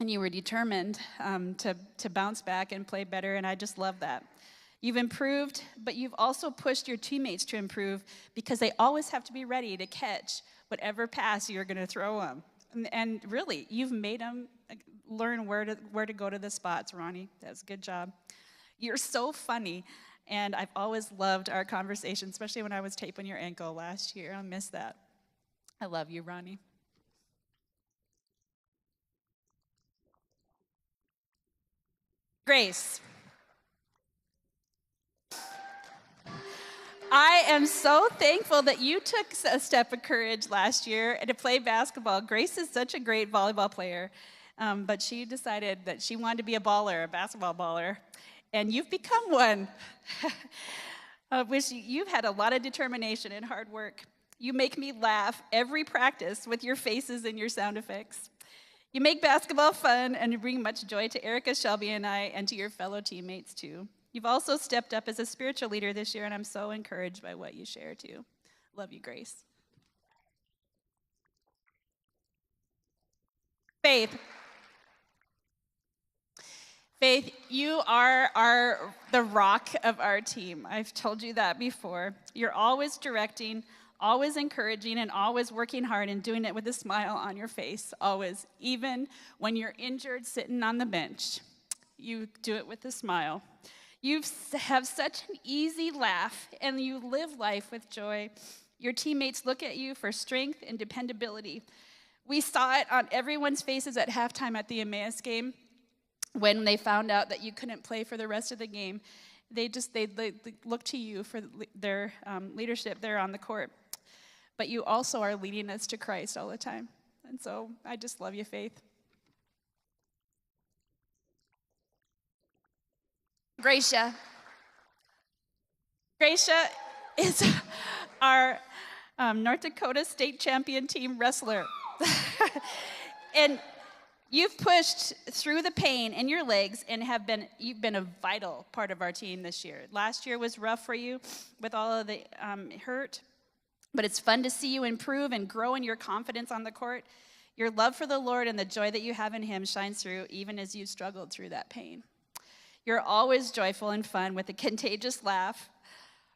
and you were determined to bounce back and play better, and I just love that. You've improved, but you've also pushed your teammates to improve because they always have to be ready to catch whatever pass you're going to throw them. And really, you've made them learn where to go to the spots, Ronnie. That's a good job. You're so funny, and I've always loved our conversation, especially when I was taping your ankle last year. I miss that. I love you, Ronnie. Grace. I am so thankful that you took a step of courage last year to play basketball. Grace is such a great volleyball player, but she decided that she wanted to be a basketball baller, and you've become one. Which you've had a lot of determination and hard work. You make me laugh every practice with your faces and your sound effects. You make basketball fun, and you bring much joy to Erica, Shelby, and I, and to your fellow teammates, too. You've also stepped up as a spiritual leader this year, and I'm so encouraged by what you share, too. Love you, Grace. Faith. Faith, you are the rock of our team. I've told you that before. You're always directing, always encouraging and always working hard and doing it with a smile on your face, always, even when you're injured sitting on the bench. You do it with a smile. You have such an easy laugh, and you live life with joy. Your teammates look at you for strength and dependability. We saw it on everyone's faces at halftime at the Emmaus game when they found out that you couldn't play for the rest of the game. They look to you for their leadership there on the court. But you also are leading us to Christ all the time. And so I just love you, Faith. Gracia. Gracia is our North Dakota State Champion team wrestler. And you've pushed through the pain in your legs and you've been a vital part of our team this year. Last year was rough for you with all of the hurt, but it's fun to see you improve and grow in your confidence on the court. Your love for the Lord and the joy that you have in him shines through even as you struggled through that pain. You're always joyful and fun with a contagious laugh,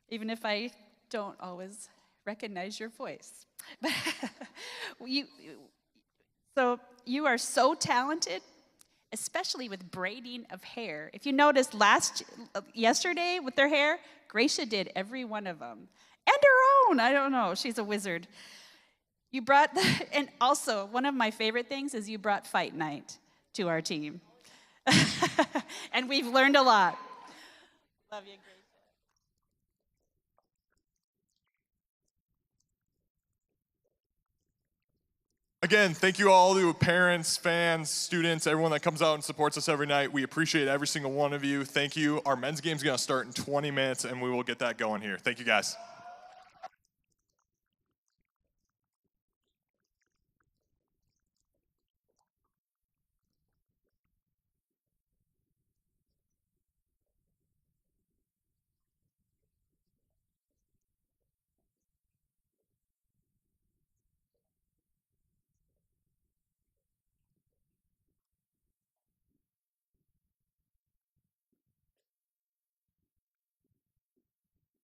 even if I don't always recognize your voice. So you are so talented, especially with braiding of hair. If you noticed yesterday with their hair, Gracia did every one of them. And her own, I don't know, she's a wizard. And also, one of my favorite things is you brought fight night to our team. And we've learned a lot. Love you, Gracia. Again, thank you all to parents, fans, students, everyone that comes out and supports us every night. We appreciate every single one of you. Thank you. Our men's game is going to start in 20 minutes, and we will get that going here. Thank you, guys.